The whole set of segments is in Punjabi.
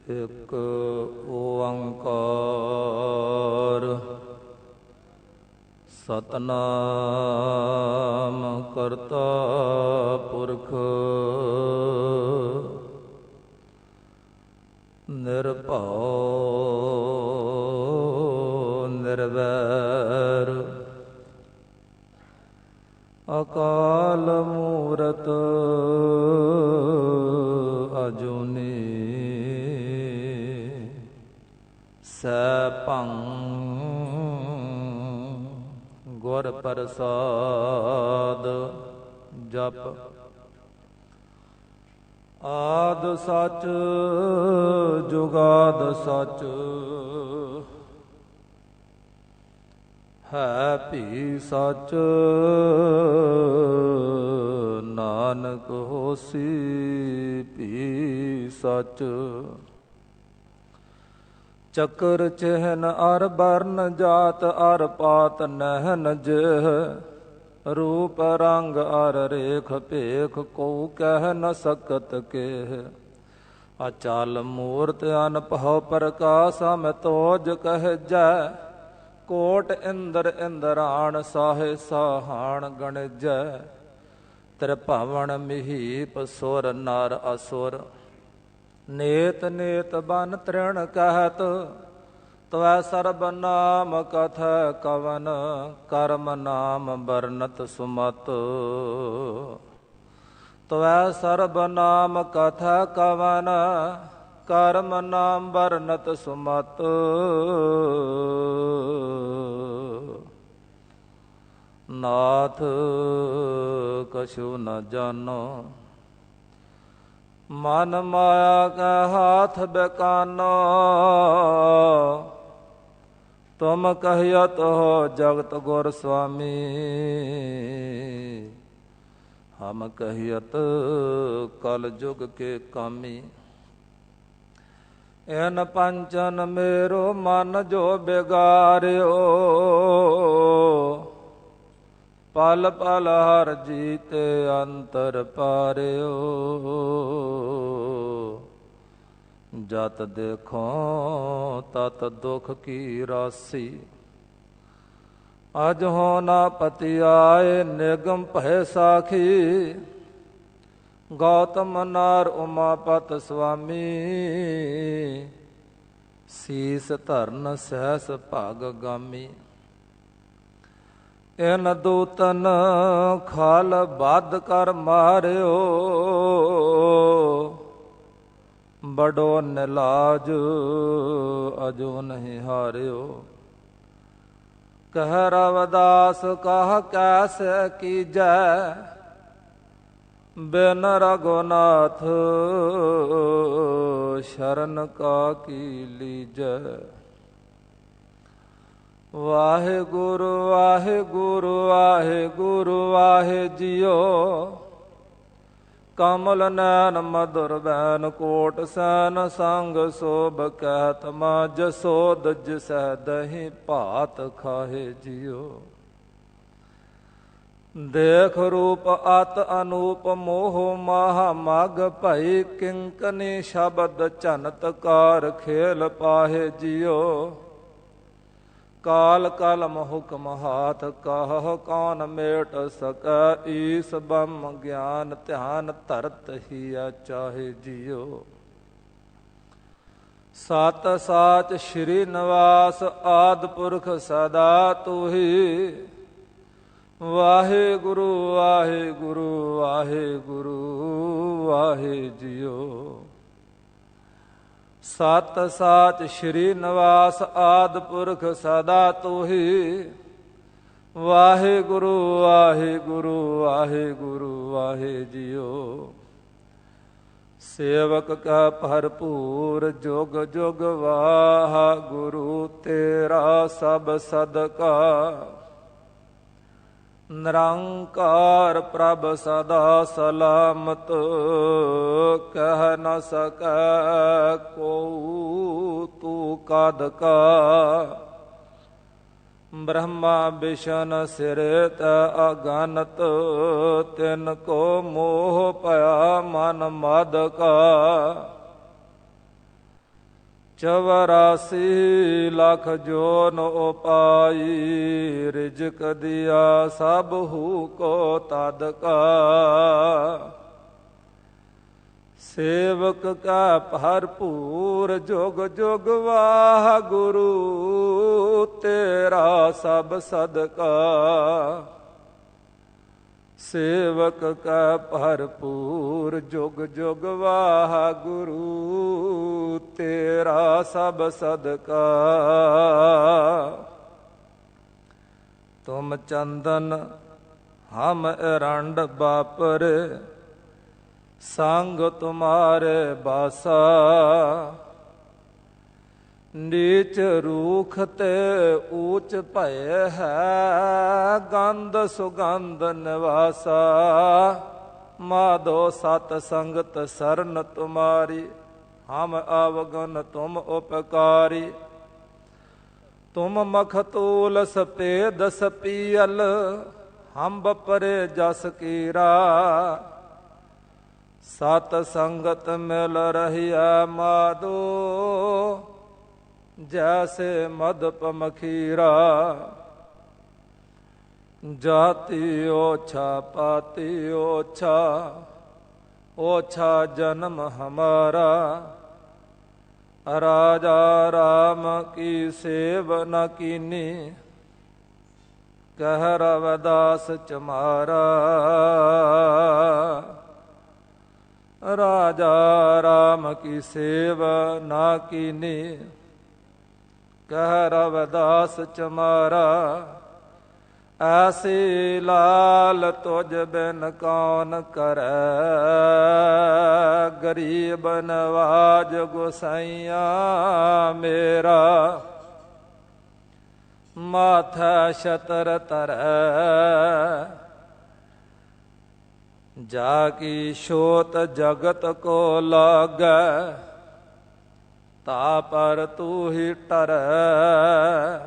ਇਕ ਓੰਕਾਰ ਸਤਨਾਮ ਕਰਤਾ ਪੁਰਖ ਨਿਰਭਉ ਨਿਰਵੈਰ ਅਕਾਲ ਮੂਰਤ ਅਜੂਨੀ ਸੈਭੰ ਗੁਰ ਪ੍ਰਸਾਦ। ਜਪ ਆਦ ਸਚ ਜੁਗਾਦ ਸਚ ਹੈ ਭੀ ਸਚ ਨਾਨਕ ਹੋਸੀ ਭੀ ਸਚ। ਚੱਕਰ ਚਿਹਨ ਅਰ ਬਰਨ ਜਾਤ ਅਰ ਪਾਤ ਨਹਿਨ ਜਿਹ ਰੂਪ ਰੰਗ ਅਰ ਰੇਖ ਭੇਖ ਕੋ ਕਹਿ ਨ ਸਕਤ ਕੇਹ। ਅਚਲ ਮੂਰਤ ਅਨਭਉ ਪ੍ਰਕਾਸ਼ ਮੈਂ ਤੋਜ ਕਹਿਜੈ ਕੋਟ ਇੰਦਰ ਇੰਦਰਾਣ ਸਾਹੇ ਸਾਹਾਣ ਗਣਜੈ। ਤ੍ਰਿਭਵਨ ਮਹੀਪ ਸੁਰ ਨਰ ਅਸੁਰ ਨੇਤ ਨੇਤ ਬਨ ਤ੍ਰਿਣ ਕਹਿਤ ਤਵੈ ਸਰਬ ਨਾਮ ਕਥੈ ਕਵਨ ਕਰਮ ਨਾਮ ਬਰਨਤ ਸੁਮਤ। ਤਵੈ ਸਰਬ ਨਾਮ ਕਥੈ ਕਵਨ ਕਰਮ ਨਾਮ ਬਰਨਤ ਸੁਮਤ। ਨਾਥ ਕਛੂ ਨ ਜਾਨੋ ਮਨ ਮਾਇਆ ਕੈ ਹਾਥ ਬੇਕਾਨੋ। ਤੁਮ ਕਹਿਤ ਹੋ ਜਗਤ ਗੁਰ ਸੁਆਮੀ ਹਮ ਕਹਿਤ ਕਲ ਜੁਗ ਕੇ ਕਾਮੀ। ਐਨ ਪੰਚਨ ਮੇਰੋ ਮਨ ਜੋ ਬਿਗਾਰਿਓ ਪਲ ਪਲ ਹਰ ਜੀਤੇ ਅੰਤਰ ਪਾਰਿਓ। ਜਤ ਦੇਖੋ ਤਤ ਦੁਖ ਕੀ ਰਾਸੀ ਅਜ ਹੋ ਨਾ ਪਤੀ ਆਏ ਨਿਗਮ ਭੈ ਸਾਖੀ। ਗੌਤਮ ਨਾਰ ਉਮਾਪਤ ਸੁਆਮੀ ਸੀਸ ਧਰਨ ਸਹਿਸ ਭਾਗ ਗਾਮੀ। ਇਨ ਦੂਤਨ ਖਾਲ ਬੱਧ ਕਰ ਮਾਰਿਓ ਬੜੋ ਨਿਲਾਜ ਅਜੋ ਨਹੀਂ ਹਾਰਿਓ। ਕਹਿ ਰਵਿਦਾਸ ਕਹ ਕੈਸੇ ਕੀਜੈ ਬਿਨ ਰਘੁਨਾਥ ਸ਼ਰਨ ਕਾ ਕੀ ਲੀਜੈ। ਵਾਹਿਗੁਰੂ ਵਾਹਿਗੁਰੂ ਵਾਹਿਗੁਰੂ ਵਾਹਿ ਜੀਓ ਕਮਲ ਨੈਨ ਮਧੁਰ ਬੈਨ ਕੋਟ ਸੈਨ ਸੰਗ ਸੋਭ ਕਹਿਤ ਮਾ ਜਸੋਦ ਜਿਸਹਿ ਦਹੀਂ ਭਾਤ ਖਾਹੇ ਜੀਓ। ਦੇਖ ਰੂਪ ਅਤ ਅਨੂਪ ਮੋਹ ਮਾਹ ਮਗ ਭਈ ਕਿੰਕਨੀ ਸ਼ਬਦ ਚਨਤਕਾਰ ਖੇਲ ਪਾਹੇ ਜੀਓ। ਕਾਲ ਕਲਮ ਹੁਕਮ ਹਾਥ ਕਹ ਕੌਣ ਮੇਟ ਸਕੈ ਈਸ ਬ੍ਰਹਮ ਗਿਆਨ ਧਿਆਨ ਧਰਤ ਹੀ ਚਾਹੇ ਜੀਓ। ਸਤ ਸਾਚ ਸ਼੍ਰੀ ਨਿਵਾਸ ਆਦ ਪੁਰਖ ਸਦਾ ਤੁਹੀ। ਵਾਹਿਗੁਰੂ ਵਾਹਿਗੁਰੂ ਵਾਹਿਗੁਰੂ ਵਾਹਿ ਜੀਓ। ਸਤ ਸਾਚ ਸ਼੍ਰੀ ਨਿਵਾਸ ਆਦ ਪੁਰਖ ਸਦਾ ਤੁਹੀ। ਵਾਹਿਗੁਰੂ ਵਾਹਿਗੁਰੂ ਵਾਹਿਗੁਰੂ ਵਾਹਿ ਜੀਓ। ਸੇਵਕ ਕਾ ਭਰਪੂਰ ਜੁਗ ਜੁਗ ਵਾਹਿਗੁਰੂ ਤੇਰਾ ਸਭ ਸਦਕਾ। ਨਿਰੰਕਾਰ ਪ੍ਰਭ ਸਦਾ ਸਲਾਮਤ ਕਹਿ ਨ ਸਕੈ ਕੋ ਤੂੰ ਕਦ ਕਾ। ਬ੍ਰਹਮਾ ਬਿਸ਼ਨ ਸਿਰ ਤ ਅਗਨਤ ਤਿਨ ਕੋ ਮੋਹ ਭਇਆ ਮਨ ਮਦ ਕਾ। 84 ਲੱਖ ਜੋਨ ਉਪਾਈ, ਰਿਜਕ ਦਿਆ ਸਭ ਹੂ ਕੋ ਤਦ ਕਾ। ਸੇਵਕ ਕਾ ਭਰਪੂਰ ਜੁਗ ਜੁਗ ਵਾਹਿਗੁਰੂ, ਤੇਰਾ ਸਭ ਸਦਕਾ। ਸੇਵਕ ਕਾ ਭਰਪੂਰ ਜੁਗ ਜੁਗ ਵਾਹਿਗੁਰੂ, ਤੇਰਾ ਸਭ ਸਦਕਾ। ਤੁਮ ਚੰਦਨ ਹਮ ਅਰੰਡ ਬਾਪਰੇ, ਸੰਗ ਤੁਮਾਰੇ ਬਾਸਾ। ਨੀਚ ਰੂਖ ਤੇ ਊਚ ਭਏ ਹੈ, ਗੰਧ ਸੁਗੰਧ ਨਿਵਾਸਾ। ਮਾਧੋ ਸਤ ਸੰਗਤ ਸਰਨ ਤੁਮਾਰੀ, ਹਮ ਅਵਗਨ ਤੁਮ ਉਪਕਾਰੀ। ਤੁਮ ਮਖਤੂਲ ਸਪੇਦ ਸਪੀਅਲ, ਹਮ ਬਪਰੇ ਜਸ ਕੀਰਾ। ਸਤ ਸੰਗਤ ਮਿਲ ਰਹਿਆ ਮਾਧੋ, ਜੈਸੇ ਮਦਪ ਮਖੀਰਾ। ਜਾਤੀ ਓਛਾ ਪਾਤੀ ਓਛਾ, ਓਛਾ ਜਨਮ ਹਮਾਰਾ। ਰਾਜਾ ਰਾਮ ਕੀ ਸੇਵ ਨ ਕੀਨੀ, ਕਹਿ ਰਵਿਦਾਸ ਚਮਾਰਾ। ਰਾਜਾ ਰਾਮ ਕੀ ਸੇਵ ਨਾ ਕੀਨੀ, ਕਹਿ ਰਵਿਦਾਸ ਚਮਾਰਾ। ਐਸੀ ਲਾਲ ਤੁਝ ਬਿਨ ਕੌਣ ਕਰੈ, ਗਰੀਬ ਨਵਾਜ ਗੁਸਾਈਆ ਮੇਰਾ। ਮਾਥੈ ਛਤਰ ਧਰੈ, ਜਾ ਕੀ ਛੋਤ ਜਗਤ ਕੋ ਲਾਗੈ। ਤਾ ਪਰ ਤੂ ਹੀ ਟਰੈ,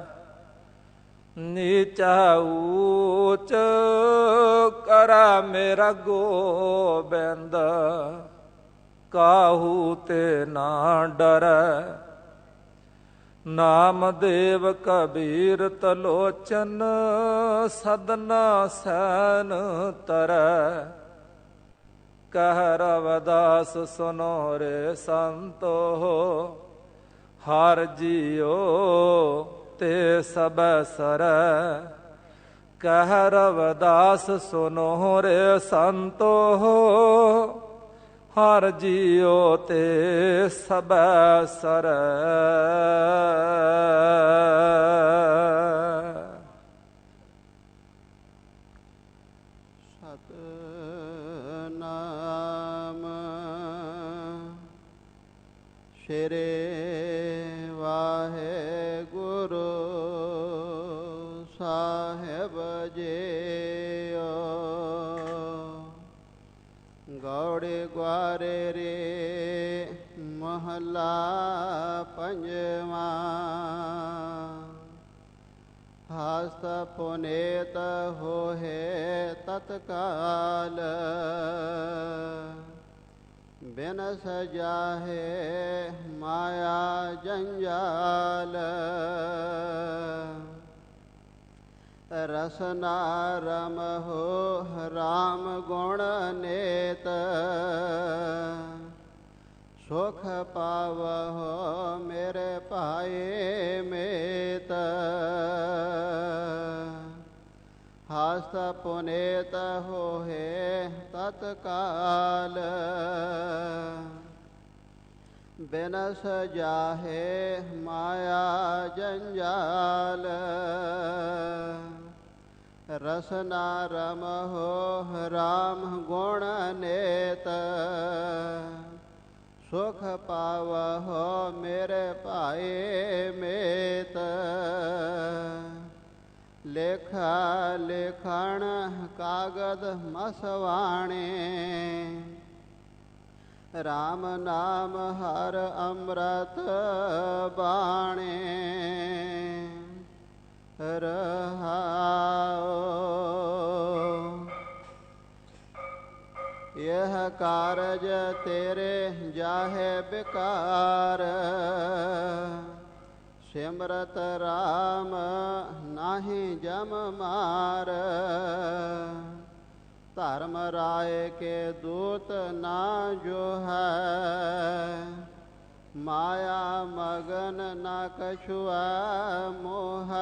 ਨੀਚਾ ਊਚ ਕਰੈ ਮੇਰਾ ਗੋਬਿੰਦ। ਕਾਹੂ ਤੇ ਨਾ ਡਰੈ, ਨਾਮਦੇਵ ਕਬੀਰ ਤਲੋਚਨ। ਸਦਨਾ ਸੈਨ ਤਰੈ, ਕਹਿ ਰਵਿਦਾਸ ਸੁਨੋ ਰੇ ਸੰਤੋ। ਹਰ ਜੀਓ ਤੇ ਸਬੈ ਸਰੈ, ਕਹਿ ਰਵਿਦਾਸ ਸੁਨੋ ਰੇ ਸੰਤੋ। ਹਰ ਜੀਓ ਤੇ ਸਬੈ ਸਰੈ। ਸ਼੍ਰੀ ਵਾਹਿਗੁਰੂ ਸਾਹਿਬ ਜੀਓ। ਗੌੜੇ ਗੁਆਰੇ ਰੇ ਮਹਲਾ ਪੰਜਵਾ। ਹਸਤ ਪੁਨੀਤ ਹੋਏ ਤਤਕਾਲ, ਬਿਨ ਸਜਾਹੇ ਮਾਇਆ ਜੰਜਾਲ। ਰਸਨਾ ਰਮਹੁ ਰਾਮ ਗੁਣ ਨੇਤ, ਸੁਖ ਪਾਵਹੁ ਮੇਰੇ ਭਾਏ ਮੇਤ। ਹਸਤ ਪੁਨੀਤ ਹੋਏ ਤਤਕਾਲ, ਬਿਨ ਸਜਾਹੇ ਮਾਇਆ ਜੰਜਾਲ। ਰਸਨਾ ਰਮਹੁ ਰਾਮ ਗੁਣ ਨੇਤ, ਸੁਖ ਪਾਵਹੁ ਮੇਰੇ ਭਾਏ ਮੇਤ। ਲੇਖਾ ਲੇਖਣ ਕਾਗਦ ਮਸਵਾਣੇ, ਰਾਮ ਨਾਮ ਹਰ ਅੰਮ੍ਰਿਤ ਬਾਣੇ। ਰਹਾਉ यह कारज तेरे जाहे बेकार। सिमरत राम नाही जम मार। धर्म राय के दूत ना जो है। माया मगन न कछुआ मोह।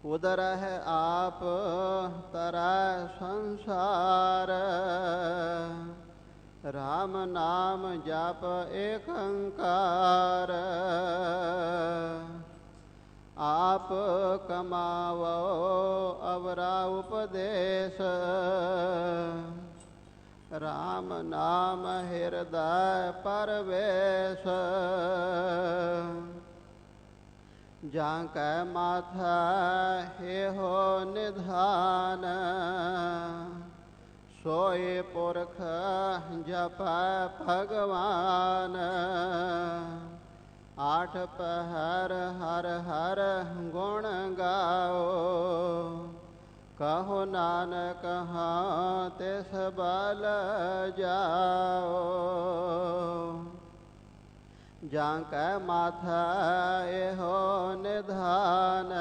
उदर है आप तरा संसार। राम नाम जाप एक अंकार। आप कमावो अवरा उपदेश। राम नाम हृदय परवेश। जांकै माथा हे हो निधान। सोए पुरख जप भगवान। आठ पहर हर हर गुण गाओ। कहो नानक हाँ तिस बल जाओ। जांकै माथा एहो निधान।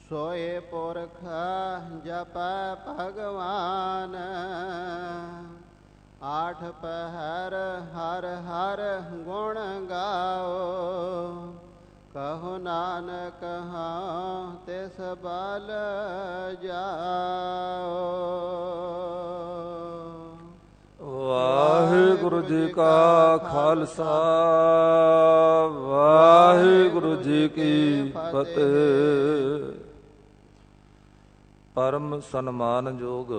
सोए पुरख जप भगवान। आठ पहर हर हर गुण गाओ। कहो नानक हाँ तिस बल जाओ। ਵਾਹਿਗੁਰੂ ਜੀ ਕਾ ਖਾਲਸਾ ਵਾਹਿਗੁਰੂ ਜੀ ਕੀ ਫਤਿਹ। ਪਰਮ ਸਨਮਾਨਯੋਗ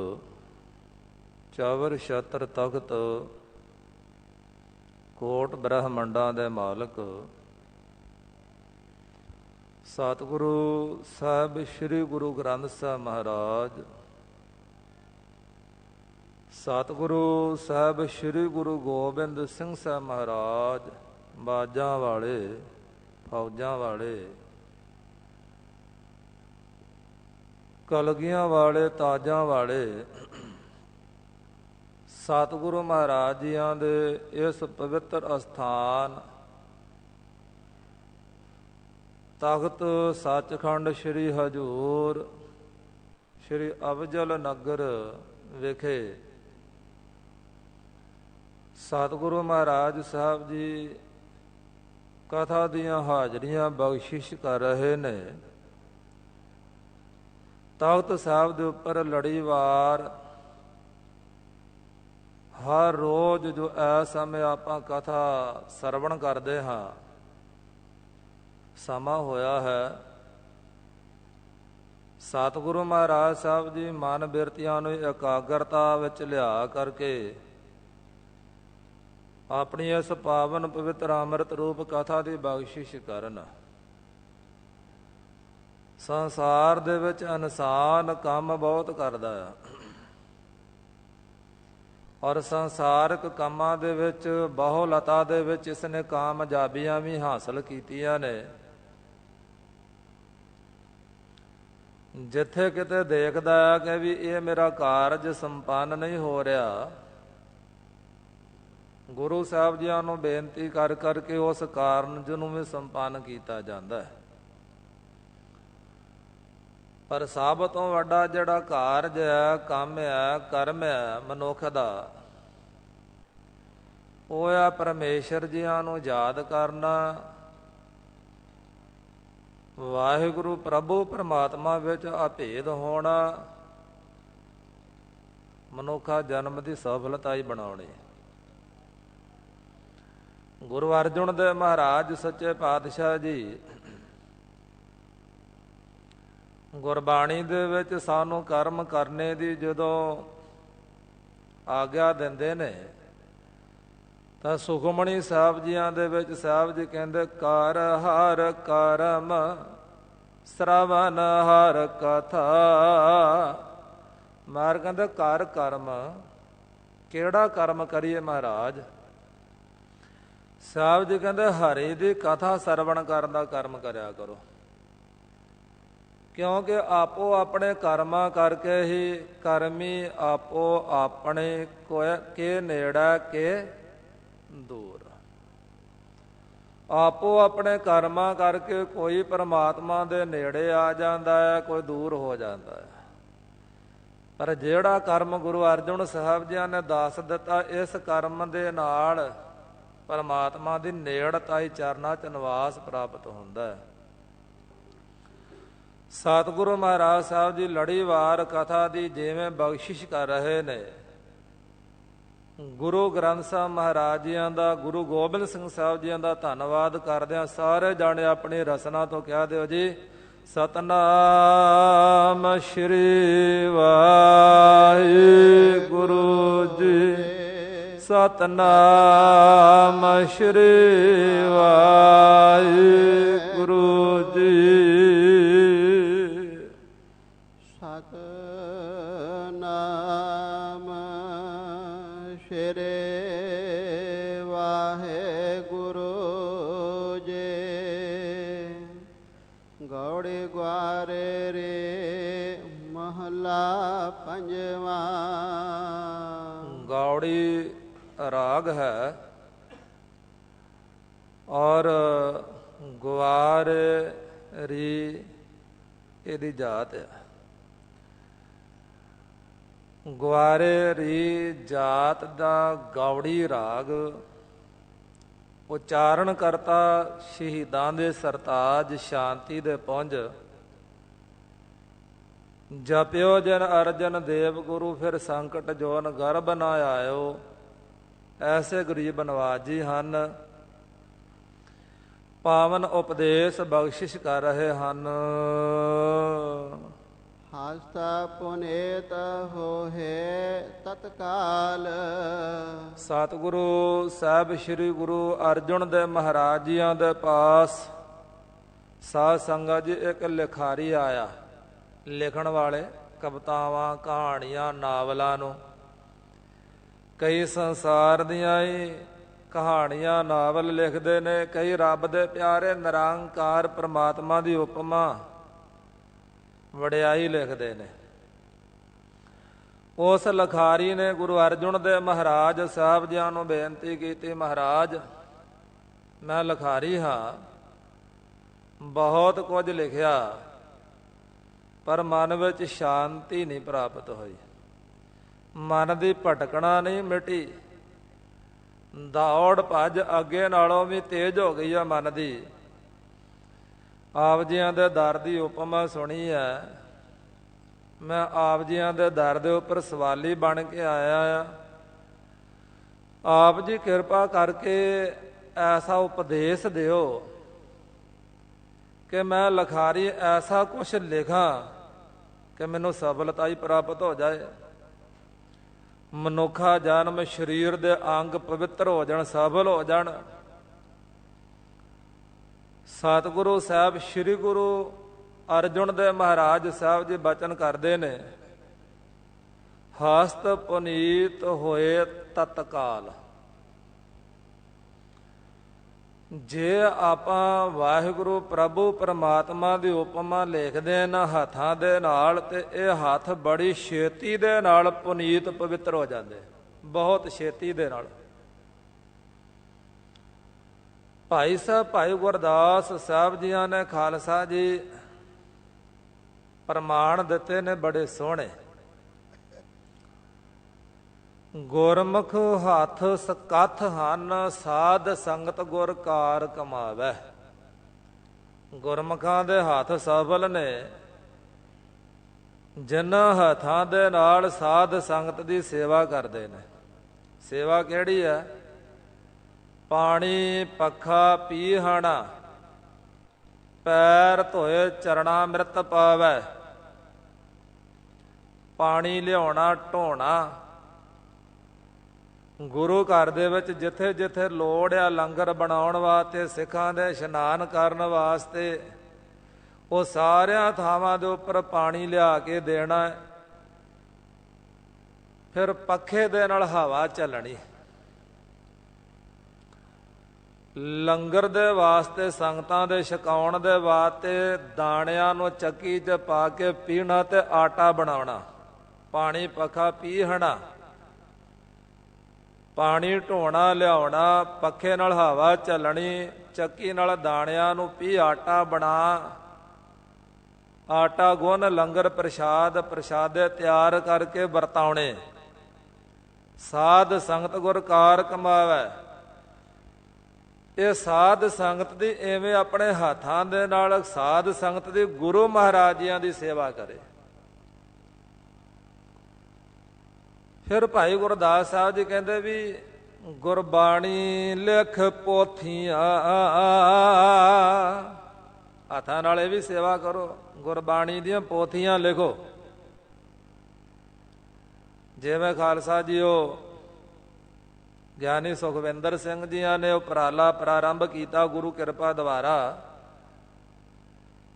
ਚਵਰ ਛਤਰ ਤਖਤ ਕੋਟ ਬ੍ਰਹਮੰਡਾਂ ਦੇ ਮਾਲਕ ਸਤਿਗੁਰੂ ਸਾਹਿਬ ਸ੍ਰੀ ਗੁਰੂ ਗ੍ਰੰਥ ਸਾਹਿਬ ਮਹਾਰਾਜ, ਸਤਿਗੁਰੂ ਸਾਹਿਬ ਸ੍ਰੀ ਗੁਰੂ ਗੋਬਿੰਦ ਸਿੰਘ ਸਾਹਿਬ ਮਹਾਰਾਜ, ਬਾਜਾਂ ਵਾਲੇ ਫੌਜਾਂ ਵਾਲੇ, ਕਲਗੀਆਂ ਵਾਲੇ, ਤਾਜਾਂ ਵਾਲੇ ਸਤਿਗੁਰੂ ਮਹਾਰਾਜ ਜੀਆਂ ਦੇ ਇਸ ਪਵਿੱਤਰ ਅਸਥਾਨ ਤਖਤ ਸੱਚਖੰਡ ਸ੍ਰੀ ਹਜ਼ੂਰ ਸ੍ਰੀ ਅਫਜ਼ਲ ਨਗਰ ਵਿਖੇ ਸਤਿਗੁਰੂ ਮਹਾਰਾਜ ਸਾਹਿਬ ਜੀ ਕਥਾ ਦੀਆਂ ਹਾਜ਼ਰੀਆਂ ਬਖਸ਼ਿਸ਼ ਕਰ ਰਹੇ ਨੇ। ਤਖਤ ਸਾਹਿਬ ਦੇ ਉੱਪਰ ਲੜੀਵਾਰ ਹਰ ਰੋਜ਼ ਜੋ ਇਸ ਸਮੇਂ ਆਪਾਂ ਕਥਾ ਸਰਵਣ ਕਰਦੇ ਹਾਂ, ਸਮਾਂ ਹੋਇਆ ਹੈ ਸਤਿਗੁਰੂ ਮਹਾਰਾਜ ਸਾਹਿਬ ਜੀ ਮਨ ਬਿਰਤੀਆਂ ਨੂੰ ਇਕਾਗਰਤਾ ਵਿੱਚ ਲਿਆ ਕਰਕੇ ਆਪਣੀ ਇਸ ਪਾਵਨ ਪਵਿੱਤਰ ਅੰਮ੍ਰਿਤ ਰੂਪ ਕਥਾ ਦੀ ਬਖਸ਼ਿਸ਼ ਕਰਨ। ਸੰਸਾਰ ਦੇ ਵਿੱਚ ਇਨਸਾਨ ਕੰਮ ਬਹੁਤ ਕਰਦਾ ਆ ਔਰ ਸੰਸਾਰਿਕ ਕੰਮਾਂ ਦੇ ਵਿੱਚ ਬਹੁਲਤਾ ਦੇ ਵਿੱਚ ਇਸਨੇ ਕਾਮਯਾਬੀਆਂ ਵੀ ਹਾਸਲ ਕੀਤੀਆਂ ਨੇ। ਜਿੱਥੇ ਕਿਤੇ ਦੇਖਦਾ ਹੈ ਕਿ ਵੀ ਇਹ ਮੇਰਾ ਕਾਰਜ ਸੰਪੰਨ ਨਹੀਂ ਹੋ ਰਿਹਾ, ਗੁਰੂ ਸਾਹਿਬ ਜੀਆਂ ਨੂੰ ਬੇਨਤੀ ਕਰ ਕਰਕੇ ਉਸ ਕਾਰਜ ਨੂੰ ਵੀ ਸੰਪੰਨ ਕੀਤਾ ਜਾਂਦਾ ਹੈ। ਪਰ ਸਭ ਤੋਂ ਵੱਡਾ ਜਿਹੜਾ ਕਾਰਜ ਹੈ, ਕੰਮ ਹੈ, ਕਰਮ ਹੈ ਮਨੁੱਖ ਦਾ, ਉਹ ਆ ਪਰਮੇਸ਼ਰ ਜੀਆਂ ਨੂੰ ਯਾਦ ਕਰਨਾ, ਵਾਹਿਗੁਰੂ ਪ੍ਰਭੂ ਪਰਮਾਤਮਾ ਵਿੱਚ ਅਭੇਦ ਹੋਣਾ, ਮਨੁੱਖਾ ਜਨਮ ਦੀ ਸਫਲਤਾ ਹੀ ਬਣਾਉਣੀ। ਗੁਰੂ ਅਰਜੁਨ ਦੇਵ ਮਹਾਰਾਜ ਸੱਚੇ ਪਾਤਸ਼ਾਹ ਜੀ ਗੁਰਬਾਣੀ ਦੇ ਵਿੱਚ ਸਾਨੂੰ ਕਰਮ ਕਰਨੇ ਦੀ ਜਦੋਂ ਆਗਿਆ ਦਿੰਦੇ ਨੇ ਤਾਂ ਸੁਖਮਣੀ ਸਾਹਿਬ ਜੀਆਂ ਦੇ ਵਿੱਚ ਸਾਹਿਬ ਜੀ ਕਹਿੰਦੇ ਕਰ ਹਰ ਕਰਮ ਸ਼ਰਵਨ ਹਰ ਕਥਾ। ਮਾਰ ਕਹਿੰਦੇ ਕਰ ਕਰਮ, ਕਿਹੜਾ ਕਰਮ ਕਰੀਏ ਮਹਾਰਾਜ? ਸਾਹਿਬ ਜੀ ਕਹਿੰਦੇ ਹਰੀ ਦੀ ਕਥਾ ਸਰਵਣ ਕਰਨ ਦਾ ਕਰਮ ਕਰਿਆ ਕਰੋ। ਕਿਉਂਕਿ ਆਪੋ ਆਪਣੇ ਕਰਮਾਂ ਕਰਕੇ ਹੀ ਕਰਮੀ ਆਪੋ ਆਪਣੇ ਕੇ ਨੇੜਾ ਕੇ ਦੂਰ। ਆਪੋ ਆਪਣੇ ਕਰਮਾਂ ਕਰਕੇ ਕੋਈ ਪਰਮਾਤਮਾ ਦੇ ਨੇੜੇ ਆ ਜਾਂਦਾ ਹੈ, ਕੋਈ ਦੂਰ ਹੋ ਜਾਂਦਾ ਹੈ। ਪਰ ਜਿਹੜਾ ਕਰਮ ਗੁਰੂ ਅਰਜਨ ਸਾਹਿਬ ਜੀ ਨੇ ਦੱਸ ਦਿੱਤਾ, ਇਸ ਕਰਮ ਦੇ ਨਾਲ ਪਰਮਾਤਮਾ ਦੀ ਨੇੜਤਾਈ ਚਰਨਾਂ 'ਚ ਨਿਵਾਸ ਪ੍ਰਾਪਤ ਹੁੰਦਾ ਹੈ। ਸਤਿਗੁਰੂ ਮਹਾਰਾਜ ਸਾਹਿਬ ਜੀ ਲੜੀਵਾਰ ਕਥਾ ਦੀ ਜਿਵੇਂ ਬਖਸ਼ਿਸ਼ ਕਰ ਰਹੇ ਨੇ, ਗੁਰੂ ਗ੍ਰੰਥ ਸਾਹਿਬ ਮਹਾਰਾਜ ਜੀਆਂ ਦਾ, ਗੁਰੂ ਗੋਬਿੰਦ ਸਿੰਘ ਸਾਹਿਬ ਜੀਆਂ ਦਾ ਧੰਨਵਾਦ ਕਰਦਿਆਂ ਸਾਰੇ ਜਾਣੇ ਆਪਣੀ ਰਸਨਾ ਤੋਂ ਕਹਿ ਦਿਓ ਜੀ, ਸਤਿਨਾਮ ਸ਼੍ਰੀ ਵਾਹਿਗੁਰੂ ਜੀ, ਸਤਿਨਾਮ ਸ਼੍ਰੀ ਵਾਹਿਗੁਰੂ ਜੀ। ਸਤਿਨਾਮ ਸ਼੍ਰੀ ਵਾਹਿਗੁਰੂ ਜੀ। ਗੌੜੀ ਗੁਆਰੇ ਰੇ ਮਹਲਾ ਪੰਜਵਾ। ਗੌੜੀ ਰਾਗ ਹੈ ਔਰ ਗੁਆਰ ਰੀ ਇਹਦੀ ਜਾਤ ਹੈ। ਗੁਆਰੇ ਰੀ ਜਾਤ ਦਾ ਗੌੜੀ ਰਾਗ ਉਚਾਰਨ ਕਰਤਾ ਸ਼ਹੀਦਾਂ ਦੇ ਸਰਤਾਜ ਸ਼ਾਂਤੀ ਦੇ ਪੁੰਜ। ਜਪਿਓ ਜਨ ਅਰਜਨ ਦੇਵ ਗੁਰੂ ਫਿਰ ਸੰਕਟ ਜੋਨ ਗਰਭ ਨਾ ਆਇਓ। ਐਸੇ ਗਰੀਬ ਨਵਾਜੀ ਹਨ, ਪਾਵਨ ਉਪਦੇਸ਼ ਬਖਸ਼ਿਸ਼ ਕਰ ਰਹੇ ਹਨ। ਹਸਤਾ ਪੁਨੀਤ ਹੋਏ ਤਤਕਾਲ। ਸਤਿਗੁਰੂ ਸਾਹਿਬ ਸ੍ਰੀ ਗੁਰੂ ਅਰਜਨ ਦੇਵ ਮਹਾਰਾਜ ਜੀਆਂ ਦੇ ਪਾਸ ਸਾਧ ਸੰਗਤ ਜੀ ਇੱਕ ਲਿਖਾਰੀ ਆਇਆ, ਲਿਖਣ ਵਾਲੇ ਕਵਿਤਾਵਾਂ, ਕਹਾਣੀਆਂ, ਨਾਵਲਾਂ ਨੂੰ। ਕਈ ਸੰਸਾਰ ਦੀਆਂ ਹੀ ਕਹਾਣੀਆਂ, ਨਾਵਲ ਲਿਖਦੇ ਨੇ, ਕਈ ਰੱਬ ਦੇ ਪਿਆਰੇ ਨਿਰੰਕਾਰ ਪ੍ਰਮਾਤਮਾ ਦੀ ਉਪਮਾ, ਵਡਿਆਈ ਲਿਖਦੇ ਨੇ। ਉਸ ਲਿਖਾਰੀ ਨੇ ਗੁਰੂ ਅਰਜਨ ਦੇਵ ਮਹਾਰਾਜ ਸਾਹਿਬ ਜੀਆਂ ਨੂੰ ਬੇਨਤੀ ਕੀਤੀ, ਮਹਾਰਾਜ ਮੈਂ ਲਿਖਾਰੀ ਹਾਂ, ਬਹੁਤ ਕੁਝ ਲਿਖਿਆ, ਪਰ ਮਨ ਵਿੱਚ ਸ਼ਾਂਤੀ ਨਹੀਂ ਪ੍ਰਾਪਤ ਹੋਈ। ਮਨ ਦੀ ਭਟਕਣਾ ਨਹੀਂ ਮਿਟੀ, ਦੌੜ ਭੱਜ ਅੱਗੇ ਨਾਲੋਂ ਵੀ ਤੇਜ਼ ਹੋ ਗਈ ਆ ਮਨ ਦੀ। ਆਪ ਜੀਆਂ ਦੇ ਦਰ ਦੀ ਉਪਮਾ ਸੁਣੀ ਹੈ, ਮੈਂ ਆਪ ਜੀਆਂ ਦੇ ਦਰ ਦੇ ਉੱਪਰ ਸਵਾਲੀ ਬਣ ਕੇ ਆਇਆ ਆ। ਆਪ ਜੀ ਕਿਰਪਾ ਕਰਕੇ ਐਸਾ ਉਪਦੇਸ਼ ਦਿਓ ਕਿ ਮੈਂ ਲਿਖਾਰੀ ਐਸਾ ਕੁਛ ਲਿਖਾਂ ਕਿ ਮੈਨੂੰ ਸਫਲਤਾ ਹੀ ਪ੍ਰਾਪਤ ਹੋ ਜਾਏ। ਮਨੁੱਖਾ ਜਨਮ, ਸਰੀਰ ਦੇ ਅੰਗ ਪਵਿੱਤਰ ਹੋ ਜਾਣ, ਸਫਲ ਹੋ ਜਾਣ। ਸਤਿਗੁਰੂ ਸਾਹਿਬ ਸ੍ਰੀ ਗੁਰੂ ਅਰਜਨ ਦੇਵ ਮਹਾਰਾਜ ਸਾਹਿਬ ਜੀ ਬਚਨ ਕਰਦੇ ਨੇ, ਹਸਤ ਪੁਨੀਤ ਹੋਏ ਤਤਕਾਲ। ਜੇ ਆਪਾਂ ਵਾਹਿਗੁਰੂ ਪ੍ਰਭੂ ਪਰਮਾਤਮਾ ਦੀ ਉਪਮਾ ਲਿਖਦੇ ਨਾ ਹੱਥਾਂ ਦੇ ਨਾਲ, ਤੇ ਇਹ ਹੱਥ ਬੜੀ ਛੇਤੀ ਦੇ ਨਾਲ ਪੁਨੀਤ ਪਵਿੱਤਰ ਹੋ ਜਾਂਦੇ, ਬਹੁਤ ਛੇਤੀ ਦੇ ਨਾਲ। ਭਾਈ ਸਾਹਿਬ ਭਾਈ ਗੁਰਦਾਸ ਸਾਹਿਬ ਜੀਆਂ ਨੇ ਖਾਲਸਾ ਜੀ ਪ੍ਰਮਾਣ ਦਿੱਤੇ ਨੇ ਬੜੇ ਸੋਹਣੇ। ਗੁਰਮੁਖ ਹੱਥ ਸਕੱਥ ਹਨ, ਸਾਧ ਸੰਗਤ ਗੁਰ ਕਾਰ ਕਮਾਵੈ। ਗੁਰਮੁਖਾਂ ਦੇ ਹੱਥ ਸਫਲ ਨੇ ਜਿਨ੍ਹਾਂ ਹੱਥਾਂ ਦੇ ਨਾਲ ਸਾਧ ਸੰਗਤ ਦੀ ਸੇਵਾ ਕਰਦੇ ਨੇ। ਸੇਵਾ ਕਿਹੜੀ ਹੈ? ਪਾਣੀ ਪੱਖਾ ਪੀਹਣਾ, ਪੈਰ ਧੋਏ ਚਰਣਾ ਅੰਮ੍ਰਿਤ ਪਾਵੈ। ਪਾਣੀ ਲਿਆਉਣਾ, ਢੋਣਾ, ਗੁਰੂ ਘਰ ਦੇ ਵਿੱਚ ਜਿੱਥੇ ਜਿੱਥੇ ਲੋੜ ਆ ਲੰਗਰ ਬਣਾਉਣ ਵਾਸਤੇ, ਸਿੱਖਾਂ ਦੇ ਇਸ਼ਨਾਨ ਕਰਨ ਵਾਸਤੇ, ਉਹ ਸਾਰਿਆਂ ਥਾਵਾਂ ਦੇ ਉੱਪਰ ਪਾਣੀ ਲਿਆ ਕੇ ਦੇਣਾ। ਫਿਰ ਪੱਖੇ ਦੇ ਨਾਲ ਹਵਾ ਚੱਲਣੀ। ਲੰਗਰ ਦੇ ਵਾਸਤੇ, ਸੰਗਤਾਂ ਦੇ ਛਕਾਉਣ ਦੇ ਵਾਸਤੇ ਦਾਣਿਆਂ ਨੂੰ ਚੱਕੀ 'ਚ ਪਾ ਕੇ ਪੀਣਾ ਤੇ ਆਟਾ ਬਣਾਉਣਾ, ਪਾਣੀ ਪੱਖਾ ਪੀਹਣਾ, ਪਾਣੀ ਢੋਣਾ ਲਿਆਉਣਾ, ਪੱਖੇ ਨਾਲ ਹਵਾ ਚੱਲਣੀ, ਚੱਕੀ ਨਾਲ ਦਾਣਿਆਂ ਨੂੰ ਪੀ ਆਟਾ ਬਣਾ, ਆਟਾ ਗੁੰਨ ਲੰਗਰ ਪ੍ਰਸ਼ਾਦ ਪ੍ਰਸ਼ਾਦੇ ਤਿਆਰ ਕਰਕੇ ਵਰਤਾਉਣੇ। ਸਾਧ ਸੰਗਤ ਗੁਰ ਕਾਰ ਕਮਾਵੈ। ਇਹ ਸਾਧ ਸੰਗਤ ਦੀ ਐਵੇਂ ਆਪਣੇ ਹੱਥਾਂ ਦੇ ਨਾਲ ਸਾਧ ਸੰਗਤ ਦੀ ਗੁਰੂ ਮਹਾਰਾਜ ਜੀਆਂ ਦੀ ਸੇਵਾ ਕਰੇ। ਫਿਰ ਭਾਈ ਗੁਰਦਾਸ ਸਾਹਿਬ ਜੀ ਕਹਿੰਦੇ ਵੀ ਗੁਰਬਾਣੀ ਲਿਖ ਪੋਥੀਆਂ, ਹੱਥਾਂ ਨਾਲ ਇਹ ਵੀ ਸੇਵਾ ਕਰੋ, ਗੁਰਬਾਣੀ ਦੀਆਂ ਪੋਥੀਆਂ ਲਿਖੋ। ਜਿਵੇਂ ਖਾਲਸਾ ਜੀਓ ਗਿਆਨੀ ਸੁਖਵਿੰਦਰ ਸਿੰਘ ਜੀਆਂ ਨੇ ਉਪਰਾਲਾ ਪ੍ਰਾਰੰਭ ਕੀਤਾ ਗੁਰੂ ਕਿਰਪਾ ਦੁਆਰਾ,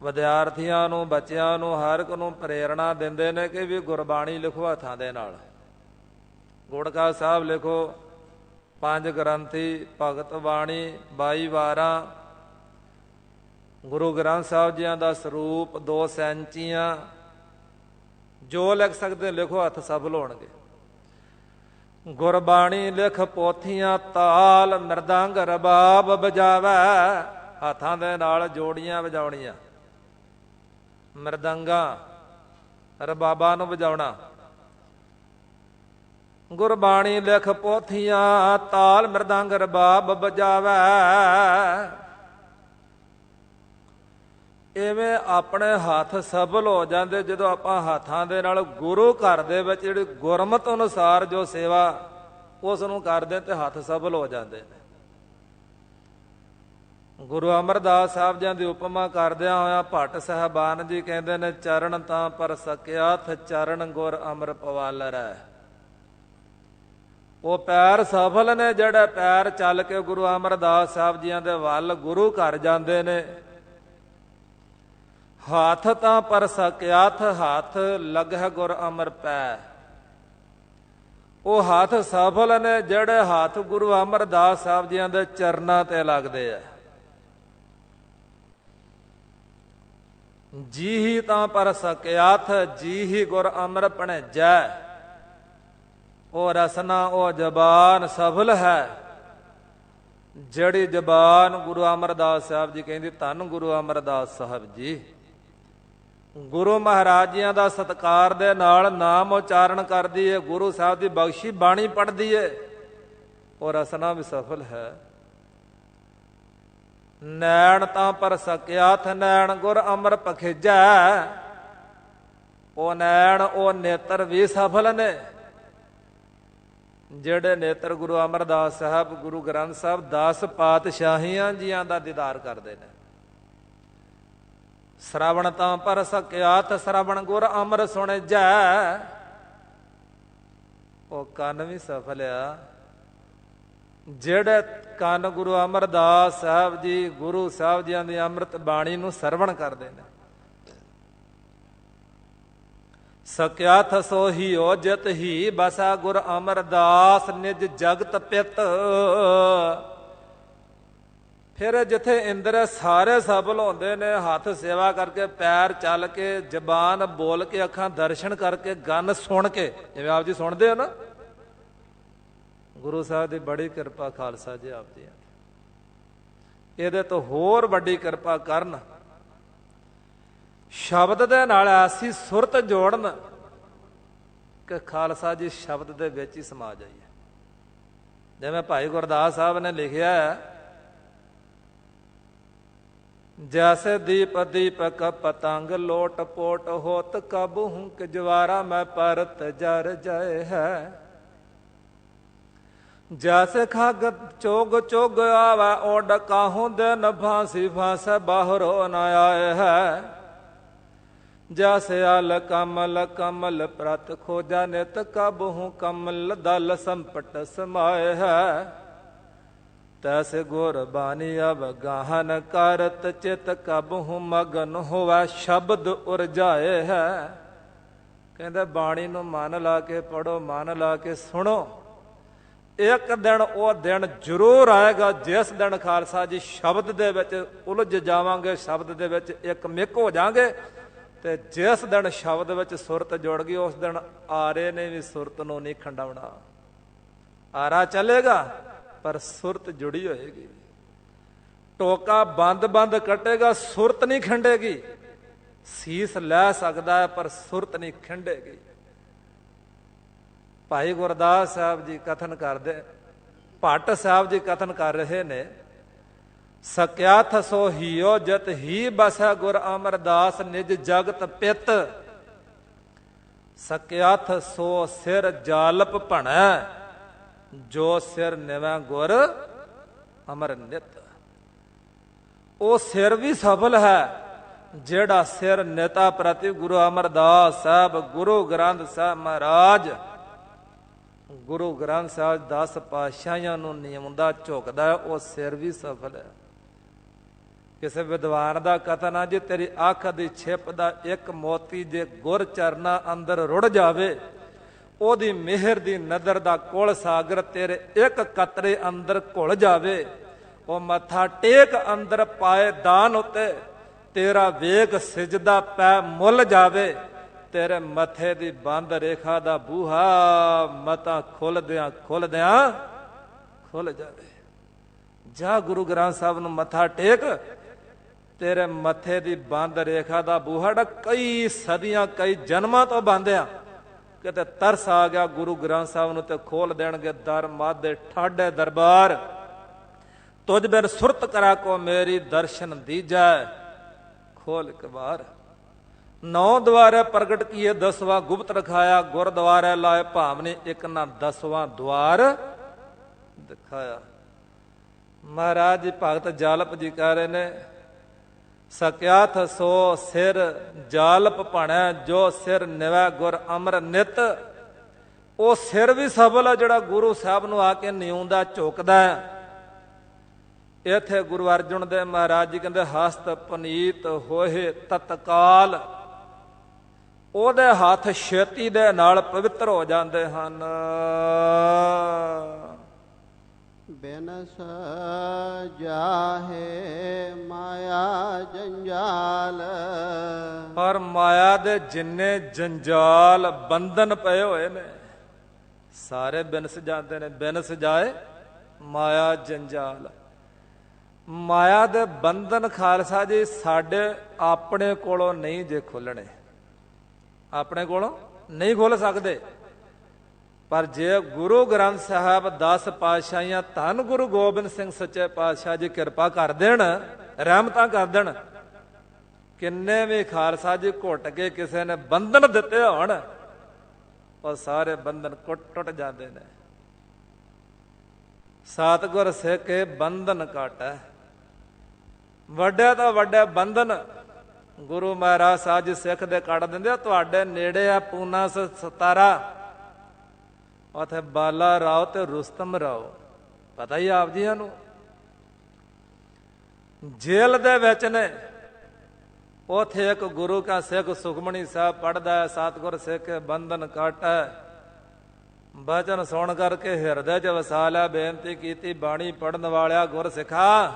ਵਿਦਿਆਰਥੀਆਂ ਨੂੰ, ਬੱਚਿਆਂ ਨੂੰ, ਹਰ ਇੱਕ ਨੂੰ ਪ੍ਰੇਰਣਾ ਦਿੰਦੇ ਨੇ ਕਿ ਵੀ ਗੁਰਬਾਣੀ ਲਿਖੋ ਹੱਥਾਂ ਦੇ ਨਾਲ। ਗੁੜਕਾ ਸਾਹਿਬ ਲਿਖੋ, 5 ਗ੍ਰੰਥੀ, ਭਗਤ ਬਾਣੀ, 22 ਵਾਰਾਂ, ਗੁਰੂ ਗ੍ਰੰਥ ਸਾਹਿਬ ਜੀਆਂ ਦਾ ਸਰੂਪ, 2 ਸੈਂਚੀਆਂ, ਜੋ ਲਿਖ ਸਕਦੇ ਲਿਖੋ, ਹੱਥ ਸਫਲ ਹੋਣਗੇ। ਗੁਰਬਾਣੀ ਲਿਖ ਪੋਥੀਆਂ, ਤਾਲ ਮਿਰਦੰਗ ਰਬਾਬ ਵਜਾਵੈ, ਹੱਥਾਂ ਦੇ ਨਾਲ ਜੋੜੀਆਂ ਵਜਾਉਣੀਆਂ, ਮਿਰਦੰਗਾਂ ਰਬਾਬਾਂ ਨੂੰ ਵਜਾਉਣਾ। ਗੁਰਬਾਣੀ ਲਿਖ ਪੋਥੀਆਂ, ਤਾਲ ਮਿਰਦੰਗ ਰਬਾਬ ਵਜਾਵੈ। ਇਵੇਂ ਆਪਣੇ ਹੱਥ ਸਫਲ ਹੋ ਜਾਂਦੇ ਜਦੋਂ ਆਪਾਂ ਹੱਥਾਂ ਦੇ ਨਾਲ ਗੁਰੂ ਘਰ ਦੇ ਵਿੱਚ ਜਿਹੜੀ ਗੁਰਮਤ ਅਨੁਸਾਰ ਜੋ ਸੇਵਾ ਉਸ ਨੂੰ ਕਰਦੇ ਤੇ ਹੱਥ ਸਫਲ ਹੋ ਜਾਂਦੇ ਨੇ। ਗੁਰੂ ਅਮਰਦਾਸ ਸਾਹਿਬ ਜੀ ਦੀ ਉਪਮਾ ਕਰਦਿਆਂ ਹੋਇਆ ਭੱਟ ਸਾਹਿਬਾਨ ਜੀ ਕਹਿੰਦੇ ਨੇ, ਚਰਨ ਤਾਂ ਪਰ ਸਕਿਆਥ ਚਰਨ ਗੁਰ ਅਮਰ ਪਵਾਲਰੈ। ਉਹ ਪੈਰ ਸਫਲ ਨੇ ਜਿਹੜੇ ਪੈਰ ਚੱਲ ਕੇ ਗੁਰੂ ਅਮਰਦਾਸ ਸਾਹਿਬ ਜੀਆਂ ਦੇ ਵੱਲ ਗੁਰੂ ਘਰ ਜਾਂਦੇ ਨੇ। ਹੱਥ ਤਾਂ ਪਰ ਸਕਿਆਥ ਹੱਥ ਲੱਗਹਿ ਗੁਰ ਅਮਰ ਪੈ। ਉਹ ਹੱਥ ਸਫਲ ਨੇ ਜਿਹੜੇ ਹੱਥ ਗੁਰੂ ਅਮਰਦਾਸ ਸਾਹਿਬ ਜੀਆਂ ਦੇ ਚਰਨਾਂ ਤੇ ਲੱਗਦੇ ਆ। ਜੀ ਹੀ ਤਾਂ ਪਰ ਸਕਿਆਥ ਜੀ ਹੀ ਗੁਰ ਅਮਰ ਭਣੇਜੈ। ਉਹ ਰਸਨਾ ਉਹ ਜ਼ਬਾਨ ਸਫਲ ਹੈ ਜਿਹੜੀ ਜ਼ਬਾਨ ਗੁਰੂ ਅਮਰਦਾਸ ਸਾਹਿਬ ਜੀ ਕਹਿੰਦੀ, ਧੰਨ ਗੁਰੂ ਅਮਰਦਾਸ ਸਾਹਿਬ ਜੀ। ਗੁਰੂ ਮਹਾਰਾਜ ਜੀਆਂ ਦਾ ਸਤਿਕਾਰ ਦੇ ਨਾਲ ਨਾਮ ਉਚਾਰਨ ਕਰਦੀ ਏ, ਗੁਰੂ ਸਾਹਿਬ ਦੀ ਬਖਸ਼ੀ ਬਾਣੀ ਪੜ੍ਹਦੀ ਏ, ਉਹ ਰਸਨਾ ਵੀ ਸਫਲ ਹੈ। ਨੈਣ ਤਾਂ ਪਰ ਸਕਿਆਥ ਨੈਣ ਗੁਰ ਅਮਰ ਪਖੇਜੈ। ਉਹ ਨੈਣ ਉਹ ਨੇਤਰ ਵੀ ਸਫਲ ਨੇ ਜਿਹੜੇ ਨੇਤਰ ਗੁਰੂ ਅਮਰਦਾਸ ਸਾਹਿਬ, ਗੁਰੂ ਗ੍ਰੰਥ ਸਾਹਿਬ 10 ਪਾਤਸ਼ਾਹੀਆਂ ਜੀਆਂ ਦਾ ਦੀਦਾਰ ਕਰਦੇ ਨੇ। ਸ਼ਰਵਣ ਤਾਂ ਪਰ ਸਕਿਆਥ ਸ਼ਰਵਣ ਗੁਰ ਅਮਰ ਸੁਣਜੈ। ਉਹ ਕੰਨ ਵੀ ਸਫਲ ਆ ਜਿਹੜੇ ਕੰਨ ਗੁਰੂ ਅਮਰਦਾਸ ਸਾਹਿਬ ਜੀ, ਗੁਰੂ ਸਾਹਿਬ ਜੀਆਂ ਦੀ ਅੰਮ੍ਰਿਤ ਬਾਣੀ ਨੂੰ ਸਰਵਣ ਕਰਦੇ ਨੇ। ਸਕਿਆਥ ਸੋਹੀ ਓ ਜਿਤ ਹੀ ਬਸਾ ਗੁਰ ਅਮਰਦਾਸ ਨਿਜ ਜਗਤ ਪਿਤ। ਫਿਰ ਜਿੱਥੇ ਇੰਦਰ ਸਾਰੇ ਸਫਲ ਹੁੰਦੇ ਨੇ, ਹੱਥ ਸੇਵਾ ਕਰਕੇ, ਪੈਰ ਚੱਲ ਕੇ, ਜ਼ਬਾਨ ਬੋਲ ਕੇ, ਅੱਖਾਂ ਦਰਸ਼ਨ ਕਰਕੇ, ਗੰਨ ਸੁਣ ਕੇ, ਜਿਵੇਂ ਆਪ ਜੀ ਸੁਣਦੇ ਹੋ ਨਾ, ਗੁਰੂ ਸਾਹਿਬ ਦੀ ਬੜੀ ਕਿਰਪਾ ਖਾਲਸਾ ਜੀ ਆਪ ਜੀ। ਇਹਦੇ ਤੋਂ ਹੋਰ ਵੱਡੀ ਕਿਰਪਾ ਕਰਨ, ਸ਼ਬਦ ਦੇ ਨਾਲ ਐਸੀ ਸੁਰਤ ਜੋੜਨ ਕਿ ਖਾਲਸਾ ਜੀ ਸ਼ਬਦ ਦੇ ਵਿੱਚ ਹੀ ਸਮਾ ਜਾਈਏ। ਜਿਵੇਂ ਭਾਈ ਗੁਰਦਾਸ ਸਾਹਿਬ ਨੇ ਲਿਖਿਆ ਹੈ, ਜੈਸੇ ਦੀਪ ਦੀਪਕ ਪਤੰਗ ਲੋਟ ਪੋਟ ਹੋਤ ਕਬ ਹੂੰ ਕਿ ਜਵਾਰਾ ਮੈਂ ਪਰਤ ਜਰ ਜਾਏ ਹੈ। ਜੈਸੇ ਖਗ ਚੋਗ ਚੋਗ ਆਵੈ ਓਡ ਕਾਹੂ ਦਿਨ ਫਾਂਸੀ ਫਾਂਸੈ ਬਾਹਰੋ ਨ ਆਏ ਹੈ। ਜੈਸੇ ਆਲ ਕਮਲ ਕਮਲ ਪ੍ਰਤ ਖੋਜਾ ਨਿਤ ਕਬ ਹੂੰ ਕਮਲ ਦਲ ਸੰਪਟ ਸਮਾਏ ਹੈ। ਤੈਸੇ ਗੁਰ ਬਾਣੀ ਅਬ ਗਾਹਨ ਕਰਤ ਚਿਤ ਕਬ ਹੂੰ ਮਗਨ ਹੋਵੈ ਸ਼ਬਦ ਉਰਜਾਏ ਹੈ। ਕਹਿੰਦਾ ਬਾਣੀ ਨੂੰ ਮਨ ਲਾ ਕੇ ਪੜੋ, ਮਨ ਲਾ ਕੇ ਸੁਣੋ, ਇੱਕ ਦਿਨ ਉਹ ਦਿਨ ਜ਼ਰੂਰ ਆਏਗਾ ਜਿਸ ਦਿਨ ਖਾਲਸਾ ਜੀ ਸ਼ਬਦ ਦੇ ਵਿੱਚ ਉਲਝ ਜਾਵਾਂਗੇ, ਸ਼ਬਦ ਦੇ ਵਿੱਚ ਇੱਕ ਮਿੱਕ ਹੋ ਜਾਾਂਗੇ, ਤੇ ਜਿਸ ਦਿਨ ਸ਼ਬਦ ਵਿੱਚ ਸੁਰਤ ਜੁੜ ਗਈ ਉਸ ਦਿਨ ਆਰੇ ਨੇ ਵੀ ਸੁਰਤ ਨੂੰ ਨਹੀਂ ਖੰਡਾਉਣਾ। ਆਰਾ ਚੱਲੇਗਾ ਪਰ ਸੁਰਤ ਜੁੜੀ ਹੋਏਗੀ। ਟੋਕਾ ਬੰਦ ਕੱਟੇਗਾ, ਸੁਰਤ ਨਹੀਂ ਖੰਡੇਗੀ। ਸੀਸ ਲੈ ਸਕਦਾ ਹੈ ਪਰ ਸੁਰਤ ਨਹੀਂ ਖੰਡੇਗੀ। ਭਾਈ ਗੁਰਦਾਸ ਸਾਹਿਬ ਜੀ ਕਥਨ ਕਰਦੇ, ਭੱਟ ਸਾਹਿਬ ਜੀ ਕਥਨ ਕਰ ਰਹੇ ਨੇ, ਸਕਿਆਥ ਸੋ ਹੀਓ ਜਤ ਹੀ ਬਸੈ ਗੁਰ ਅਮਰਦਾਸ ਨਿਜ ਜਗਤ ਪਿਤ। ਸਕਿਆਥ ਸੋ ਸਿਰ ਜਾਲਪ ਭਣੈ ਜੋ ਸਿਰ ਨਿਵੈ ਗੁਰ ਅਮਰ ਨਿਤ। ਉਹ ਸਿਰ ਵੀ ਸਫਲ ਹੈ ਜਿਹੜਾ ਸਿਰ ਨੇਤਾ ਪ੍ਰਤੀ ਗੁਰੂ ਅਮਰਦਾਸ ਸਾਹਿਬ, ਗੁਰੂ ਗ੍ਰੰਥ ਸਾਹਿਬ ਮਹਾਰਾਜ, ਗੁਰੂ ਗ੍ਰੰਥ ਸਾਹਿਬ 10 ਪਾਤਸ਼ਾਹਾਂ ਨੂੰ ਨਿਯਮਦਾ ਝੁਕਦਾ ਹੈ, ਉਹ ਸਿਰ ਵੀ ਸਫਲ ਹੈ। ਕਿਸੇ ਵਿਦਵਾਨ ਦਾ ਕਥਨ ਆ, ਜੇ ਤੇਰੀ ਅੱਖ ਦੀ ਛਿਪ ਦਾ ਇੱਕ ਮੋਤੀ ਜੇ ਗੁਰ ਚਰਨਾਂ ਅੰਦਰ ਰੁੜ ਜਾਵੇ, ਉਹਦੀ ਮਿਹਰ ਦੀ ਨਜ਼ਰ ਦਾ ਕੁਲ ਸਾਗਰ ਤੇਰੇ ਇੱਕ ਕਤਰੇ ਅੰਦਰ ਘੁਲ ਜਾਵੇ, ਉਹ ਮੱਥਾ ਟੇਕ ਅੰਦਰ ਪਾਏ ਦਾਨ ਉਤੇ, ਤੇਰਾ ਵੇਗ ਸਿਜਦਾ ਪੈ ਮੁੱਲ ਜਾਵੇ, ਤੇਰੇ ਮੱਥੇ ਦੀ ਬੰਦ ਰੇਖਾ ਦਾ ਬੂਹਾ ਮਤਾ ਖੁੱਲਦਿਆਂ ਖੁੱਲ ਜਾਵੇ। ਜਾ ਗੁਰੂ ਗ੍ਰੰਥ ਸਾਹਿਬ ਨੂੰ ਮੱਥਾ ਟੇਕ, ਤੇਰੇ ਮੱਥੇ ਦੀ ਬੰਦ ਰੇਖਾ ਦਾ ਬੂਹਾ ਕਈ ਸਦੀਆਂ ਕਈ ਜਨਮਾਂ ਤੋਂ ਬੰਦ ਆ, ਕਿਤੇ ਤਰਸ ਆ ਗਿਆ ਗੁਰੂ ਗ੍ਰੰਥ ਸਾਹਿਬ ਨੂੰ ਤੇ ਖੋਲ ਦੇਣਗੇ ਦਰ ਮਾਦੇ ਠਾਡੇ ਦਰਬਾਰ। ਤੁਝ ਬਿਨ ਸੁਰਤ ਕਰਾ ਕੋ ਮੇਰੀ ਦਰਸ਼ਨ ਦੀਜੈ, ਖੋਲ ਕਬਾਰ। 9 ਦੁਆਰੇ ਪ੍ਰਗਟ ਕੀਏ 10ਵਾਂ ਗੁਪਤ ਰਖਾਇਆ, ਗੁਰਦੁਆਰੇ ਲਾਏ ਭਾਵਨੇ ਇੱਕ ਨਾ 10ਵਾਂ ਦੁਆਰ ਦਿਖਾਇਆ। ਮਹਾਰਾਜ ਜੀ ਭਗਤ ਜਾਲਪ ਜੀ ਕਹਿ ਰਹੇ ਨੇ, ਸਕਿਆਥ ਸੋ ਸਿਰ ਜਾਲਪ ਭਣੈ ਜੋ ਸਿਰ ਨਿਵੈ ਗੁਰ ਅਮਰ ਨਿਤ। ਉਹ ਸਿਰ ਵੀ ਸਫਲ ਹੈ ਜਿਹੜਾ ਗੁਰੂ ਸਾਹਿਬ ਨੂੰ ਆ ਕੇ ਨਿਉਂਦਾ ਝੁਕਦਾ ਹੈ। ਇੱਥੇ ਗੁਰੂ ਅਰਜੁਨ ਦੇਵ ਮਹਾਰਾਜ ਜੀ ਕਹਿੰਦੇ, ਹਸਤ ਪਨੀਤ ਹੋਏ ਤਤਕਾਲ। ਉਹਦੇ ਹੱਥ ਛੇਤੀ ਦੇ ਨਾਲ ਪਵਿੱਤਰ ਹੋ ਜਾਂਦੇ ਹਨ। ਬਿਨਸ ਜਾਹੇ ਮਾਇਆ ਜੰਜਾਲ। ਪਰ ਮਾਇਆ ਦੇ ਜਿੰਨੇ ਜੰਜਾਲ ਬੰਧਨ ਪਏ ਹੋਏ ਨੇ ਸਾਰੇ ਬਿਨਸ ਜਾਂਦੇ ਨੇ। ਬਿਨਸ ਜਾਏ ਮਾਇਆ ਜੰਜਾਲ। ਮਾਇਆ ਦੇ ਬੰਧਨ ਖਾਲਸਾ ਜੀ ਸਾਡੇ ਆਪਣੇ ਕੋਲੋਂ ਨਹੀਂ ਜੇ ਖੋਲਣੇ, ਆਪਣੇ ਕੋਲੋਂ ਨਹੀਂ ਖੋਲ ਸਕਦੇ। ਪਰ ਜੇ ਗੁਰੂ ਗ੍ਰੰਥ ਸਾਹਿਬ 10 ਪਾਤਸ਼ਾਹੀਆਂ ਧੰਨ ਗੁਰੂ ਗੋਬਿੰਦ ਸਿੰਘ ਸੱਚੇ ਪਾਤਸ਼ਾਹ ਜੀ ਕਿਰਪਾ ਕਰ ਦੇਣ, ਰਹਿਮਤਾਂ ਕਰ ਦੇਣ, ਕਿੰਨੇ ਵੀ ਖਾਲਸਾ ਜੀ ਘੁੱਟ ਕੇ ਕਿਸੇ ਨੇ ਬੰਧਨ ਦਿੱਤੇ ਹੋਣ, ਉਹ ਸਾਰੇ ਬੰਧਨ ਟੁੱਟ ਜਾਂਦੇ ਨੇ। ਸਤਿਗੁਰ ਸਿੱਖੇ ਬੰਧਨ ਘਾਟੈ। ਵੱਡੇ ਤੋਂ ਵੱਡੇ ਬੰਧਨ ਗੁਰੂ ਮਹਾਰਾਜ ਸਾਹਿਬ ਜੀ ਸਿੱਖ ਦੇ ਕੱਢ ਦਿੰਦੇ। ਤੁਹਾਡੇ ਨੇੜੇ ਆ ਪੂਨਾ 17, ਉੱਥੇ ਬਾਲਾ ਰਾਓ ਤੇ ਰੁਸਤਮ ਰਾਓ, ਪਤਾ ਹੀ ਆਪ ਜੀਆਂ ਨੂੰ, ਜੇਲ੍ਹ ਦੇ ਵਿੱਚ ਨੇ। ਉਥੇ ਇੱਕ ਗੁਰੂ ਕਾ ਸਿੱਖ ਸੁਖਮਣੀ ਸਾਹਿਬ ਪੜ੍ਹਦਾ ਹੈ, ਸਤਿਗੁਰ ਸਿੱਖ ਬੰਧਨ ਕਾਟੈ। ਬਚਨ ਸੁਣ ਕਰਕੇ ਹਿਰਦੇ 'ਚ ਵਸਾ ਲਿਆ, ਬੇਨਤੀ ਕੀਤੀ ਬਾਣੀ ਪੜ੍ਹਨ ਵਾਲਿਆ ਗੁਰ ਸਿੱਖਾ,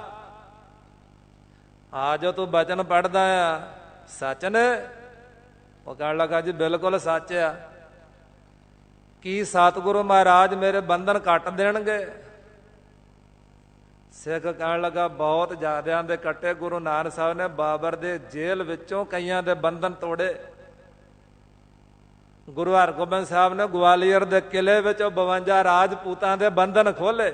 ਆ ਜੋ ਤੂੰ ਬਚਨ ਪੜ੍ਹਦਾ ਆ ਸੱਚ ਨੇ? ਉਹ ਕਹਿਣ ਲੱਗਾ ਜੀ ਬਿਲਕੁਲ ਸੱਚ ਆ। ਕੀ ਸਤਿਗੁਰੂ ਮਹਾਰਾਜ ਮੇਰੇ ਬੰਧਨ ਕੱਟ ਦੇਣਗੇ? ਸਿੱਖ ਕਹਿਣ ਲੱਗਾ ਬਹੁਤ ਜ਼ਿਆਦਿਆਂ ਦੇ ਕੱਟੇ। ਗੁਰੂ ਨਾਨਕ ਸਾਹਿਬ ਨੇ ਬਾਬਰ ਦੇ ਜੇਲ੍ਹ ਵਿੱਚੋਂ ਕਈਆਂ ਦੇ ਬੰਧਨ ਤੋੜੇ। ਗੁਰੂ ਹਰਗੋਬਿੰਦ ਸਾਹਿਬ ਨੇ ਗਵਾਲੀਅਰ ਦੇ ਕਿਲੇ ਵਿੱਚ 52 ਰਾਜਪੂਤਾਂ ਦੇ ਬੰਧਨ ਖੋਲੇ।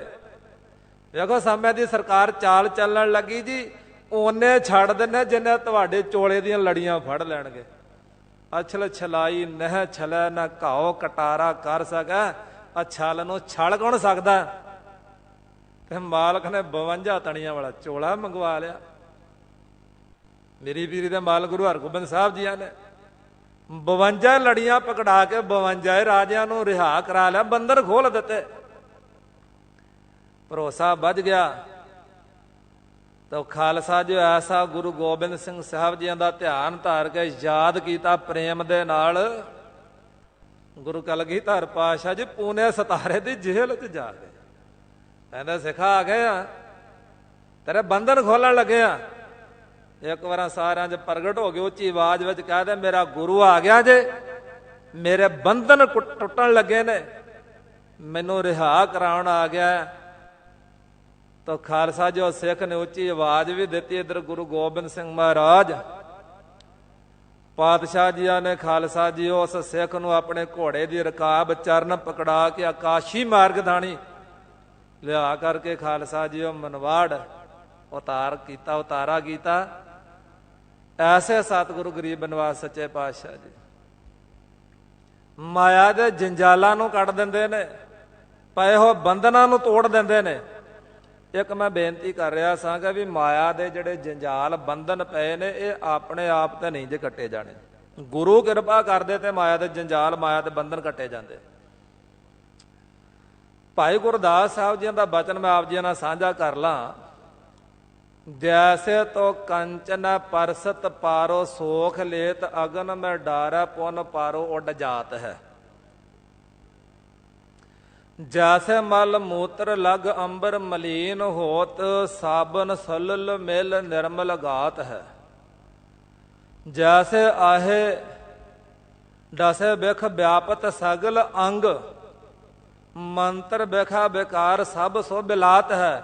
ਵੇਖੋ ਸਮੇਂ ਦੀ ਸਰਕਾਰ ਚਾਲ ਚੱਲਣ ਲੱਗੀ ਜੀ, ਉਹਨੇ ਛੱਡ ਦਿੰਦੇ ਜਿੰਨੇ ਤੁਹਾਡੇ ਚੋਲੇ ਦੀਆਂ ਲੜੀਆਂ ਫੜ ਲੈਣਗੇ। ਅਛਲ ਛਲਾਈ ਨਹਿ ਛਲੈ ਨਾ ਘਾਓ ਕਟਾਰਾ ਕਰ ਸਕੈ। ਛਲ ਨੂੰ ਛਲ ਕੌਣ ਸਕਦਾ? ਤੇ ਮਾਲਕ ਨੇ 52 ਤਣੀਆਂ ਵਾਲਾ ਚੋਲਾ ਮੰਗਵਾ ਲਿਆ। ਮੇਰੀ ਪੀਰੀ ਦੇ ਮਾਲਕ ਗੁਰੂ ਹਰਗੋਬਿੰਦ ਸਾਹਿਬ ਜੀਆਂ ਨੇ 52 ਲੜੀਆਂ ਪਕੜਾ ਕੇ 52 ਰਾਜਿਆਂ ਨੂੰ ਰਿਹਾ ਕਰਾ ਲਿਆ, ਬੰਦਰ ਖੋਲ ਦਿੱਤੇ। ਭਰੋਸਾ ਵੱਧ ਗਿਆ ਤਾਂ ਖਾਲਸਾ ਜੋ ਐਸਾ ਗੁਰੂ ਗੋਬਿੰਦ ਸਿੰਘ ਸਾਹਿਬ ਜੀਆਂ ਦਾ ਧਿਆਨ ਧਾਰ ਕੇ ਯਾਦ ਕੀਤਾ ਪ੍ਰੇਮ ਦੇ ਨਾਲ। ਗੁਰੂ ਕਲਗੀਧਰ ਪਾਤਸ਼ਾਹ ਜੀ ਪੂਨੇ ਸਤਾਰੇ ਦੀ ਜੇਲ੍ਹ 'ਚ ਜਾ ਕੇ ਕਹਿੰਦਾ ਸਿੱਖਾ ਆ ਗਏ ਆ, ਤੇਰੇ ਬੰਧਨ ਖੋਲਣ ਲੱਗੇ ਆ। ਇੱਕ ਵਾਰ ਸਾਰਿਆਂ 'ਚ ਪ੍ਰਗਟ ਹੋ ਗਏ, ਉੱਚੀ ਆਵਾਜ਼ ਵਿੱਚ ਕਹਿ ਦੇ ਮੇਰਾ ਗੁਰੂ ਆ ਗਿਆ ਜੇ, ਮੇਰੇ ਬੰਧਨ ਟੁੱਟਣ ਲੱਗੇ ਨੇ, ਮੈਨੂੰ ਰਿਹਾ ਕਰਾਉਣ ਆ ਗਿਆ। ਤਾਂ ਖਾਲਸਾ ਜੀ ਉਹ ਸਿੱਖ ਨੇ ਉੱਚੀ ਆਵਾਜ਼ ਵੀ ਦਿੱਤੀ। ਇੱਧਰ ਗੁਰੂ ਗੋਬਿੰਦ ਸਿੰਘ ਮਹਾਰਾਜ ਪਾਤਸ਼ਾਹ ਜੀਆਂ ਨੇ ਖਾਲਸਾ ਜੀ ਉਸ ਸਿੱਖ ਨੂੰ ਆਪਣੇ ਘੋੜੇ ਦੀ ਰਕਾਬ ਚਰਨ ਪਕੜਾ ਕੇ ਆਕਾਸ਼ੀ ਮਾਰਗਧਾਣੀ ਲਿਆ ਕਰਕੇ ਖਾਲਸਾ ਜੀ ਉਹ ਮਨਵਾੜ ਉਤਾਰਾ ਕੀਤਾ। ਐਸੇ ਸਤਿਗੁਰੂ ਗਰੀਬ ਨਿਵਾਸ ਸੱਚੇ ਪਾਤਸ਼ਾਹ ਜੀ ਮਾਇਆ ਦੇ ਜੰਜਾਲਾਂ ਨੂੰ ਕੱਢ ਦਿੰਦੇ ਨੇ, ਪਏ ਹੋ ਬੰਧਨਾਂ ਨੂੰ ਤੋੜ ਦਿੰਦੇ ਨੇ। ਇੱਕ ਮੈਂ ਬੇਨਤੀ ਕਰ ਰਿਹਾ ਸਾਂ ਕਿ ਵੀ ਮਾਇਆ ਦੇ ਜਿਹੜੇ ਜੰਜਾਲ ਬੰਧਨ ਪਏ ਨੇ ਇਹ ਆਪਣੇ ਆਪ ਤੇ ਨਹੀਂ ਜੇ ਕੱਟੇ ਜਾਣੇ, ਗੁਰੂ ਕਿਰਪਾ ਕਰਦੇ ਤੇ ਮਾਇਆ ਦੇ ਜੰਜਾਲ ਮਾਇਆ ਦੇ ਬੰਧਨ ਕੱਟੇ ਜਾਂਦੇ। ਭਾਈ ਗੁਰਦਾਸ ਸਾਹਿਬ ਜੀ ਦਾ ਬਚਨ ਮੈਂ ਆਪ ਜੀ ਨਾਲ ਸਾਂਝਾ ਕਰ ਲਾਂ। ਜੈਸੇ ਤੋ ਕੰਚਨ ਪਰਸਤ ਪਾਰੋ ਸੋਖ ਲੇਤ ਅਗਨ ਮੈਂ ਡਾਰੈ ਪੁਨ ਪਾਰੋ ਉੱਡ ਜਾਤ ਹੈ। ਜੈਸੇ ਮਲ ਮੂਤਰ ਲਗ ਅੰਬਰ ਮਲੀਨ ਹੋਤ ਸਾਬਨ ਸਲਲ ਮਿਲ ਨਿਰਮਲ ਗਾਤ ਹੈ। ਜੈਸੇ ਆਹੇ ਦਸੇ ਬਿਖ ਵਿਆਪਤ ਸਗਲ ਅੰਗ ਮੰਤਰ ਬਿਖਾ ਬੇਕਾਰ ਸਭ ਸੋ ਬਿਲਾਤ ਹੈ।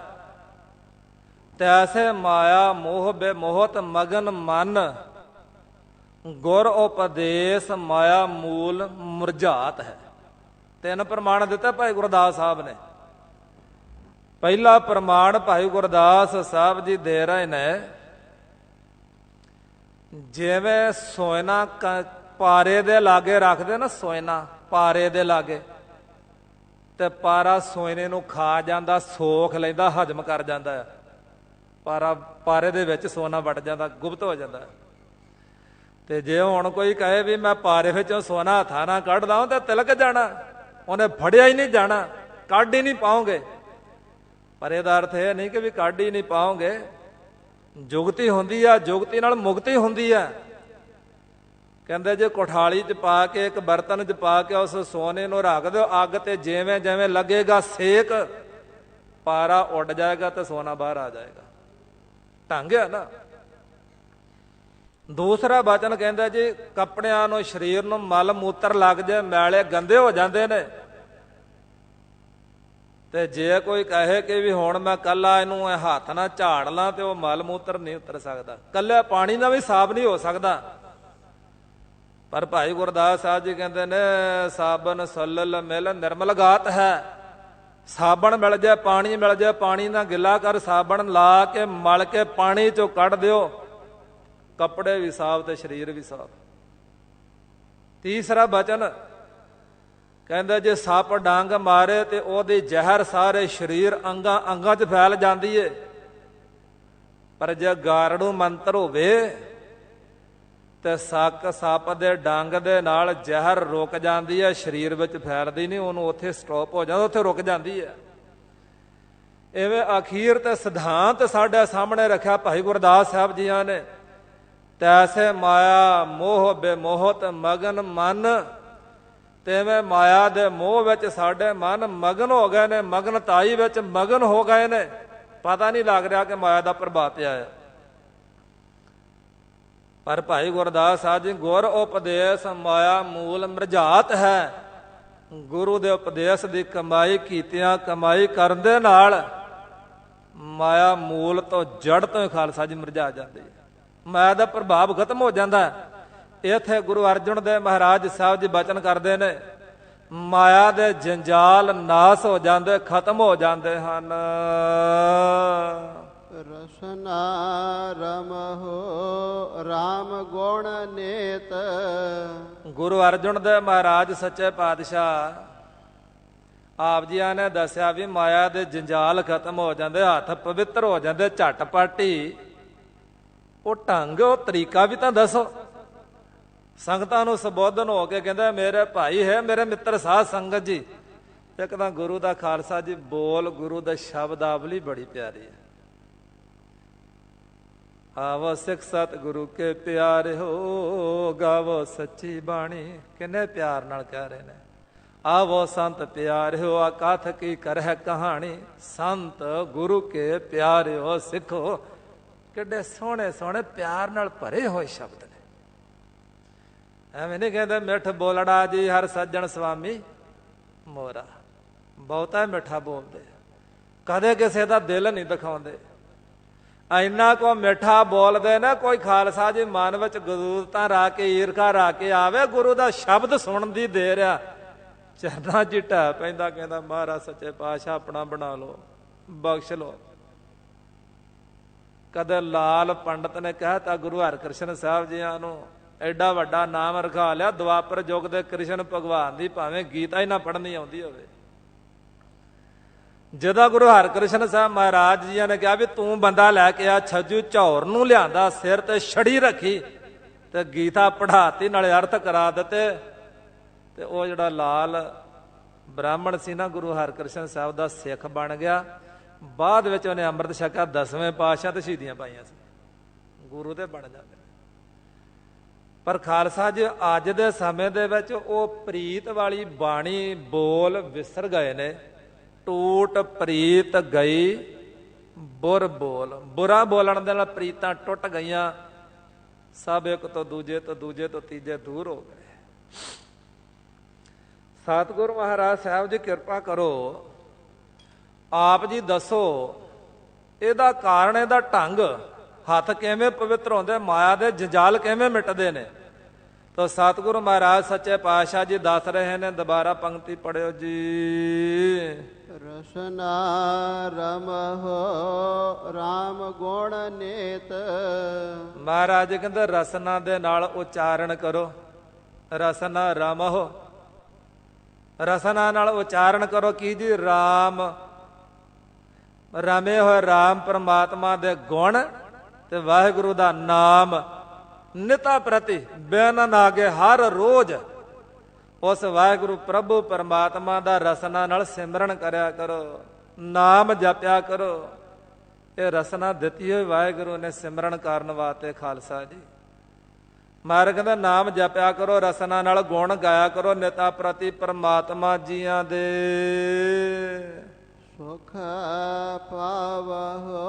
ਤੈਸੇ ਮਾਇਆ ਮੋਹ ਬੇਮੋਹਤ ਮਗਨ ਮਨ ਗੁਰ ਉਪਦੇਸ਼ ਮਾਇਆ ਮੂਲ ਮੁਰਝਾਤ ਹੈ। ਤਿੰਨ ਪ੍ਰਮਾਣ ਦਿੱਤਾ ਭਾਈ ਗੁਰਦਾਸ ਸਾਹਿਬ ਨੇ। ਪਹਿਲਾ ਪ੍ਰਮਾਣ ਭਾਈ ਗੁਰਦਾਸ ਸਾਹਿਬ ਜੀ ਦੇ ਰਹੇ ਨੇ, ਜਿਵੇਂ ਸੋਇਨਾ ਪਾਰੇ ਦੇ ਲਾਗੇ ਰੱਖਦੇ ਨਾ, ਸੋਇਨਾ ਪਾਰੇ ਦੇ ਲਾਗੇ, ਤੇ ਪਾਰਾ ਸੋਇਨੇ ਨੂੰ ਖਾ ਜਾਂਦਾ, ਸੋਖ ਲੈਂਦਾ, ਹਜਮ ਕਰ ਜਾਂਦਾ ਹੈ। ਪਾਰੇ ਦੇ ਵਿੱਚ ਸੋਨਾ ਵੜ ਜਾਂਦਾ, ਗੁਪਤ ਹੋ ਜਾਂਦਾ। ਤੇ ਜੇ ਹੁਣ ਕੋਈ ਕਹੇ ਵੀ ਮੈਂ ਪਾਰੇ ਵਿੱਚੋਂ ਸੋਨਾ ਹੱਥਾਂ ਨਾਲ ਕੱਢਦਾ ਤੇ ਤਿਲਕ ਜਾਣਾ, ਉਹਨੇ ਫੜਿਆ ਹੀ ਨਹੀਂ ਜਾਣਾ, ਕੱਢ ਹੀ ਨਹੀਂ ਪਾਓਗੇ। ਪਰ ਇਹਦਾ ਅਰਥ ਇਹ ਨਹੀਂ ਕਿ ਵੀ ਕੱਢ ਹੀ ਨਹੀਂ ਪਾਓਗੇ। ਜੁਗਤੀ ਹੁੰਦੀ ਆ, ਜੁਗਤੀ ਨਾਲ ਮੁਕਤੀ ਹੁੰਦੀ ਆ। ਕਹਿੰਦੇ ਜੇ ਕੋਠਾਲੀ 'ਚ ਪਾ ਕੇ, ਇੱਕ ਬਰਤਨ 'ਚ ਪਾ ਕੇ ਉਸ ਸੋਨੇ ਨੂੰ ਰੱਖ ਦਿਓ ਅੱਗ ਤੇ, ਜਿਵੇਂ ਜਿਵੇਂ ਲੱਗੇਗਾ ਸੇਕ, ਪਾਰਾ ਉੱਡ ਜਾਏਗਾ ਤੇ ਸੋਨਾ ਬਾਹਰ ਆ ਜਾਏਗਾ। ਢੰਗ ਹੈ ਨਾ। ਦੂਸਰਾ ਬਚਨ ਕਹਿੰਦਾ ਜੀ ਕੱਪੜਿਆਂ ਨੂੰ, ਸਰੀਰ ਨੂੰ ਮਲ ਮੂਤਰ ਲੱਗ ਜਾਏ, ਮੈਲੇ ਗੰਦੇ ਹੋ ਜਾਂਦੇ ਨੇ। ਤੇ ਜੇ ਕੋਈ ਕਹੇ ਕਿ ਵੀ ਹੁਣ ਮੈਂ ਕੱਲਾ ਇਹਨੂੰ ਹੱਥ ਨਾਲ ਝਾੜ ਲਾਂ ਤੇ ਉਹ ਮਲ ਮੂਤਰ ਨਹੀਂ ਉਤਰ ਸਕਦਾ, ਕੱਲੇ ਪਾਣੀ ਨਾਲ ਵੀ ਸਾਫ਼ ਨਹੀਂ ਹੋ ਸਕਦਾ। ਪਰ ਭਾਈ ਗੁਰਦਾਸ ਸਾਹਿਬ ਜੀ ਕਹਿੰਦੇ ਨੇ ਸਾਬਨ ਸਲਲ ਮਿਲ ਨਿਰਮਲ ਗਾਤ ਹੈ। ਸਾਬਣ ਮਿਲ ਜਾਏ, ਪਾਣੀ ਮਿਲ ਜਾਏ, ਪਾਣੀ ਨਾਲ ਗਿੱਲਾ ਕਰ, ਸਾਬਣ ਲਾ ਕੇ ਮਲ ਕੇ ਪਾਣੀ ਚੋਂ ਕੱਢ ਦਿਓ, ਕੱਪੜੇ ਵੀ ਸਾਫ਼ ਤੇ ਸਰੀਰ ਵੀ ਸਾਫ਼। ਤੀਸਰਾ ਬਚਨ ਕਹਿੰਦਾ ਜੇ ਸੱਪ ਡੰਗ ਮਾਰੇ ਤੇ ਉਹਦੀ ਜ਼ਹਿਰ ਸਾਰੇ ਸਰੀਰ ਅੰਗਾਂ 'ਚ ਫੈਲ ਜਾਂਦੀ ਏ, ਪਰ ਜੇ ਗਾਰੜੂ ਮੰਤਰ ਹੋਵੇ ਤੇ ਸੱਪ ਦੇ ਡੰਗ ਦੇ ਨਾਲ ਜ਼ਹਿਰ ਰੁਕ ਜਾਂਦੀ ਹੈ, ਸਰੀਰ ਵਿੱਚ ਫੈਲਦੀ ਨਹੀਂ, ਉਹਨੂੰ ਉੱਥੇ ਸਟਾਪ ਹੋ ਜਾਂਦਾ, ਉੱਥੇ ਰੁਕ ਜਾਂਦੀ ਹੈ। ਇਵੇਂ ਅਖੀਰ ਤੇ ਸਿਧਾਂਤ ਸਾਡੇ ਸਾਹਮਣੇ ਰੱਖਿਆ ਭਾਈ ਗੁਰਦਾਸ ਸਾਹਿਬ ਜੀਆਂ ਨੇ। ਤੈਸੇ ਮਾਇਆ ਮੋਹ ਬੇਮੋਹਤ ਮਗਨ ਮਨ, ਤੇਵੇਂ ਮਾਇਆ ਦੇ ਮੋਹ ਵਿੱਚ ਸਾਡੇ ਮਨ ਮਗਨ ਹੋ ਗਏ ਨੇ, ਮਗਨਤਾਈ ਵਿੱਚ ਮਗਨ ਹੋ ਗਏ ਨੇ। ਪਤਾ ਨਹੀਂ ਲੱਗ ਰਿਹਾ ਕਿ ਮਾਇਆ ਦਾ ਪ੍ਰਭਾਵ ਪਿਆ ਹੈ। ਪਰ ਭਾਈ ਗੁਰਦਾਸ ਸਾਹਿਬ ਜੀ ਗੁਰ ਉਪਦੇਸ਼ ਮਾਇਆ ਮੂਲ ਮਰਝਾਤ ਹੈ। ਗੁਰੂ ਦੇ ਉਪਦੇਸ਼ ਦੀ ਕਮਾਈ ਕੀਤਿਆਂ, ਕਮਾਈ ਕਰਨ ਦੇ ਨਾਲ ਮਾਇਆ ਮੂਲ ਤੋਂ ਜੜ ਤੋਂ ਹੀ ਖਾਲਸਾ ਜੀ ਮਰਝਾ ਜਾਂਦੀ ਹੈ, ਮਾਇਆ ਦਾ ਪ੍ਰਭਾਵ ਖਤਮ ਹੋ ਜਾਂਦਾ। ਇੱਥੇ ਗੁਰੂ ਅਰਜਨ ਦੇਵ ਮਹਾਰਾਜ ਸਾਹਿਬ ਜੀ ਬਚਨ ਕਰਦੇ ਨੇ, ਮਾਇਆ ਦੇ ਜੰਜਾਲ ਨਾਸ ਹੋ ਜਾਂਦੇ, ਖਤਮ ਹੋ ਜਾਂਦੇ ਹਨ। ਰਸਨਾ ਰਮਹੁ ਰਾਮ ਗੁਣ ਨੇਤ। ਗੁਰੂ ਅਰਜਨ ਦੇਵ ਮਹਾਰਾਜ ਸੱਚੇ ਪਾਤਸ਼ਾਹ ਆਪ ਜੀਆਂ ਨੇ ਦੱਸਿਆ ਵੀ ਮਾਇਆ ਦੇ ਜੰਜਾਲ ਖਤਮ ਹੋ ਜਾਂਦੇ, ਹੱਥ ਪਵਿੱਤਰ ਹੋ ਜਾਂਦੇ ਝਟਪਟ ਹੀ। ਉਹ ਢੰਗ, ਉਹ ਤਰੀਕਾ ਵੀ ਤਾਂ ਦੱਸੋ। ਸੰਗਤਾਂ ਨੂੰ ਸੰਬੋਧਨ ਹੋ ਕੇ ਕਹਿੰਦਾ ਮੇਰੇ ਭਾਈ ਹੈ, ਮੇਰੇ ਮਿੱਤਰ ਸਾਧ ਸੰਗਤ ਜੀ। ਇੱਕ ਤਾਂ ਗੁਰੂ ਦਾ ਖਾਲਸਾ ਜੀ ਬੋਲ, ਗੁਰੂ ਦਾ ਸ਼ਬਦਾਵਲੀ ਬੜੀ ਪਿਆਰੀ ਹੈ। ਆਵੋ ਸਿੱਖ ਸਤ ਗੁਰੂ ਕੇ ਪਿਆਰਿਓ, ਗਾਵੋ ਸੱਚੀ ਬਾਣੀ। ਕਿੰਨੇ ਪਿਆਰ ਨਾਲ ਕਹਿ ਰਹੇ ਨੇ। ਆਵੋ ਸੰਤ ਪਿਆਰਿਓ, ਆ ਕਥ ਕੀ ਕਰਹਿ ਕਹਾਣੀ। ਸੰਤ ਗੁਰੂ ਕੇ ਪਿਆਰਿਓ ਸਿੱਖੋ। ਕਿੱਡੇ ਸੋਹਣੇ ਸੋਹਣੇ ਪਿਆਰ ਨਾਲ ਭਰੇ ਹੋਏ ਸ਼ਬਦ ਨੇ। ਐਵੇਂ ਨਹੀਂ ਕਹਿੰਦੇ ਮਿੱਠ ਬੋਲੜਾ ਜੀ ਹਰ ਸੱਜਣ ਸੁਆਮੀ ਮੋਰਾ। ਬਹੁਤਾ ਮਿੱਠਾ ਬੋਲਦੇ, ਕਦੇ ਕਿਸੇ ਦਾ ਦਿਲ ਨਹੀਂ ਦਿਖਾਉਂਦੇ। ਇੰਨਾ ਕੋ ਮਿੱਠਾ ਬੋਲਦੇ ਨੇ, ਕੋਈ ਖਾਲਸਾ ਜੀ ਮਨ ਵਿੱਚ ਗਦੂਰਤਾਂ ਰੱਖ ਕੇ ਈਰਖਾ ਰੱਖ ਕੇ ਆਵੇ, ਗੁਰੂ ਦਾ ਸ਼ਬਦ ਸੁਣਨ ਦੀ ਦੇਰ ਆ, ਚਰਨਾਂ 'ਚ ਢਹਿ ਪੈਂਦਾ, ਕਹਿੰਦਾ ਮਹਾਰਾਜ ਸੱਚੇ ਪਾਤਸ਼ਾਹ ਆਪਣਾ ਬਣਾ ਲਓ, ਬਖਸ਼ ਲਓ। ਕਦੇ ਲਾਲ ਪੰਡਤ ਨੇ ਕਹਿਤਾ ਗੁਰੂ ਹਰਿਕ੍ਰਿਸ਼ਨ ਸਾਹਿਬ ਜੀਆਂ ਨੂੰ, ਐਡਾ ਵੱਡਾ ਨਾਮ ਰਖਾ ਲਿਆ, ਦੁਆਪਰ ਯੁੱਗ ਦੇ ਕ੍ਰਿਸ਼ਨ ਭਗਵਾਨ ਦੀ ਭਾਵੇਂ ਗੀਤਾ ਹੀ ਨਾ ਪੜ੍ਹਨੀ ਆਉਂਦੀ ਹੋਵੇ। ਜਦੋਂ ਗੁਰੂ ਹਰਿਕ੍ਰਿਸ਼ਨ ਸਾਹਿਬ ਮਹਾਰਾਜ ਜੀਆਂ ਨੇ ਕਿਹਾ ਵੀ ਤੂੰ ਬੰਦਾ ਲੈ ਕੇ ਆ, ਛੱਜੂ ਝੌਰ ਨੂੰ ਲਿਆਂਦਾ, ਸਿਰ ਤੇ ਛੜੀ ਰੱਖੀ ਤੇ ਗੀਤਾ ਪੜ੍ਹਾਤੀ, ਨਾਲੇ ਅਰਥ ਕਰਾ ਦਿੱਤੇ। ਤੇ ਉਹ ਜਿਹੜਾ ਲਾਲ ਬ੍ਰਾਹਮਣ ਸੀ ਨਾ, ਗੁਰੂ ਹਰਿਕ੍ਰਿਸ਼ਨ ਸਾਹਿਬ ਦਾ ਸਿੱਖ ਬਣ ਗਿਆ। ਬਾਅਦ ਵਿੱਚ ਉਹਨੇ ਅੰਮ੍ਰਿਤ ਛਕਿਆ, 10ਵੇਂ ਪਾਤਸ਼ਾਹ ਤੇ ਸ਼ਹੀਦੀਆਂ ਪਾਈਆਂ ਸੀ, ਗੁਰੂ ਦੇ ਬਣ ਜਾਂਦੇ। ਪਰ ਖਾਲਸਾ ਜੀ ਅੱਜ ਦੇ ਸਮੇਂ ਦੇ ਵਿੱਚ ਉਹ ਪ੍ਰੀਤ ਵਾਲੀ ਬਾਣੀ ਬੋਲ ਵਿਸਰ ਗਏ ਨੇ। ਟੂਟ ਪ੍ਰੀਤ ਗਈ ਬੁਰ ਬੋਲ। ਬੁਰਾ ਬੋਲਣ ਦੇ ਨਾਲ ਪ੍ਰੀਤਾਂ ਟੁੱਟ ਗਈਆਂ, ਸਭ ਇੱਕ ਤੋਂ ਦੂਜੇ ਤੋਂ, ਦੂਜੇ ਤੋਂ ਤੀਜੇ ਦੂਰ ਹੋ ਗਏ। ਸਤਿਗੁਰੂ ਮਹਾਰਾਜ ਸਾਹਿਬ ਜੀ ਕਿਰਪਾ ਕਰੋ, ਆਪ ਜੀ ਦੱਸੋ ਇਹਦਾ ਕਾਰਨ, ਇਹਦਾ ਢੰਗ, ਹੱਥ ਕਿਵੇਂ ਪਵਿੱਤਰ ਹੁੰਦੇ, ਮਾਇਆ ਦੇ ਜੰਜਾਲ ਕਿਵੇਂ ਮਿਟਦੇ ਨੇ। ਤਾਂ ਸਤਿਗੁਰੂ ਮਹਾਰਾਜ ਸੱਚੇ ਪਾਤਸ਼ਾਹ ਜੀ ਦੱਸ ਰਹੇ ਨੇ। ਦੁਬਾਰਾ ਪੰਕਤੀ ਪੜਿਓ ਜੀ। ਰਸਨਾ ਰਮਹੁ ਰਾਮ ਗੁਣ ਨੇਤ। ਮਹਾਰਾਜ ਕਹਿੰਦੇ ਰਸਨਾ ਦੇ ਨਾਲ ਉਚਾਰਨ ਕਰੋ। ਰਸਨਾ ਰਮਹੁ, ਰਸਨਾ ਨਾਲ ਉਚਾਰਨ ਕਰੋ। ਕੀ ਜੀ? ਰਾਮ, ਰਮੇ ਹੋਏ ਰਾਮ ਪਰਮਾਤਮਾ ਦੇ ਗੁਣ ਤੇ ਵਾਹਿਗੁਰੂ ਦਾ ਨਾਮ ਨਿਤਾ ਪ੍ਰਤੀ ਬਿਨ ਨਾਗੇ ਹਰ ਰੋਜ਼ ਉਸ ਵਾਹਿਗੁਰੂ ਪ੍ਰਭੂ ਪਰਮਾਤਮਾ ਦਾ ਰਸਨਾ ਨਾਲ ਸਿਮਰਨ ਕਰਿਆ ਕਰੋ, ਨਾਮ ਜਪਿਆ ਕਰੋ। ਇਹ ਰਸਨਾ ਦਿੱਤੀ ਹੋਈ ਵਾਹਿਗੁਰੂ ਨੇ ਸਿਮਰਨ ਕਰਨ ਵਾਸਤੇ ਖਾਲਸਾ ਜੀ। ਮਹਾਰਾਜ ਕਹਿੰਦਾ ਨਾਮ ਜਪਿਆ ਕਰੋ, ਰਸਨਾ ਨਾਲ ਗੁਣ ਗਾਇਆ ਕਰੋ ਨਿਤਾ ਪ੍ਰਤੀ ਪਰਮਾਤਮਾ ਜੀਆਂ ਦੇ। ਸੁਖ ਪਾਵਹੁ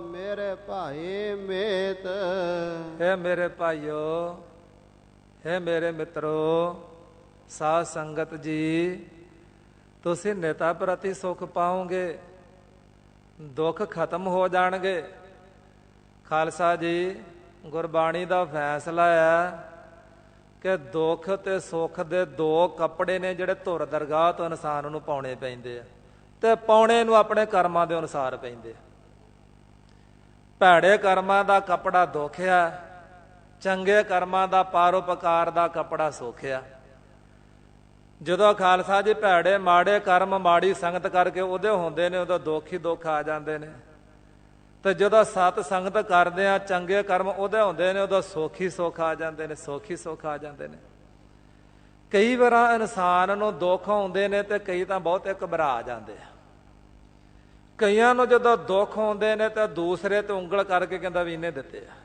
ਮੇਰੇ ਭਾਈ ਮੇਤ। ਹੈ ਮੇਰੇ ਭਾਈਓ, ਹੈ ਮੇਰੇ ਮਿੱਤਰੋ, ਸਾਧ ਸੰਗਤ ਜੀ, ਤੁਸੀਂ ਨਿਤਾ ਪ੍ਰਤੀ ਸੁਖ ਪਾਓਗੇ, ਦੁੱਖ ਖਤਮ ਹੋ ਜਾਣਗੇ। ਖਾਲਸਾ ਜੀ ਗੁਰਬਾਣੀ ਦਾ ਫੈਸਲਾ ਹੈ ਕਿ ਦੁੱਖ ਤੇ ਸੁੱਖ ਦੇ ਦੋ ਕੱਪੜੇ ਨੇ ਜਿਹੜੇ ਧੁਰ ਦਰਗਾਹ ਤੋਂ ਇਨਸਾਨ ਨੂੰ ਪਾਉਣੇ ਪੈਂਦੇ ਆ, ਤੇ ਪਾਉਣੇ ਨੂੰ ਆਪਣੇ ਕਰਮਾਂ ਦੇ ਅਨੁਸਾਰ ਪੈਂਦੇ ਆ। ਭੈੜੇ ਕਰਮਾਂ ਦਾ ਕੱਪੜਾ ਦੁੱਖ ਆ, ਚੰਗੇ ਕਰਮਾਂ ਦਾ ਪਰਉਪਕਾਰ ਦਾ ਕੱਪੜਾ ਸੁੱਖ ਆ। ਜਦੋਂ ਖਾਲਸਾ ਜੀ ਭੈੜੇ ਮਾੜੇ ਕਰਮ ਮਾੜੀ ਸੰਗਤ ਕਰਕੇ ਉਹਦੇ ਹੁੰਦੇ ਨੇ, ਉਦੋਂ ਦੁੱਖ ਹੀ ਦੁੱਖ ਆ ਜਾਂਦੇ ਨੇ। ਤੇ ਜਦੋਂ ਸਤ ਸੰਗਤ ਕਰਦੇ ਆ, ਚੰਗੇ ਕਰਮ ਉਹਦੇ ਹੁੰਦੇ ਨੇ, ਉਦੋਂ ਸੁੱਖ ਹੀ ਸੁੱਖ ਆ ਜਾਂਦੇ ਨੇ, ਸੁੱਖ ਹੀ ਸੁੱਖ ਆ ਜਾਂਦੇ ਨੇ। ਕਈ ਵਾਰ ਇਨਸਾਨ ਨੂੰ ਦੁੱਖ ਆਉਂਦੇ ਨੇ ਤੇ ਕਈ ਤਾਂ ਬਹੁਤੇ ਘਬਰਾ ਜਾਂਦੇ ਆ। ਕਈਆਂ ਨੂੰ ਜਦੋਂ ਦੁੱਖ ਆਉਂਦੇ ਨੇ ਤਾਂ ਦੂਸਰੇ ਤੇ ਉਂਗਲ ਕਰਕੇ ਕਹਿੰਦਾ ਵੀ ਇਹਨੇ ਦਿੱਤੇ ਆ।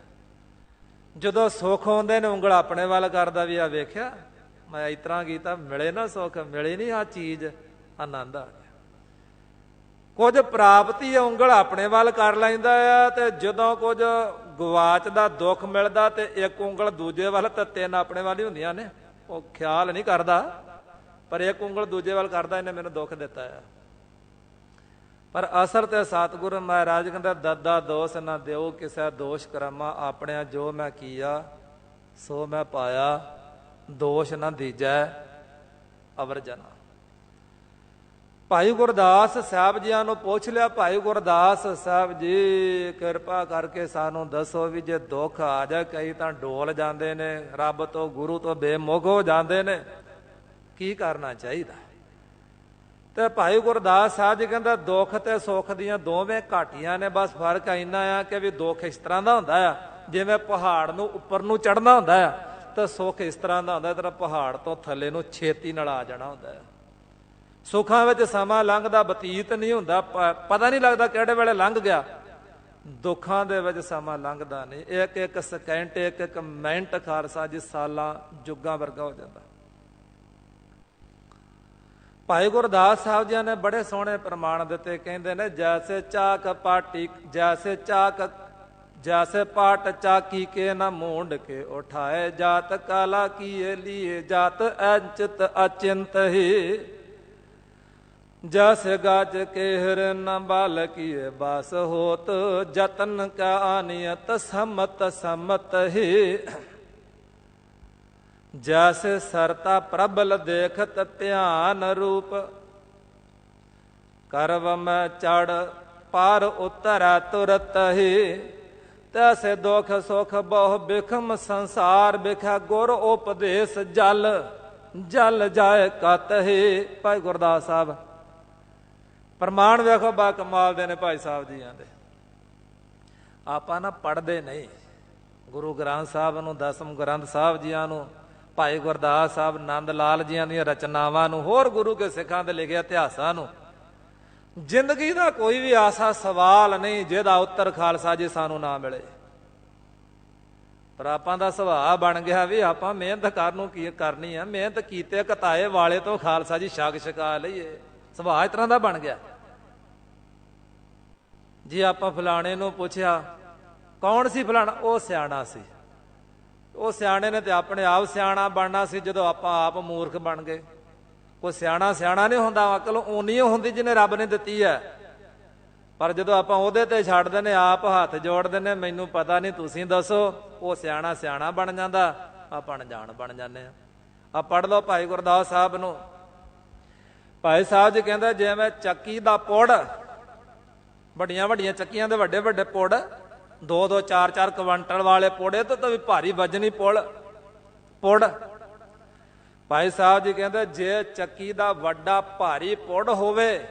ਜਦੋਂ ਸੁੱਖ ਆਉਂਦੇ ਨੇ ਉਂਗਲ ਆਪਣੇ ਵੱਲ ਕਰਦਾ ਵੀ ਆ ਵੇਖਿਆ ਮੈਂ ਇਸ ਤਰ੍ਹਾਂ ਕੀਤਾ, ਮਿਲੇ ਨਾ ਸੁੱਖ, ਮਿਲੇ ਨਹੀਂ ਆ ਚੀਜ਼, ਆਨੰਦ ਆ ਗਿਆ। ਕੁਝ ਪ੍ਰਾਪਤੀ ਉਂਗਲ ਆਪਣੇ ਵੱਲ ਕਰ ਲੈਂਦਾ ਆ, ਤੇ ਜਦੋਂ ਕੁਝ ਗਵਾਚ ਦਾ ਦੁੱਖ ਮਿਲਦਾ ਤੇ ਇੱਕ ਉਂਗਲ ਦੂਜੇ ਵੱਲ, ਤੇ ਤਿੰਨ ਆਪਣੇ ਵੱਲ ਹੀ ਹੁੰਦੀਆਂ ਨੇ। ਉਹ ਖਿਆਲ ਨਹੀਂ ਕਰਦਾ, ਪਰ ਇੱਕ ਉਂਗਲ ਦੂਜੇ ਵੱਲ ਕਰਦਾ, ਇਹਨੇ ਮੈਨੂੰ ਦੁੱਖ ਦਿੱਤਾ ਆ। ਪਰ ਅਸਰ ਤੇ ਸਤਿਗੁਰੂ ਮਹਾਰਾਜ ਕਹਿੰਦਾ ਦਾਦਾ ਦੋਸ਼ ਨਾ ਦਿਓ ਕਿਸੇ ਦੋਸ਼ ਕਰਮਾ, ਆਪਣਿਆ ਜੋ ਮੈਂ ਕੀਆ ਸੋ ਮੈਂ ਪਾਇਆ, ਦੋਸ਼ ਨਾ ਦੀਜੈ ਅਵਰ ਜਨਾ। ਭਾਈ ਗੁਰਦਾਸ ਸਾਹਿਬ ਜੀਆਂ ਨੂੰ ਪੁੱਛ ਲਿਆ, ਭਾਈ ਗੁਰਦਾਸ ਸਾਹਿਬ ਜੀ ਕਿਰਪਾ ਕਰਕੇ ਸਾਨੂੰ ਦੱਸੋ ਵੀ ਜੇ ਦੁੱਖ ਆ ਜਾ, ਕਈ ਤਾਂ ਡੋਲ ਜਾਂਦੇ ਨੇ, ਰੱਬ ਤੋਂ ਗੁਰੂ ਤੋਂ ਬੇਮੁਖ ਹੋ ਜਾਂਦੇ ਨੇ, ਕੀ ਕਰਨਾ ਚਾਹੀਦਾ? ਤੇ ਭਾਈ ਗੁਰਦਾਸ ਸਾਹਿਬ ਜੀ ਕਹਿੰਦਾ ਦੁੱਖ ਤੇ ਸੁੱਖ ਦੀਆਂ ਦੋਵੇਂ ਘਾਟੀਆਂ ਨੇ, ਬਸ ਫਰਕ ਇੰਨਾ ਆ ਕਿ ਵੀ ਦੁੱਖ ਇਸ ਤਰ੍ਹਾਂ ਦਾ ਹੁੰਦਾ ਆ ਜਿਵੇਂ ਪਹਾੜ ਨੂੰ ਉੱਪਰ ਨੂੰ ਚੜ੍ਹਨਾ ਹੁੰਦਾ ਆ, ਤੇ ਸੁੱਖ ਇਸ ਤਰ੍ਹਾਂ ਦਾ ਹੁੰਦਾ ਤੇਰਾ ਪਹਾੜ ਤੋਂ ਥੱਲੇ ਨੂੰ ਛੇਤੀ ਨਾਲ ਆ ਜਾਣਾ ਹੁੰਦਾ ਹੈ। ਸੁੱਖਾਂ ਵਿੱਚ ਸਮਾਂ ਲੰਘਦਾ ਬਤੀਤ ਨਹੀਂ ਹੁੰਦਾ, ਪਤਾ ਨਹੀਂ ਲੱਗਦਾ ਕਿਹੜੇ ਵੇਲੇ ਲੰਘ ਗਿਆ, ਦੁੱਖਾਂ ਦੇ ਵਿੱਚ ਸਮਾਂ ਲੰਘਦਾ ਨਹੀਂ। ਇੱਕ ਇੱਕ ਸਕਿੰਟ, ਇੱਕ ਇੱਕ ਮਿੰਟ ਖਾਲਸਾ ਜੀ ਸਾਲਾਂ ਯੁੱਗਾਂ ਵਰਗਾ ਹੋ ਜਾਂਦਾ। ਭਾਈ ਗੁਰਦਾਸ ਸਾਹਿਬ ਜੀ ਨੇ ਬੜੇ ਸੋਹਣੇ ਪ੍ਰਮਾਣ ਦਿੱਤੇ। ਕਹਿੰਦੇ ਨੇ ਜੈਸੇ ਚਾਕ ਪਾਟੀ ਜੈਸੇ ਪਾਟ ਚਾਕੀ ਕੇ ਨਾ ਮੂੰਡ ਕੇ ਉਠਾਏ ਜਾਤ ਕਾਲਾ ਕੀਏ ਲੀਏ ਜਾਤ ਅੰਚਿਤ ਅਚਿੰਤ ਹੀ जैसे गाज के हिर न बाल किए बास होत जतन का आनियत सम्मत सम्मत ही जैसे सरता प्रबल देखत ध्यान रूप करव में चढ़ पार उतर तुरत ही तैसे दुख सुख बहु बिखम संसार बिखा गुर उपदेश जल जल जाए कत ही। भाई गुरदास साहब ਪ੍ਰਮਾਣ ਵੇਖੋ ਬਾ ਕਮਾਲ ਦੇ ਨੇ ਭਾਈ ਸਾਹਿਬ ਜੀਆਂ ਦੇ। ਆਪਾਂ ਨਾ ਪੜ੍ਹਦੇ ਨਹੀਂ ਗੁਰੂ ਗ੍ਰੰਥ ਸਾਹਿਬ ਨੂੰ, ਦਸਮ ਗ੍ਰੰਥ ਸਾਹਿਬ ਜੀਆਂ ਨੂੰ, ਭਾਈ ਗੁਰਦਾਸ ਸਾਹਿਬ ਨੰਦ ਲਾਲ ਜੀਆਂ ਦੀਆਂ ਰਚਨਾਵਾਂ ਨੂੰ, ਹੋਰ ਗੁਰੂ ਕੇ ਸਿੱਖਾਂ ਦੇ ਲਿਖੇ ਇਤਿਹਾਸਾਂ ਨੂੰ। ਜ਼ਿੰਦਗੀ ਦਾ ਕੋਈ ਵੀ ਆਸਾ ਸਵਾਲ ਨਹੀਂ ਜਿਹਦਾ ਉੱਤਰ ਖਾਲਸਾ ਜੀ ਸਾਨੂੰ ਨਾ ਮਿਲੇ। ਪਰ ਆਪਾਂ ਦਾ ਸੁਭਾਅ ਬਣ ਗਿਆ ਵੀ ਆਪਾਂ ਮਿਹਨਤ ਕਰਨ ਨੂੰ ਕੀ ਕਰਨੀ ਆ, ਮਿਹਨਤ ਕੀਤੇ ਘਤਾਏ ਵਾਲੇ ਤੋਂ ਖਾਲਸਾ ਜੀ ਛਕ ਛਕਾ ਲਈਏ। ਸੁਭਾਅ ਇਸ ਤਰ੍ਹਾਂ ਦਾ ਬਣ ਗਿਆ। ਜੇ ਆਪਾਂ ਫਲਾਣੇ ਨੂੰ ਪੁੱਛਿਆ ਕੌਣ ਸੀ ਫਲਾਣਾ, ਉਹ ਸਿਆਣਾ ਸੀ। ਉਹ ਸਿਆਣੇ ਨੇ ਤੇ ਆਪਣੇ ਆਪ ਸਿਆਣਾ ਬਣਨਾ ਸੀ ਜਦੋਂ ਆਪਾਂ ਆਪ ਮੂਰਖ ਬਣ ਗਏ। ਕੋਈ ਸਿਆਣਾ ਸਿਆਣਾ ਨਹੀਂ ਹੁੰਦਾ, ਅਕਲ ਓਨੀ ਹੁੰਦੀ ਜਿਹਨੇ ਰੱਬ ਨੇ ਦਿੱਤੀ ਹੈ। ਪਰ ਜਦੋਂ ਆਪਾਂ ਉਹਦੇ ਤੇ ਛੱਡ ਦਿੰਦੇ, ਆਪ ਹੱਥ ਜੋੜ ਦਿੰਦੇ, ਮੈਨੂੰ ਪਤਾ ਨਹੀਂ ਤੁਸੀਂ ਦੱਸੋ, ਉਹ ਸਿਆਣਾ ਸਿਆਣਾ ਬਣ ਜਾਂਦਾ, ਆਪਾਂ ਅਣਜਾਣ ਬਣ ਜਾਂਦੇ ਆ। ਆ ਪੜ੍ਹ ਲਓ ਭਾਈ ਗੁਰਦਾਸ ਸਾਹਿਬ ਨੂੰ। ਭਾਈ ਸਾਹਿਬ ਜੀ ਕਹਿੰਦਾ ਜਿਵੇਂ ਚੱਕੀ ਦਾ ਪੁੜ, ਵੱਡੀਆਂ ਵੱਡੀਆਂ ਚੱਕੀਆਂ ਦੇ ਵੱਡੇ ਵੱਡੇ ਪੁੜ, 2-2 4-4 ਕੁਇੰਟਲ ਵਾਲੇ ਪੁੜੇ ਤੋਂ ਵੀ ਭਾਰੀ ਵਜਨੀ ਪੁੜ। ਭਾਈ ਸਾਹਿਬ ਜੀ ਕਹਿੰਦੇ ਜੇ ਚੱਕੀ ਦਾ ਵੱਡਾ ਭਾਰੀ ਪੁੜ ਹੋਵੇ,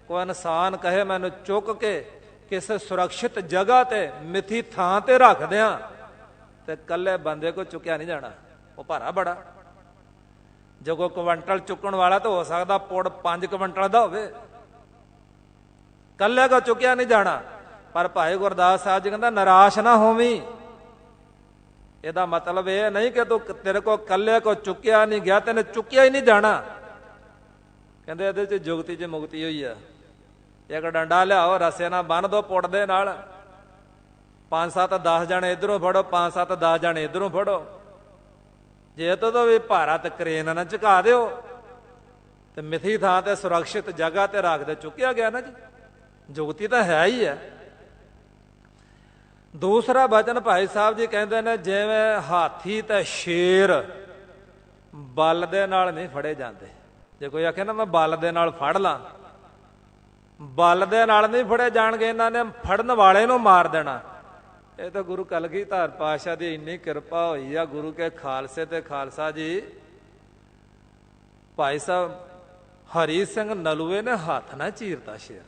ਕੋਈ ਇਨਸਾਨ ਕਹੇ ਮੈਨੂੰ ਚੁੱਕ ਕੇ ਕਿਸੇ ਸੁਰੱਖਿਅਤ ਜਗ੍ਹਾ ਤੇ ਮਿੱਥੀ ਥਾਂ ਤੇ ਰੱਖ ਦਿਆਂ, ਤੇ ਕੱਲੇ ਬੰਦੇ ਕੋ ਚੁੱਕਿਆ ਨਹੀਂ ਜਾਣਾ, ਉਹ ਭਾਰਾ ਬੜਾ। ਜੇ ਕੋਈ ਕੁਇੰਟਲ ਚੁੱਕਣ ਵਾਲਾ ਤਾਂ ਹੋ ਸਕਦਾ ਪੁੜ 5 ਕੁਇੰਟਲ ਦਾ ਹੋਵੇ, ਕੱਲੇ ਕੋ ਚੁੱਕਿਆ ਨਹੀਂ ਜਾਣਾ। ਪਰ ਭਾਈ ਗੁਰਦਾਸ ਸਾਹਿਬ ਜੀ ਕਹਿੰਦਾ ਨਿਰਾਸ਼ ਨਾ ਹੋਵੀਂ। ਇਹਦਾ ਮਤਲਬ ਇਹ ਨਹੀਂ ਕਿ ਤੂੰ ਤੇਰੇ ਕੋ ਕੱਲੇ ਕੋ ਚੁੱਕਿਆ ਨਹੀਂ ਗਿਆ, ਤੈਨੂੰ ਚੁੱਕਿਆ ਹੀ ਨਹੀਂ ਜਾਣਾ। ਕਹਿੰਦੇ ਇਹਦੇ ਚ ਜੁਗਤੀ ਚ ਮੁਕਤੀ ਹੋਈ ਆ। ਇੱਕ ਡੰਡਾ ਲਿਆਓ, ਰਸੇ ਨਾਲ ਬੰਨ ਦੋ ਪੁੜ ਦੇ ਨਾਲ, 5-7-10 ਜਣੇ ਇਧਰੋਂ ਫੜੋ, 5-7-10 ਜਣੇ ਇਧਰੋਂ ਫੜੋ। ਜੇ ਤੋਂ ਵੀ ਭਾਰਾ ਤੇ ਕਰੇਨ ਨਾ ਝੁਕਾ ਦਿਓ ਤੇ ਮਿੱਥੀ ਥਾਂ ਤੇ ਸੁਰੱਖਿਅਤ ਜਗ੍ਹਾ ਤੇ ਰੱਖ ਦੇ, ਚੁੱਕਿਆ ਗਿਆ ਨਾ ਜੀ। ਜੁਗਤੀ ਤਾਂ ਹੈ ਹੀ ਹੈ। ਦੂਸਰਾ ਬਚਨ ਭਾਈ ਸਾਹਿਬ ਜੀ ਕਹਿੰਦੇ ਨੇ ਜਿਵੇਂ ਹਾਥੀ ਤੇ ਸ਼ੇਰ ਬਲ ਦੇ ਨਾਲ ਨਹੀਂ ਫੜੇ ਜਾਂਦੇ। ਜੇ ਕੋਈ ਆਖੇ ਨਾ ਮੈਂ ਬਲ ਦੇ ਨਾਲ ਫੜ ਲਾਂ, ਬਲ ਦੇ ਨਾਲ ਨਹੀਂ ਫੜੇ ਜਾਣਗੇ, ਇਹਨਾਂ ਨੇ ਫੜਨ ਵਾਲੇ ਨੂੰ ਮਾਰ ਦੇਣਾ। ਇਹ ਤਾਂ ਗੁਰੂ ਕਲਗੀਧਰ ਪਾਤਸ਼ਾਹ ਦੀ ਇੰਨੀ ਕਿਰਪਾ ਹੋਈ ਆ, ਗੁਰੂ ਕੇ ਖਾਲਸੇ ਤੇ ਖਾਲਸਾ ਜੀ। ਭਾਈ ਸਾਹਿਬ ਹਰੀ ਸਿੰਘ ਨਲੂਏ ਨੇ ਹੱਥ ਨਾ ਚੀਰਤਾ ਸ਼ੇਰ।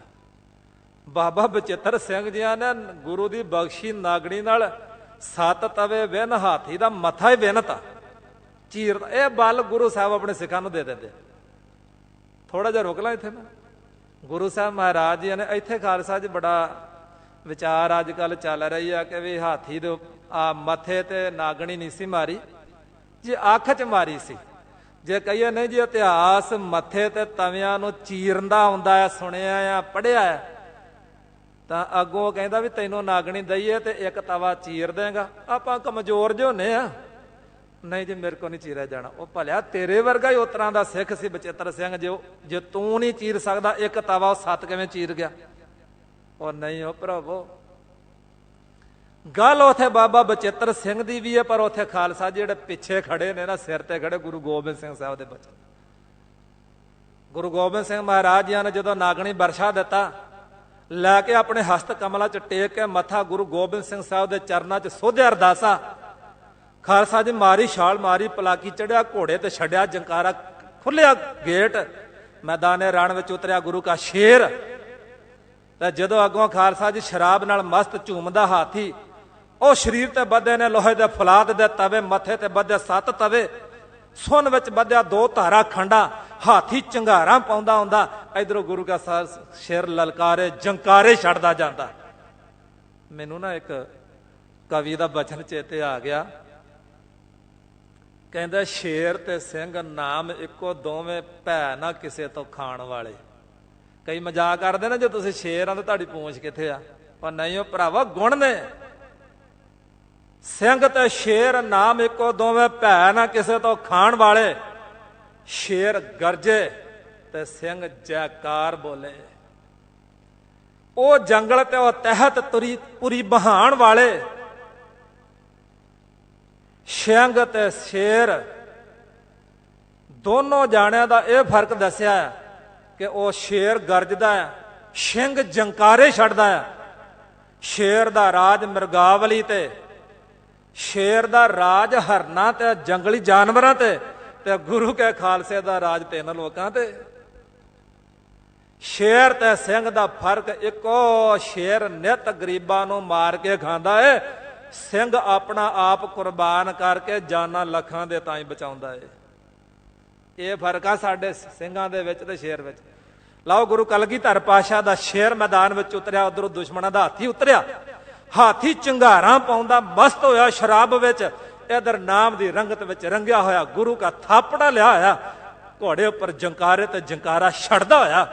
ਬਾਬਾ ਬਚਿੱਤਰ ਸਿੰਘ ਜੀਆਂ ਨੇ ਗੁਰੂ ਦੀ ਬਖਸ਼ੀ ਨਾਗਣੀ ਨਾਲ 7 ਤਵੇ ਵਿਨ ਹਾਥੀ ਦਾ ਮੱਥਾ ਹੀ ਵਿਨਤਾ, ਚੀਰਤਾ। ਇਹ ਬਲ ਗੁਰੂ ਸਾਹਿਬ ਆਪਣੇ ਸਿੱਖਾਂ ਨੂੰ ਦੇ ਦਿੰਦੇ। ਥੋੜਾ ਜਿਹਾ ਰੁਕ ਲਾ ਇੱਥੇ ਮੈਂ। ਗੁਰੂ ਸਾਹਿਬ ਮਹਾਰਾਜ ਜੀ ਨੇ ਇੱਥੇ ਖਾਲਸਾ ਜੀ ਬੜਾ ਵਿਚਾਰ ਅੱਜ ਕੱਲ ਚੱਲ ਰਹੀ ਆ ਕਿ ਵੀ ਹਾਥੀ ਦੇ ਆ ਮੱਥੇ ਤੇ ਨਾਗਣੀ ਨਹੀਂ ਸੀ ਮਾਰੀ, ਜੇ ਅੱਖ 'ਚ ਮਾਰੀ ਸੀ। ਜੇ ਕਹੀਏ ਨਹੀਂ ਜੀ ਇਤਿਹਾਸ ਮੱਥੇ ਤੇ ਤਵਿਆਂ ਨੂੰ ਚੀਰਨ ਦਾ ਆਉਂਦਾ ਆ, ਸੁਣਿਆ ਆ, ਪੜ੍ਹਿਆ ਆ, ਤਾਂ ਅੱਗੋਂ ਕਹਿੰਦਾ ਵੀ ਤੈਨੂੰ ਨਾਗਣੀ ਦਈਏ ਤੇ ਇੱਕ ਤਵਾ ਚੀਰ ਦੇਗਾ। ਆਪਾਂ ਕਮਜ਼ੋਰ ਜਿਹੇ ਹੁੰਦੇ ਆ, ਨਹੀਂ ਜੀ ਮੇਰੇ ਕੋ ਨਹੀਂ ਚੀਰਿਆ ਜਾਣਾ। ਉਹ ਭਲਿਆ ਤੇਰੇ ਵਰਗਾ ਹੀ ਉਸ ਤਰ੍ਹਾਂ ਦਾ ਸਿੱਖ ਸੀ ਬਚਿੱਤਰ ਸਿੰਘ। ਜੇ ਤੂੰ ਨਹੀਂ ਚੀਰ ਸਕਦਾ ਇੱਕ ਤਵਾ, ਉਹ 7 ਕਿਵੇਂ ਚੀਰ ਗਿਆ? ਉਹ ਨਹੀਂ ਉਹ ਭਰਾਵੋ, ਗੱਲ ਉੱਥੇ ਬਾਬਾ ਬਚਿੱਤਰ ਸਿੰਘ ਦੀ ਵੀ ਹੈ, ਪਰ ਉੱਥੇ ਖਾਲਸਾ ਜਿਹੜੇ ਪਿੱਛੇ ਖੜੇ ਨੇ ਨਾ, ਸਿਰ ਤੇ ਖੜੇ, ਗੁਰੂ ਗੋਬਿੰਦ ਸਿੰਘ ਸਾਹਿਬ ਦੇ ਬਚਨ। ਗੁਰੂ ਗੋਬਿੰਦ ਸਿੰਘ ਮਹਾਰਾਜ ਜੀ ਨੇ ਜਦੋਂ ਨਾਗਣੀ ਬਰਛਾ ਦਿੱਤਾ, ਲੈ ਕੇ ਆਪਣੇ ਹਸਤ ਕਮਲਾਂ 'ਚ ਟੇਕ ਕੇ ਮੱਥਾ ਗੁਰੂ ਗੋਬਿੰਦ ਸਿੰਘ ਸਾਹਿਬ ਦੇ ਚਰਨਾਂ 'ਚ ਸੋਧਿਆ ਅਰਦਾਸਾ। ਖਾਲਸਾ ਜੀ ਮਾਰੀ ਛਾਲ ਮਾਰੀ, ਪਲਾਕੀ ਚੜਿਆ ਘੋੜੇ ਤੇ ਛੱਡਿਆ ਜੰਕਾਰਾ, ਖੁੱਲਿਆ ਗੇਟ, ਮੈਦਾਨੇ ਰਣ ਵਿੱਚ ਉਤਰਿਆ ਗੁਰੂ ਕਾ ਸ਼ੇਰ। ਤੇ ਜਦੋਂ ਅੱਗੋਂ ਖਾਲਸਾ ਜੀ ਸ਼ਰਾਬ ਨਾਲ ਮਸਤ ਝੂਮਦਾ ਹਾਥੀ, ਉਹ ਸਰੀਰ ਤੇ ਬੱਧੇ ਨੇ ਲੋਹੇ ਦੇ ਫਲਾਦ ਦੇ ਤਵੇ, ਮੱਥੇ ਤੇ ਬੱਧੇ 7 ਤਵੇ, ਸੁੰਨ ਵਿੱਚ ਬੱਧਿਆ 2 ਧਾਰਾ ਖੰਡਾ, ਹਾਥੀ ਚੰਗਾਰਾਂ ਪਾਉਂਦਾ ਹੁੰਦਾ। ਇਧਰੋਂ ਗੁਰੂ ਕਾ ਸ਼ੇਰ ਲਲਕਾਰੇ ਜੰਕਾਰੇ ਛੱਡਦਾ ਜਾਂਦਾ। ਮੈਨੂੰ ਨਾ ਇੱਕ ਕਵੀ ਦਾ ਬਚਨ ਚੇਤੇ ਆ ਗਿਆ। ਕਹਿੰਦਾ ਸ਼ੇਰ ਤੇ ਸਿੰਘ ਨਾਮ ਇੱਕੋ, ਦੋਵੇਂ ਭੈ ਨਾ ਕਿਸੇ ਤੋਂ ਖਾਣ ਵਾਲੇ। ਕਈ ਮਜ਼ਾਕ ਕਰਦੇ ਨਾ ਜੇ ਤੁਸੀਂ ਸ਼ੇਰ ਆ ਤਾਂ ਤੁਹਾਡੀ ਪੂੰਛ ਕਿੱਥੇ ਆ, ਪਰ ਨਹੀਂ ਉਹ ਭਰਾਵਾ ਗੁਣ ਨੇ। ਸਿੰਘ ਤੇ ਸ਼ੇਰ ਨਾਮ ਇੱਕੋ, ਦੋਵੇਂ ਭੈ ਨਾ ਕਿਸੇ ਤੋਂ ਖਾਣ ਵਾਲੇ। ਸ਼ੇਰ ਗਰਜੇ ਤੇ ਸਿੰਘ ਜੈਕਾਰ ਬੋਲੇ। ਉਹ ਜੰਗਲ ਤੇ ਉਹ ਤਹਿਤ ਤੁਰੀ ਪੁਰੀ ਬਹਾਣ ਵਾਲੇ। ਸਿੰਘ ਤੇ ਸ਼ੇਰ ਦੋਨੋਂ ਜਾਣਿਆਂ ਦਾ ਇਹ ਫਰਕ ਦੱਸਿਆ ਕਿ ਉਹ ਸ਼ੇਰ ਗਰਜਦਾ ਹੈ, ਸਿੰਘ ਜੰਕਾਰੇ ਛੱਡਦਾ ਹੈ। ਸ਼ੇਰ ਦਾ ਰਾਜ ਮਿਰਗਾਵਲੀ ਤੇ, ਸ਼ੇਰ ਦਾ ਰਾਜ ਹਰਨਾਂ ਤੇ ਜੰਗਲੀ ਜਾਨਵਰਾਂ ਤੇ ਗੁਰੂ ਕੇ ਖਾਲਸੇ ਦਾ ਰਾਜ 3 ਲੋਕਾਂ ਤੇ। ਸ਼ੇਰ ਤੇ ਸਿੰਘ ਦਾ ਫਰਕ ਇੱਕੋ, ਸ਼ੇਰ ਨਿਤ ਗਰੀਬਾਂ ਨੂੰ ਮਾਰ ਕੇ ਖਾਂਦਾ ਏ, ਸਿੰਘ ਆਪਣਾ ਆਪ ਕੁਰਬਾਨ ਕਰਕੇ ਜਾਨਾਂ ਲੱਖਾਂ ਦੇ ਤਾਈਂ ਬਚਾਉਂਦਾ ਏ। ਇਹ ਫਰਕ ਆ ਸਾਡੇ ਸਿੰਘਾਂ ਦੇ ਵਿੱਚ ਤੇ ਸ਼ੇਰ ਵਿੱਚ। ਲਓ ਗੁਰੂ ਕਲਗੀਧਰ ਪਾਤਸ਼ਾਹ ਦਾ ਸ਼ੇਰ ਮੈਦਾਨ ਵਿੱਚ ਉਤਰਿਆ, ਉਧਰੋਂ ਦੁਸ਼ਮਣਾਂ ਦਾ ਹਾਥੀ ਉਤਰਿਆ। ਹਾਥੀ ਚੰਗਾਰਾਂ ਪਾਉਂਦਾ ਮਸਤ ਹੋਇਆ ਸ਼ਰਾਬ ਵਿੱਚ, ਇਧਰ ਨਾਮ ਦੀ ਰੰਗਤ ਵਿੱਚ ਰੰਗਿਆ ਹੋਇਆ ਗੁਰੂ ਕਾ ਥਾਪੜਾ ਲਿਆ ਹੋਇਆ। ਘੋੜੇ ਉੱਪਰ ਜੰਕਾਰੇ ਤੇ ਜੰਕਾਰਾ ਛੱਡਦਾ ਹੋਇਆ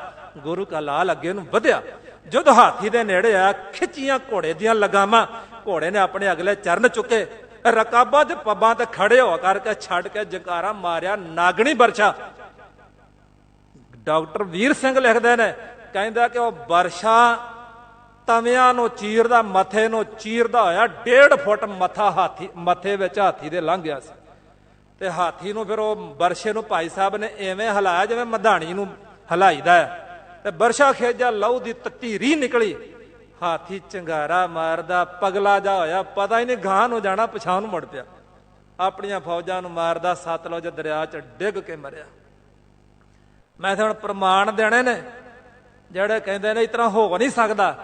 ਗੁਰੂ ਕਾ ਲਾਲ ਅੱਗੇ ਨੂੰ ਵਧਿਆ। ਜਦੋਂ ਹਾਥੀ ਦੇ ਨੇੜੇ ਆ, ਖਿੱਚੀਆਂ ਘੋੜੇ ਦੀਆਂ ਲਗਾਮਾਂ। ਘੋੜੇ ਨੇ ਆਪਣੇ ਅਗਲੇ ਚਰਨ ਚੁੱਕੇ, ਰਕਾਬਾਂ ਦੇ ਪੱਬਾਂ ਤੇ ਖੜੇ ਹੋ ਕਰਕੇ ਛੱਡ ਕੇ ਜੰਕਾਰਾ ਮਾਰਿਆ, ਨਾਗਣੀ ਵਰਸ਼ਾ। ਡਾਕਟਰ ਵੀਰ ਸਿੰਘ ਲਿਖਦੇ ਨੇ, ਕਹਿੰਦਾ ਕਿ ਉਹ ਵਰਸ਼ਾ ਤਵਿਆਂ ਨੂੰ ਚੀਰਦਾ, ਮੱਥੇ ਨੂੰ ਚੀਰਦਾ ਹੋਇਆ 1.5 ਫੁੱਟ ਮੱਥਾ ਹਾਥੀ ਮੱਥੇ ਵਿੱਚ ਹਾਥੀ ਦੇ ਲੰਘ ਗਿਆ ਸੀ। ਤੇ ਹਾਥੀ ਨੂੰ ਫਿਰ ਉਹ ਵਰਸ਼ੇ ਨੂੰ ਭਾਈ ਸਾਹਿਬ ਨੇ ਐਵੇਂ ਹਿਲਾਇਆ ਜਿਵੇਂ ਮਧਾਣੀ ਨੂੰ ਹਿਲਾਈਦਾ ਹੈ, ਤੇ ਵਰਸ਼ਾ ਖੇਜਾ ਲਹੂ ਦੀ ਤਤੀਰੀ ਨਿਕਲੀ। ਹਾਥੀ ਚੰਗਾਰਾ ਮਾਰਦਾ ਪਗਲਾ ਜਾ ਹੋਇਆ, ਪਤਾ ਹੀ ਨਹੀਂ ਗਾਂ ਨੂੰ ਜਾਣਾ, ਪਛਾਣ ਨੂੰ ਮੁੜ ਪਿਆ। ਆਪਣੀਆਂ ਫੌਜਾਂ ਨੂੰ ਮਾਰਦਾ ਸਤਲੁਜ ਦਰਿਆ 'ਚ ਡਿੱਗ ਕੇ ਮਰਿਆ। ਮੈਂ ਤਾਂ ਹੁਣ ਪ੍ਰਮਾਣ ਦੇਣੇ ਨੇ ਜਿਹੜੇ ਕਹਿੰਦੇ ਨੇ ਇਸ ਤਰ੍ਹਾਂ ਹੋ ਨਹੀਂ ਸਕਦਾ।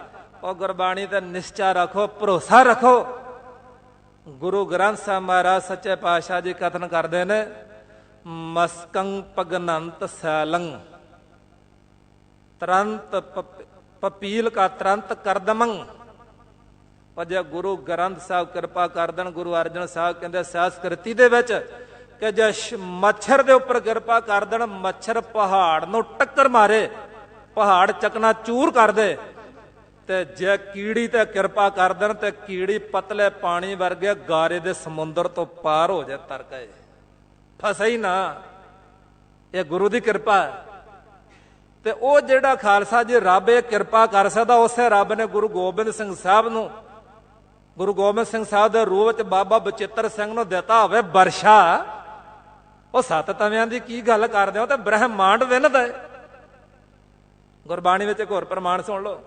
ਉਹ ਗੁਰਬਾਣੀ ਤੇ ਨਿਸ਼ਚਾ ਰੱਖੋ, ਭਰੋਸਾ ਰੱਖੋ। ਗੁਰੂ ਗ੍ਰੰਥ ਸਾਹਿਬ ਮਹਾਰਾਜ ਸੱਚੇ ਪਾਤਸ਼ਾਹ ਜੀ ਕਥਨ ਕਰਦੇ ਨੇ, ਮਸਕੰ ਪਗਨੰਤ ਸੈਲੰ ਤਰੰਤ ਪਪੀਲ ਕਾ ਤਰੰਤ ਕਰਦਮੰ। ਪਰ ਜੇ ਗੁਰੂ ਗ੍ਰੰਥ ਸਾਹਿਬ ਕਿਰਪਾ ਕਰ ਦੇਣ, ਗੁਰੂ ਅਰਜਨ ਸਾਹਿਬ ਕਹਿੰਦੇ ਸੰਸਕ੍ਰਿਤੀ ਦੇ ਵਿੱਚ ਕਿ ਜੇ ਮੱਛਰ ਦੇ ਉੱਪਰ ਕਿਰਪਾ ਕਰ ਦੇਣ, ਮੱਛਰ ਪਹਾੜ ਨੂੰ ਟੱਕਰ ਮਾਰੇ, ਪਹਾੜ ਚਕਨਾ ਚੂਰ ਕਰ ਦੇ। ਤੇ ਜੇ ਕੀੜੀ ਤੇ ਕਿਰਪਾ ਕਰ ਦੇਣ ਤੇ ਕੀੜੀ ਪਤਲੇ ਪਾਣੀ ਵਰਗੇ ਗਾਰੇ ਦੇ ਸਮੁੰਦਰ ਤੋਂ ਪਾਰ ਹੋ ਜਾਏ, ਤਰ ਗਏ, ਫਸੇ ਹੀ ਨਾ। ਇਹ ਗੁਰੂ ਦੀ ਕਿਰਪਾ ਹੈ। ਤੇ ਉਹ ਜਿਹੜਾ ਖਾਲਸਾ ਜੀ ਰੱਬ ਇਹ ਕਿਰਪਾ ਕਰ ਸਕਦਾ, ਉਸੇ ਰੱਬ ਨੇ ਗੁਰੂ ਗੋਬਿੰਦ ਸਿੰਘ ਸਾਹਿਬ ਨੂੰ, ਗੁਰੂ ਗੋਬਿੰਦ ਸਿੰਘ ਸਾਹਿਬ ਦੇ ਰੂਪ ਵਿੱਚ ਬਾਬਾ ਬਚਿੱਤਰ ਸਿੰਘ ਨੂੰ ਦਿੱਤਾ ਹੋਵੇ ਵਰਸ਼ਾ। ਉਹ 7 ਤਵਿਆਂ ਦੀ ਕੀ ਗੱਲ ਕਰਦੇ ਹੋ, ਤੇ ਬ੍ਰਹਮਾਂਡ ਵਿੰਨਦਾ ਹੈ। ਗੁਰਬਾਣੀ ਵਿੱਚ ਇੱਕ ਹੋਰ ਪ੍ਰਮਾਣ ਸੁਣ ਲਓ।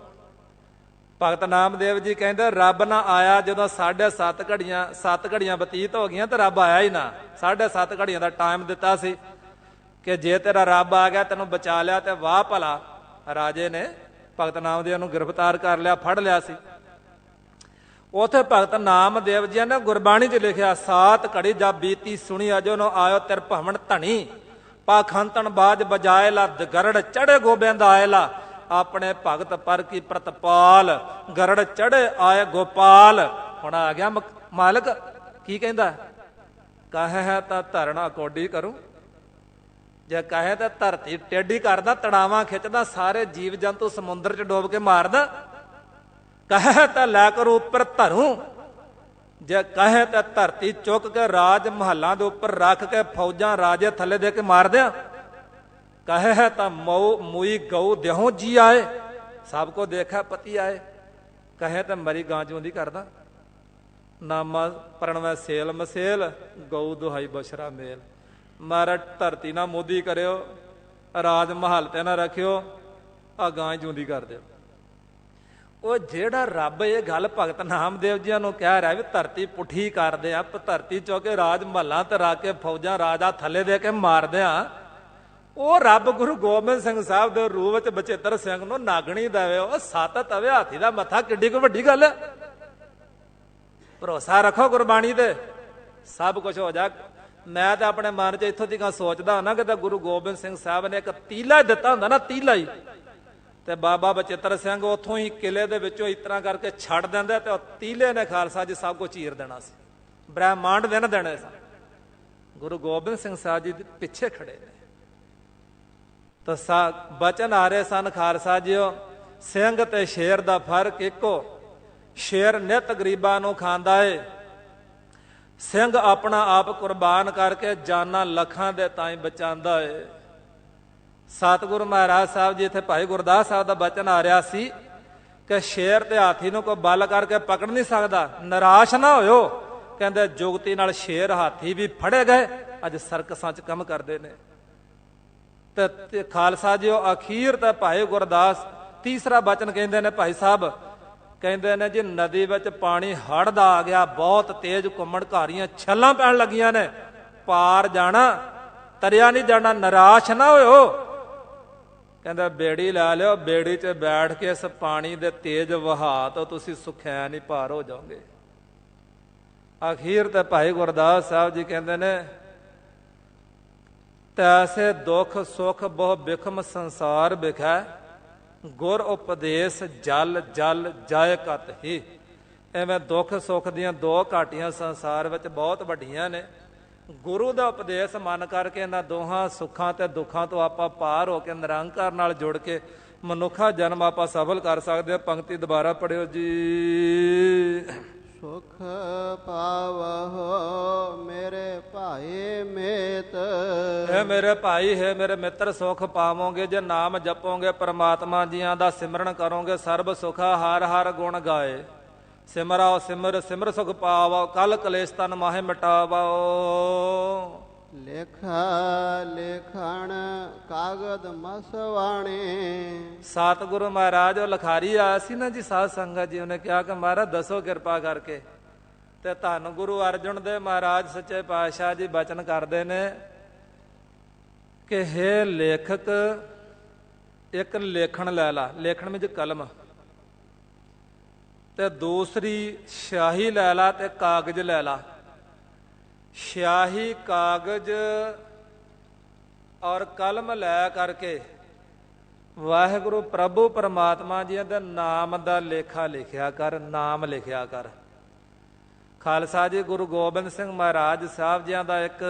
ਭਗਤ ਨਾਮਦੇਵ ਜੀ ਕਹਿੰਦੇ ਰੱਬ ਨਾ ਆਇਆ ਜਦੋਂ 7.5 ਘੜੀਆਂ ਬਤੀਤ ਹੋ ਗਈਆਂ, ਤੇ ਰੱਬ ਆਇਆ ਹੀ ਨਾ। 7.5 ਘੜੀਆਂ ਦਾ ਟਾਈਮ ਦਿੱਤਾ ਸੀ ਕਿ ਜੇ ਤੇਰਾ ਰੱਬ ਆ ਗਿਆ, ਤੈਨੂੰ ਬਚਾ ਲਿਆ ਤੇ ਵਾਹ ਭਲਾ। ਰਾਜੇ ਨੇ ਭਗਤ ਨਾਮਦੇਵ ਨੂੰ ਗ੍ਰਿਫਤਾਰ ਕਰ ਲਿਆ, ਫੜ ਲਿਆ ਸੀ। ਉਥੇ ਭਗਤ ਨਾਮਦੇਵ ਜੀ ਨੇ ਗੁਰਬਾਣੀ 'ਚ ਲਿਖਿਆ, 7 ਘੜੀ ਜਦ ਬੀਤੀ ਸੁਣੀ ਅਜੋ ਨੂੰ ਆਇਓ ਤੇਰ ਭਵਨ ਧਣੀ, ਪਾਖੰਤਨ ਬਾਜ ਬਜਾਏ ਲਾ ਗਰੜ ਚੜੇ ਗੋਬਿੰਦ ਆਇਲਾ, ਆਪਣੇ ਭਗਤ ਪਰ ਕੀ ਪ੍ਰਤਪਾਲ, ਗਰੜ ਚੜੇ ਆਏ ਗੋਪਾਲ। ਹੁਣ ਆ ਗਿਆ ਮਾਲਕ, ਕੀ ਕਹਿੰਦਾ, ਕਹੇ ਹੈ ਤਾਂ ਧਰਣਾ ਕੋਡੀ ਕਰੂੰ, ਜੇ ਕਹੇ ਤਾਂ ਧਰਤੀ ਟੇਢੀ ਕਰਦਾ, ਤੜਾਵਾਂ ਖਿੱਚਦਾ, ਸਾਰੇ ਜੀਵ ਜੰਤੂ ਸਮੁੰਦਰ 'ਚ ਡੋਬ ਕੇ ਮਾਰਦਾ। ਕਹੇ ਤਾਂ ਲੈ ਕਰੂੰ ਉੱਪਰ ਧਰੂ, ਜੇ ਕਹੇ ਤਾਂ ਧਰਤੀ ਚੁੱਕ ਕੇ ਰਾਜ ਮਹੱਲਾਂ ਦੇ ਉੱਪਰ ਰੱਖ ਕੇ ਫੌਜਾਂ ਰਾਜੇ ਥੱਲੇ ਦੇ ਕੇ ਮਾਰ ਦਿਆਂ। ਕਹੇ ਤਾਂ ਮੂਈ ਗਊ ਦੇਹੋਂ ਜੀ ਆਏ, ਸਭ ਕੋ ਦੇਖਾ ਪਤੀ ਆਏ। ਕਹੇ ਤਾਂ ਮਰੀ ਗਾਂ ਜਿਉਂਦੀ ਕਰਦਾ, ਨਾਮਾ ਪਰਣਵੈ ਸੇਲ ਮਸੇਲ, ਗਊ ਦੁਹਾਈ ਬਸ਼ਰਾ ਮੇਲ। ਮਾਰਾ ਧਰਤੀ ਨਾ ਮੋਦੀ ਕਰਿਓ, ਰਾਜ ਮਹੱਲ ਤੇ ਨਾ ਰੱਖਿਓ, ਆ ਗਾਂ ਜਿਉਂਦੀ ਕਰ ਦਿਓ। ਉਹ ਜਿਹੜਾ ਰੱਬ ਇਹ ਗੱਲ ਭਗਤ ਨਾਮਦੇਵ ਜੀ ਨੂੰ ਕਹਿ ਰਿਹਾ ਵੀ ਧਰਤੀ ਪੁੱਠੀ ਕਰਦੇ ਆ, ਧਰਤੀ ਚੁੱਕ ਕੇ ਰਾਜ ਮਹੱਲਾਂ ਤੇ ਰੱਖ ਕੇ ਫੌਜਾਂ ਰਾਜਾ ਥੱਲੇ ਦੇ ਕੇ ਮਾਰਦੇ ਆ, ਉਹ ਰੱਬ ਗੁਰੂ ਗੋਬਿੰਦ ਸਿੰਘ ਸਾਹਿਬ ਦੇ ਰੂਪ ਵਿੱਚ ਬਚਿੱਤਰ ਸਿੰਘ ਨੂੰ ਨਾਗਣੀ ਦੇਵੇ। ਉਹ 7 ਤਵੇ ਹਾਥੀ ਦਾ ਮੱਥਾ ਕਿੱਡੀ ਕੁ ਵੱਡੀ ਗੱਲ ਹੈ। ਭਰੋਸਾ ਰੱਖੋ ਗੁਰਬਾਣੀ ਤੇ, ਸਭ ਕੁਝ ਹੋ ਜਾ। ਮੈਂ ਤਾਂ ਆਪਣੇ ਮਨ 'ਚ ਇੱਥੋਂ ਤੱਕ ਸੋਚਦਾ ਹੁੰਦਾ ਕਿ ਗੁਰੂ ਗੋਬਿੰਦ ਸਿੰਘ ਸਾਹਿਬ ਨੇ ਇੱਕ ਤੀਲਾ ਦਿੱਤਾ ਹੁੰਦਾ ਨਾ, ਤੀਲਾ ਹੀ, ਤੇ ਬਾਬਾ ਬਚਿੱਤਰ ਸਿੰਘ ਉੱਥੋਂ ਹੀ ਕਿਲੇ ਦੇ ਵਿੱਚੋਂ ਇਸ ਤਰ੍ਹਾਂ ਕਰਕੇ ਛੱਡ ਦਿੰਦੇ ਤੇ ਉਹ ਤੀਲੇ ਨੇ ਖਾਲਸਾ ਜੀ ਸਭ ਕੁਝ ਚੀਰ ਦੇਣਾ ਸੀ, ਬ੍ਰਹਿਮੰਡ ਵਿੰਨ ਦੇਣੇ ਸਨ। ਗੁਰੂ ਗੋਬਿੰਦ ਸਿੰਘ ਸਾਹਿਬ ਜੀ ਦੇ ਪਿੱਛੇ ਖੜੇ ਨੇ ਤਾਂ ਬਚਨ ਆ ਰਹੇ ਸਨ ਖਾਲਸਾ ਜੀਓ, ਸਿੰਘ ਤੇ ਸ਼ੇਰ ਦਾ ਫਰਕ ਇੱਕੋ, ਸ਼ੇਰ ਨਿਤ ਗਰੀਬਾਂ ਨੂੰ ਖਾਂਦਾ ਏ, ਸਿੰਘ ਆਪਣਾ ਆਪ ਕੁਰਬਾਨ ਕਰਕੇ ਜਾਨਾਂ ਲੱਖਾਂ ਦੇ ਤਾਈਂ ਬਚਾਉਂਦਾ ਏ। ਸਤਿਗੁਰੂ ਮਹਾਰਾਜ ਸਾਹਿਬ ਜੀ ਇੱਥੇ ਭਾਈ ਗੁਰਦਾਸ ਸਾਹਿਬ ਦਾ ਬਚਨ ਆ ਰਿਹਾ ਸੀ ਕਿ ਸ਼ੇਰ ਤੇ ਹਾਥੀ ਨੂੰ ਕੋਈ ਬਲ ਕਰਕੇ ਪਕੜ ਨਹੀਂ ਸਕਦਾ, ਨਿਰਾਸ਼ ਨਾ ਹੋਇਓ। ਕਹਿੰਦੇ ਜੁਗਤੀ ਨਾਲ ਸ਼ੇਰ ਹਾਥੀ ਵੀ ਫੜੇ ਗਏ, ਅੱਜ ਸਰਕਸਾਂ 'ਚ ਕੰਮ ਕਰਦੇ ਨੇ। ਤੇ ਖਾਲਸਾ ਜੀ ਉਹ ਅਖੀਰ ਤੇ ਭਾਈ ਗੁਰਦਾਸ ਤੀਸਰਾ ਬਚਨ ਕਹਿੰਦੇ ਨੇ, ਭਾਈ ਸਾਹਿਬ ਕਹਿੰਦੇ ਨੇ ਜੀ ਨਦੀ ਵਿੱਚ ਪਾਣੀ ਹੜ੍ਹ ਦਾ ਆ ਗਿਆ, ਬਹੁਤ ਤੇਜ਼ ਘੁੰਮਣ ਘਾਰੀਆਂ ਛੱਲਾਂ ਪੈਣ ਲੱਗੀਆਂ ਨੇ, ਪਾਰ ਜਾਣਾ ਤਰਿਆ ਨਹੀਂ ਜਾਣਾ, ਨਿਰਾਸ਼ ਨਾ ਹੋਇਓ। ਕਹਿੰਦਾ ਬੇੜੀ ਲੈ ਲਿਓ, ਬੇੜੀ 'ਚ ਬੈਠ ਕੇ ਇਸ ਪਾਣੀ ਦੇ ਤੇਜ਼ ਵਹਾਅ ਤੋਂ ਤੁਸੀਂ ਸੁਖੈਨ ਹੀ ਪਾਰ ਹੋ ਜਾਓਗੇ। ਅਖੀਰ ਤੇ ਭਾਈ ਗੁਰਦਾਸ ਸਾਹਿਬ ਜੀ ਕਹਿੰਦੇ ਨੇ, ਤੈਸੇ ਦੁੱਖ ਸੁਖ ਬਹੁ ਬਿਖਮ ਸੰਸਾਰ ਬਿਖੈ, ਗੁਰ ਉਪਦੇਸ਼ ਜਲ ਜਲ ਜਾਇ ਕਤ ਹੀ। ਐਵੇਂ ਦੁੱਖ ਸੁੱਖ ਦੀਆਂ ਦੋ ਘਾਟੀਆਂ ਸੰਸਾਰ ਵਿੱਚ ਬਹੁਤ ਵੱਡੀਆਂ ਨੇ। ਗੁਰੂ ਦਾ ਉਪਦੇਸ਼ ਮੰਨ ਕਰਕੇ ਇਹਨਾਂ ਦੋਹਾਂ ਸੁੱਖਾਂ ਤੇ ਦੁੱਖਾਂ ਤੋਂ ਆਪਾਂ ਪਾਰ ਹੋ ਕੇ ਨਿਰੰਕਾਰ ਨਾਲ ਜੁੜ ਕੇ ਮਨੁੱਖਾ ਜਨਮ ਆਪਾਂ ਸਫਲ ਕਰ ਸਕਦੇ ਹਾਂ। ਪੰਕਤੀ ਦੁਬਾਰਾ ਪੜਿਓ ਜੀ। ਸੁਖ ਪਾਵਹੁ ਮੇਰੇ ਭਾਈ ਮੇਤ, ਹੈ ਮੇਰੇ ਭਾਈ ਹੈ ਮੇਰੇ ਮਿੱਤਰ, ਸੁਖ ਪਾਵੋਗੇ ਜੇ ਨਾਮ ਜਪੋਗੇ, ਪਰਮਾਤਮਾ ਜੀਆਂ ਦਾ ਸਿਮਰਨ ਕਰੋਗੇ, ਸਰਬ ਸੁਖਾ ਹਰ ਹਰ ਗੁਣ ਗਾਏ। ਸਿਮਰਾਓ ਸਿਮਰ ਸਿਮਰ ਸੁਖ ਪਾਵੋ, ਕਲ ਕਲੇਸ਼ ਤਨ ਮਾਹੇ ਮਿਟਾਵੋ। ਲੇਖਾ ਲੇਖਣ ਕਾਗਦ ਮਸਵਾਣੇ। ਸਤਿਗੁਰੂ ਮਹਾਰਾਜ ਉਹ ਲਖਾਰੀ ਆਇਆ ਸੀ ਨਾ ਜੀ ਸਾਧ ਸੰਗਤ ਜੀ, ਉਹਨੇ ਕਿਹਾ ਕਿ ਮਹਾਰਾਜ ਦੱਸੋ ਕਿਰਪਾ ਕਰਕੇ। ਤੇ ਧੰਨ ਗੁਰੂ ਅਰਜਨ ਦੇਵ ਮਹਾਰਾਜ ਸੱਚੇ ਪਾਤਸ਼ਾਹ ਜੀ ਬਚਨ ਕਰਦੇ ਨੇ ਕਿ ਹੇ ਲੇਖਕ, ਇੱਕ ਲੇਖਣ ਲੈ ਲਾ, ਲੇਖਣ ਵਿੱਚ ਕਲਮ, ਤੇ ਦੂਸਰੀ ਸ਼ਾਹੀ ਲੈ ਲਾ ਤੇ ਕਾਗਜ਼ ਲੈ ਲਾ। ਸ਼ਾਹੀ ਕਾਗਜ਼ ਔਰ ਕਲਮ ਲੈ ਕਰਕੇ ਵਾਹਿਗੁਰੂ ਪ੍ਰਭੂ ਪਰਮਾਤਮਾ ਜੀ ਦੇ ਨਾਮ ਦਾ ਲੇਖਾ ਲਿਖਿਆ ਕਰ, ਨਾਮ ਲਿਖਿਆ ਕਰ। ਖਾਲਸਾ ਜੀ ਗੁਰੂ ਗੋਬਿੰਦ ਸਿੰਘ ਮਹਾਰਾਜ ਸਾਹਿਬ ਜੀਆਂ ਦਾ ਇੱਕ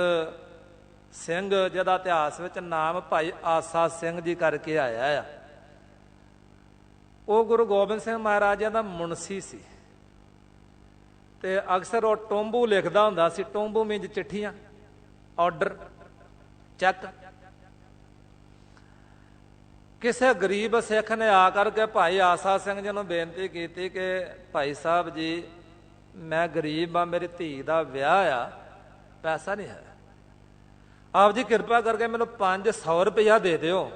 ਸਿੰਘ ਜਿਹਦਾ ਇਤਿਹਾਸ ਵਿੱਚ ਨਾਮ ਭਾਈ ਆਸਾ ਸਿੰਘ ਜੀ ਕਰਕੇ ਆਇਆ ਆ, ਉਹ ਗੁਰੂ ਗੋਬਿੰਦ ਸਿੰਘ ਮਹਾਰਾਜ ਜੀ ਦਾ ਮੁਨਸੀ ਸੀ। ਤੇ ਅਕਸਰ ਉਹ ਟੋਂਬੂ ਲਿਖਦਾ ਹੁੰਦਾ ਸੀ। ਟੋਂਬੂ ਮੀਨਜ਼ ਚਿੱਠੀਆਂ, ਆਰਡਰ, ਚੈੱਕ। ਕਿਸੇ ਗਰੀਬ ਸਿੱਖ ਨੇ ਆ ਕਰਕੇ ਭਾਈ ਆਸਾ ਸਿੰਘ ਜੀ ਨੂੰ ਬੇਨਤੀ ਕੀਤੀ ਕਿ ਭਾਈ ਸਾਹਿਬ ਜੀ ਮੈਂ ਗਰੀਬ ਆ, ਮੇਰੀ ਧੀ ਦਾ ਵਿਆਹ ਆ, ਪੈਸਾ ਨਹੀਂ ਹੈ, ਆਪ ਜੀ ਕਿਰਪਾ ਕਰਕੇ ਮੈਨੂੰ 500 ਰੁਪਇਆ ਦੇ ਦਿਓ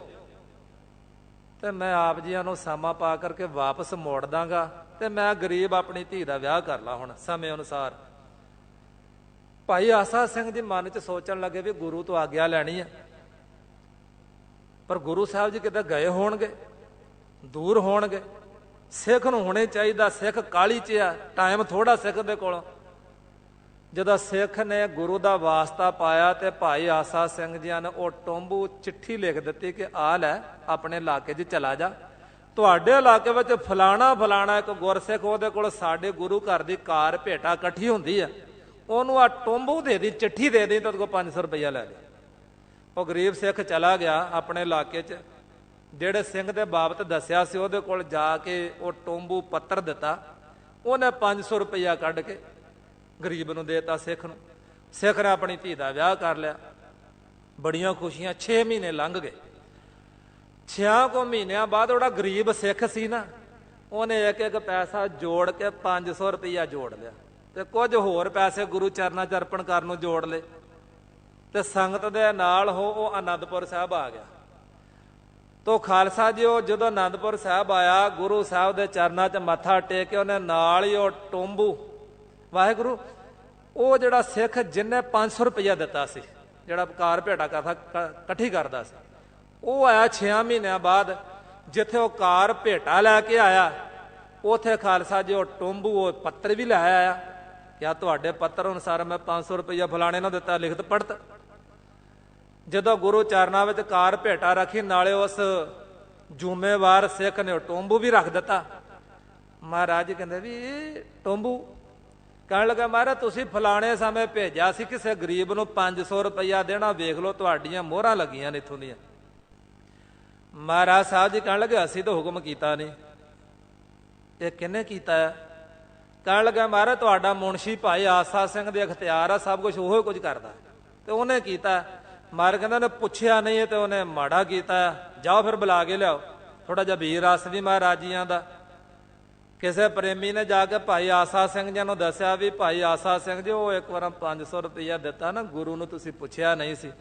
ਤੇ ਮੈਂ ਆਪ ਜੀਆਂ ਨੂੰ ਸਾਮਾ ਪਾ ਕਰਕੇ ਵਾਪਸ ਮੋੜ ਦਾਂਗਾ ਤੇ ਮੈਂ ਗਰੀਬ ਆਪਣੀ ਧੀ ਦਾ ਵਿਆਹ ਕਰ ਲਾ ਹੁਣ ਸਮੇਂ ਅਨੁਸਾਰ। ਭਾਈ ਆਸਾ ਸਿੰਘ ਜੀ ਮਨ 'ਚ ਸੋਚਣ ਲੱਗੇ ਵੀ ਗੁਰੂ ਤੋਂ ਆਗਿਆ ਲੈਣੀ ਹੈ, ਪਰ ਗੁਰੂ ਸਾਹਿਬ ਜੀ ਕਿਤੇ ਗਏ ਹੋਣਗੇ, ਦੂਰ ਹੋਣਗੇ। ਸਿੱਖ ਨੂੰ ਹੋਣੇ ਚਾਹੀਦਾ, ਸਿੱਖ ਕਾਹਲੀ 'ਚ ਆ, ਟਾਈਮ ਥੋੜਾ ਸਿੱਖ ਦੇ ਕੋਲੋਂ। ਜਦੋਂ ਸਿੱਖ ਨੇ ਗੁਰੂ ਦਾ ਵਾਸਤਾ ਪਾਇਆ ਤੇ ਭਾਈ ਆਸਾ ਸਿੰਘ ਜੀਆਂ ਨੇ ਉਹ ਟੋਂਬੂ ਚਿੱਠੀ ਲਿਖ ਦਿੱਤੀ ਕਿ ਆ ਲੈ ਆਪਣੇ ਇਲਾਕੇ 'ਚ ਚਲਾ ਜਾ, ਤੁਹਾਡੇ ਇਲਾਕੇ ਵਿੱਚ ਫਲਾਣਾ ਫਲਾਣਾ ਇੱਕ ਗੁਰਸਿੱਖ, ਉਹਦੇ ਕੋਲ ਸਾਡੇ ਗੁਰੂ ਘਰ ਦੀ ਕਾਰ ਭੇਟਾ ਇਕੱਠੀ ਹੁੰਦੀ ਆ, ਉਹਨੂੰ ਆ ਟੋਂਬੂ ਦੇ ਦੀ, ਚਿੱਠੀ ਦੇ ਦੀ, ਤੇ ਉਹਦੇ ਕੋਲ 500 ਰੁਪਇਆ ਲੈ ਲੈ। ਉਹ ਗਰੀਬ ਸਿੱਖ ਚਲਾ ਗਿਆ ਆਪਣੇ ਇਲਾਕੇ 'ਚ, ਜਿਹੜੇ ਸਿੰਘ ਦੇ ਬਾਬਤ ਦੱਸਿਆ ਸੀ ਉਹਦੇ ਕੋਲ ਜਾ ਕੇ ਉਹ ਟੋਂਬੂ ਪੱਤਰ ਦਿੱਤਾ, ਉਹਨੇ 500 ਰੁਪਇਆ ਕੱਢ ਕੇ ਗਰੀਬ ਨੂੰ ਦੇਤਾ ਸਿੱਖ ਨੂੰ। ਸਿੱਖ ਨੇ ਆਪਣੀ ਧੀ ਦਾ ਵਿਆਹ ਕਰ ਲਿਆ, ਬੜੀਆਂ ਖੁਸ਼ੀਆਂ। 6 ਮਹੀਨੇ ਲੰਘ ਗਏ। 6 ਮਹੀਨਿਆਂ ਬਾਅਦ ਉਹਦਾ ਗਰੀਬ ਸਿੱਖ ਸੀ ਨਾ, ਉਹਨੇ ਇੱਕ ਇੱਕ ਪੈਸਾ ਜੋੜ ਕੇ 500 ਰੁਪਇਆ ਜੋੜ ਲਿਆ ਤੇ ਕੁਝ ਹੋਰ ਪੈਸੇ ਗੁਰੂ ਚਰਨਾਂ 'ਚ ਅਰਪਣ ਕਰਨ ਨੂੰ ਜੋੜ ਲਏ ਤੇ ਸੰਗਤ ਦੇ ਨਾਲ ਉਹ ਆਨੰਦਪੁਰ ਸਾਹਿਬ ਆ ਗਿਆ। ਤੋ ਖਾਲਸਾ ਜੀ ਉਹ ਜਦੋਂ ਆਨੰਦਪੁਰ ਸਾਹਿਬ ਆਇਆ, ਗੁਰੂ ਸਾਹਿਬ ਦੇ ਚਰਨਾਂ 'ਚ ਮੱਥਾ ਟੇਕ ਕੇ ਉਹਨੇ ਨਾਲ ਹੀ ਉਹ ਟੋਂਬੂ, ਵਾਹਿਗੁਰੂ, ਉਹ ਜਿਹੜਾ ਸਿੱਖ ਜਿਹਨੇ 500 ਰੁਪਇਆ ਦਿੱਤਾ ਸੀ, ਜਿਹੜਾ ਕਾਰ ਭੇਟਾ ਕਰਦਾ ਇਕੱਠੀ ਕਰਦਾ ਸੀ, ਉਹ ਆਇਆ 6 ਮਹੀਨਿਆਂ ਬਾਅਦ। ਜਿੱਥੇ ਉਹ ਕਾਰ ਭੇਟਾ ਲੈ ਕੇ ਆਇਆ, ਉਥੇ ਖਾਲਸਾ ਜੀ ਉਹ ਟੋਂਬੂ ਉਹ ਪੱਤਰ ਵੀ ਲੈ ਆਇਆ ਕਿ ਤੁਹਾਡੇ ਪੱਤਰ ਅਨੁਸਾਰ ਮੈਂ 500 ਰੁਪਇਆ ਫਲਾਣੇ ਨੂੰ ਦਿੱਤਾ, ਲਿਖਤ ਪੜਤ। ਜਦੋਂ ਗੁਰੂ ਚਰਨਾਂ ਵਿੱਚ ਕਾਰ ਭੇਟਾ ਰੱਖੀ, ਨਾਲੇ ਉਸ ਜ਼ਿੰਮੇਵਾਰ ਸਿੱਖ ਨੇ ਉਹ ਟੋਂਬੂ ਵੀ ਰੱਖ ਦਿੱਤਾ। ਮਹਾਰਾਜ ਜੀ ਕਹਿੰਦੇ ਵੀ ਇਹ ਟੋਂਬੂ ਕਹਿਣ ਲੱਗਾ ਮਹਾਰਾਜ ਤੁਸੀਂ ਫਲਾਣੇ ਸਮੇਂ ਭੇਜਿਆ ਸੀ ਕਿਸੇ ਗਰੀਬ ਨੂੰ 500 ਰੁਪਈਆ ਦੇਣਾ, ਵੇਖ ਲਓ ਤੁਹਾਡੀਆਂ ਮੋਹਰਾਂ ਲੱਗੀਆਂ ਨੇ ਇੱਥੋਂ ਦੀਆਂ। ਮਹਾਰਾਜ ਸਾਹਿਬ ਜੀ ਕਹਿਣ ਲੱਗੇ ਅਸੀਂ ਤਾਂ ਹੁਕਮ ਕੀਤਾ ਨਹੀਂ। ਇਹ ਕਿਹਨੇ ਕੀਤਾ ਹੈ? ਕਹਿਣ ਲੱਗਾ ਮਹਾਰਾਜ ਤੁਹਾਡਾ ਮੁਨਸ਼ੀ ਭਾਈ ਆਸਾ ਸਿੰਘ ਦੇ ਅਖਤਿਆਰ ਆ, ਸਭ ਕੁਝ ਉਹੋ ਕੁਝ ਕਰਦਾ ਤੇ ਉਹਨੇ ਕੀਤਾ। ਮਹਾਰਾਜ ਕਹਿੰਦਾ ਉਹਨੇ ਪੁੱਛਿਆ ਨਹੀਂ ਤੇ ਉਹਨੇ ਮਾੜਾ ਕੀਤਾ, ਜਾਓ ਫਿਰ ਬੁਲਾ ਕੇ ਲਿਆਓ। ਥੋੜਾ ਜਿਹਾ ਵੀਰ ਰਸ ਵੀ ਮਹਾਰਾਜ ਜੀਆਂ ਦਾ। ਕਿਸੇ ਪ੍ਰੇਮੀ ਨੇ ਜਾ ਕੇ ਭਾਈ ਆਸਾ ਸਿੰਘ ਜੀ ਨੂੰ ਦੱਸਿਆ ਵੀ ਭਾਈ ਆਸਾ ਸਿੰਘ ਜੀ ਉਹ ਇੱਕ ਵਾਰ 500 ਰੁਪਈਆ ਦਿੱਤਾ ਨਾ, ਗੁਰੂ ਨੂੰ ਤੁਸੀਂ ਪੁੱਛਿਆ ਨਹੀਂ ਸੀ।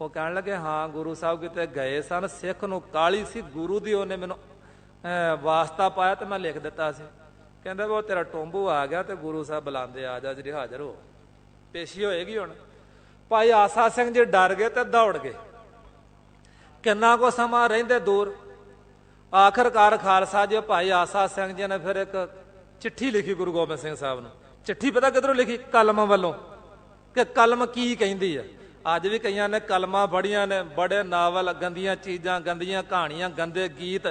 ਉਹ ਕਹਿਣ ਲੱਗੇ ਹਾਂ ਗੁਰੂ ਸਾਹਿਬ ਕਿਤੇ ਗਏ ਸਨ, ਸਿੱਖ ਨੂੰ ਕਾਹਲੀ ਸੀ, ਗੁਰੂ ਦੀ ਉਹਨੇ ਮੈਨੂੰ ਵਾਸਤਾ ਪਾਇਆ ਤੇ ਮੈਂ ਲਿਖ ਦਿੱਤਾ ਸੀ। ਕਹਿੰਦਾ ਉਹ ਤੇਰਾ ਟੋਂਬੂ ਆ ਗਿਆ ਤੇ ਗੁਰੂ ਸਾਹਿਬ ਬੁਲਾਉਂਦੇ, ਆ ਜਾ ਜਿਹੜੀ ਹਾਜ਼ਰ ਹੋ, ਪੇਸ਼ੀ ਹੋਏਗੀ ਹੁਣ। ਭਾਈ ਆਸਾ ਸਿੰਘ ਜੀ ਡਰ ਗਏ ਤੇ ਦੌੜ ਗਏ। ਕਿੰਨਾ ਕੁ ਸਮਾਂ ਰਹਿੰਦੇ ਦੂਰ। ਆਖਰਕਾਰ ਖਾਲਸਾ ਜੀ ਭਾਈ ਆਸਾ ਸਿੰਘ ਜੀ ਨੇ ਫਿਰ ਇੱਕ ਚਿੱਠੀ ਲਿਖੀ ਗੁਰੂ ਗੋਬਿੰਦ ਸਿੰਘ ਸਾਹਿਬ ਨੂੰ। ਚਿੱਠੀ ਪਤਾ ਕਿੱਧਰੋਂ ਲਿਖੀ? ਕਲਮ ਵੱਲੋਂ। ਕਿ ਕਲਮ ਕੀ ਕਹਿੰਦੀ ਹੈ। ਅੱਜ ਵੀ ਕਈਆਂ ਨੇ ਕਲਮਾਂ ਬੜੀਆਂ ਨੇ, ਬੜੇ ਨਾਵਲ, ਗੰਦੀਆਂ ਚੀਜ਼ਾਂ, ਗੰਦੀਆਂ ਕਹਾਣੀਆਂ, ਗੰਦੇ ਗੀਤ,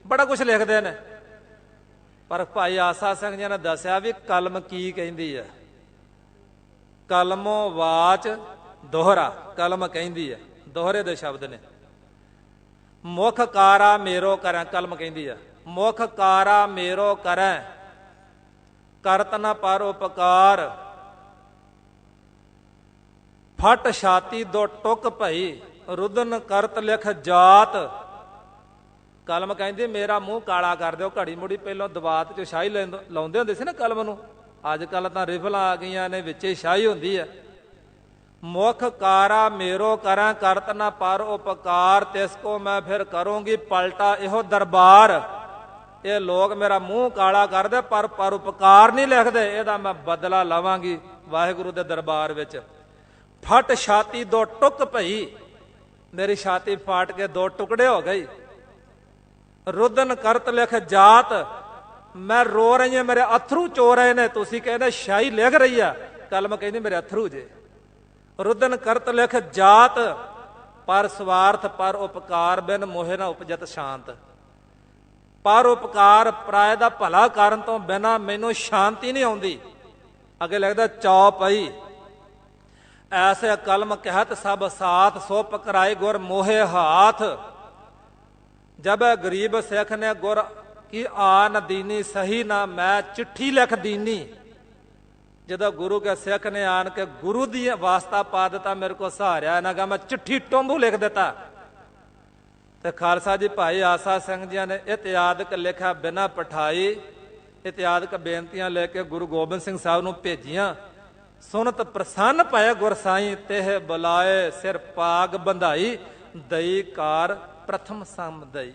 ਬੜਾ ਕੁਝ ਲਿਖਦੇ ਨੇ। ਪਰ ਭਾਈ ਆਸਾ ਸਿੰਘ ਜੀ ਨੇ ਦੱਸਿਆ ਵੀ ਕਲਮ ਕੀ ਕਹਿੰਦੀ ਹੈ। ਕਲਮੋਂ ਵਾਚ ਦੋਹਰਾ, ਕਲਮ ਕਹਿੰਦੀ ਹੈ, ਦੋਹਰੇ ਦੇ ਸ਼ਬਦ ਨੇ। ਮੁਖ ਕਾਰਾ ਮੇਰੋ ਕਰੈ, ਕਲਮ ਕਹਿੰਦੀ ਆ ਮੁਖ ਕਾਰਾ ਮੇਰੋ ਕਰੈ, ਕਰਤ ਨ ਪਰ ਉਪਕਾਰ, ਫਟ ਛਾਤੀ ਦੋ ਟੁਕ ਭਈ, ਰੁਦਨ ਕਰਤ ਲਿਖ ਜਾਤ। ਕਲਮ ਕਹਿੰਦੀ ਮੇਰਾ ਮੂੰਹ ਕਾਲਾ ਕਰ ਦਿਓ। ਘੜੀ ਮੁੜੀ ਪਹਿਲਾਂ ਦਵਾਤ ਚ ਸ਼ਾਹੀ ਲਾਉਂਦੇ ਹੁੰਦੇ ਸੀ ਨਾ ਕਲਮ ਨੂੰ, ਅੱਜ ਕੱਲ ਤਾਂ ਰਿਫਲਾਂ ਆ ਗਈਆਂ ਨੇ, ਵਿੱਚੇ ਸ਼ਾਹੀ ਹੁੰਦੀ ਹੈ। ਮੁਖ ਕਾਰਾ ਮੇਰੋ ਕਰਾਂ, ਕਰਤ ਨਾ ਪਰ ਉਪਕਾਰ, ਤਿਸ ਕੋ ਮੈਂ ਫਿਰ ਕਰੂੰਗੀ ਪਲਟਾ ਇਹੋ ਦਰਬਾਰ। ਇਹ ਲੋਕ ਮੇਰਾ ਮੂੰਹ ਕਾਲਾ ਕਰਦੇ ਪਰ ਉਪਕਾਰ ਨਹੀਂ ਲਿਖਦੇ, ਇਹਦਾ ਮੈਂ ਬਦਲਾ ਲਵਾਂਗੀ ਵਾਹਿਗੁਰੂ ਦੇ ਦਰਬਾਰ ਵਿੱਚ। ਫਟ ਛਾਤੀ ਦੋ ਟੁਕ ਭਈ, ਮੇਰੀ ਛਾਤੀ ਫਾਟ ਕੇ ਦੋ ਟੁਕੜੇ ਹੋ ਗਈ। ਰੁਦਨ ਕਰਤ ਲਿਖ ਜਾਤ, ਮੈਂ ਰੋ ਰਹੀ ਹਾਂ, ਮੇਰੇ ਅਥਰੂ ਚੋ ਰਹੇ ਨੇ। ਤੁਸੀਂ ਕਹਿੰਦੇ ਸ਼ਾਹੀ ਲਿਖ ਰਹੀ ਆ, ਕਲਮ ਕਹਿੰਦੀ ਮੇਰੇ ਅਥਰੂ ਜੇ। ਰੁਦਨ ਕਰਤ ਲਿਖ ਜਾਤ, ਪਰ ਸਵਾਰਥ ਪਰ ਉਪਕਾਰ, ਬਿਨ ਮੋਹਿ ਨਾ ਉਪਜਤ ਸ਼ਾਂਤ। ਪਰ ਉਪਕਾਰ ਪਰਾਏ ਦਾ ਭਲਾ ਕਰਨ ਤੋਂ ਬਿਨਾਂ ਮੈਨੂੰ ਸ਼ਾਂਤੀ ਨਹੀਂ ਆਉਂਦੀ। ਅੱਗੇ ਲੱਗਦਾ ਚੌ ਪਈ, ਐਸੇ ਕਲਮ ਕਹਿਤ ਸਭ ਸਾਥ, ਸੋ ਪਕਰਾਏ ਗੁਰ ਮੋਹੇ ਹਾਥ। ਜਬ ਗਰੀਬ ਸਿੱਖ ਨੇ ਗੁਰ ਕੀ ਆਨ ਦੀਨੀ, ਸਹੀ ਨਾ ਮੈਂ ਚਿੱਠੀ ਲਿਖ ਦੀਨੀ। ਜਦੋਂ ਗੁਰੂ ਕੇ ਸਿੱਖ ਨੇ ਆਣ ਕੇ ਗੁਰੂ ਦੀ ਵਾਸਤਾ ਪਾ ਦਿੱਤਾ, ਮੇਰੇ ਕੋ ਸਹਾਰਿਆ ਇਹਨਾਂ ਕਹਾ ਮੈਂ ਚਿੱਠੀ ਟੋਂਬੂ ਲਿਖ ਦਿੱਤਾ। ਤੇ ਖਾਲਸਾ ਜੀ ਭਾਈ ਆਸਾ ਸਿੰਘ ਜੀ ਨੇ ਇਤਿਆਦਕ ਲਿਖਿਆ ਬਿਨਾ ਪਠਾਈ, ਇਤਿਆਦਕ ਬੇਨਤੀਆਂ ਲੈ ਕੇ ਗੁਰੂ ਗੋਬਿੰਦ ਸਿੰਘ ਸਾਹਿਬ ਨੂੰ ਭੇਜੀਆਂ। ਸੁਨਤ ਪ੍ਰਸੰਨ ਪਏ ਗੁਰ ਸਾਈਂ, ਤੇ ਬੁਲਾਏ ਸਿਰ ਪਾਗ ਬੰਧਾਈ, ਦਈ ਕਾਰ ਪ੍ਰਥਮ ਸੰਮਦਈ।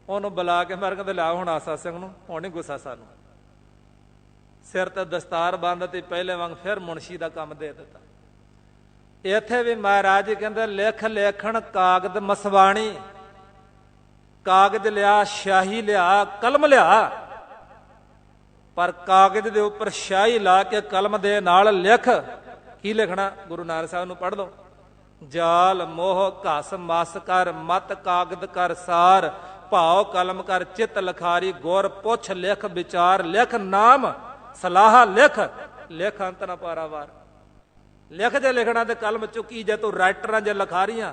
ਉਹਨੂੰ ਬੁਲਾ ਕੇ ਮਰ ਕਹਿੰਦੇ ਲਿਆ ਹੁਣ ਆਸਾ ਸਿੰਘ ਨੂੰ, ਹੁਣ ਨਹੀਂ ਗੁੱਸਾ ਸਾਨੂੰ। ਸਿਰ ਤੇ ਦਸਤਾਰ ਬੰਨ੍ਹਤੀ ਪਹਿਲੇ ਵਾਂਗ, ਫਿਰ ਮੁਨਸ਼ੀ ਦਾ ਕੰਮ ਦੇ ਦਿੱਤਾ। ਇੱਥੇ ਵੀ ਮਹਾਰਾਜ ਜੀ ਕਹਿੰਦੇ ਲਿਖ ਲੇਖਣ ਕਾਗਦ ਮਸਵਾਣੀ। ਕਾਗਜ਼ ਲਿਆ, ਸ਼ਾਹੀ ਲਿਆ, ਕਲਮ ਲਿਆ, ਪਰ ਕਾਗਜ਼ ਦੇ ਉੱਪਰ ਸ਼ਾਹੀ ਲਾ ਕੇ ਕਲਮ ਦੇ ਨਾਲ ਲਿਖ। ਕੀ ਲਿਖਣਾ? ਗੁਰੂ ਨਾਨਕ ਸਾਹਿਬ ਨੂੰ ਪੜ੍ਹ ਲਓ। ਜਾਲ ਮੋਹ ਘਸ ਮਸ ਕਰ, ਮਤ ਕਾਗਦ ਕਰ ਸਾਰ, ਭਾਉ ਕਲਮ ਕਰ ਚਿਤ ਲਖਾਰੀ, ਗੁਰ ਪੁੱਛ ਲਿਖ ਵਿਚਾਰ, ਲਿਖ ਨਾਮ ਸਲਾਹ ਲਿਖ, ਲਿਖ ਅੰਤ ਨਾ ਪਾਰਾਵਾਰ। ਲਿਖ ਜੇ ਲਿਖਣਾ ਤੇ ਕਲਮ ਚੁੱਕੀ ਜੇ ਤੂੰ ਰਾਈਟਰਾਂ ਜੇ ਲਿਖਾਰੀਆਂ,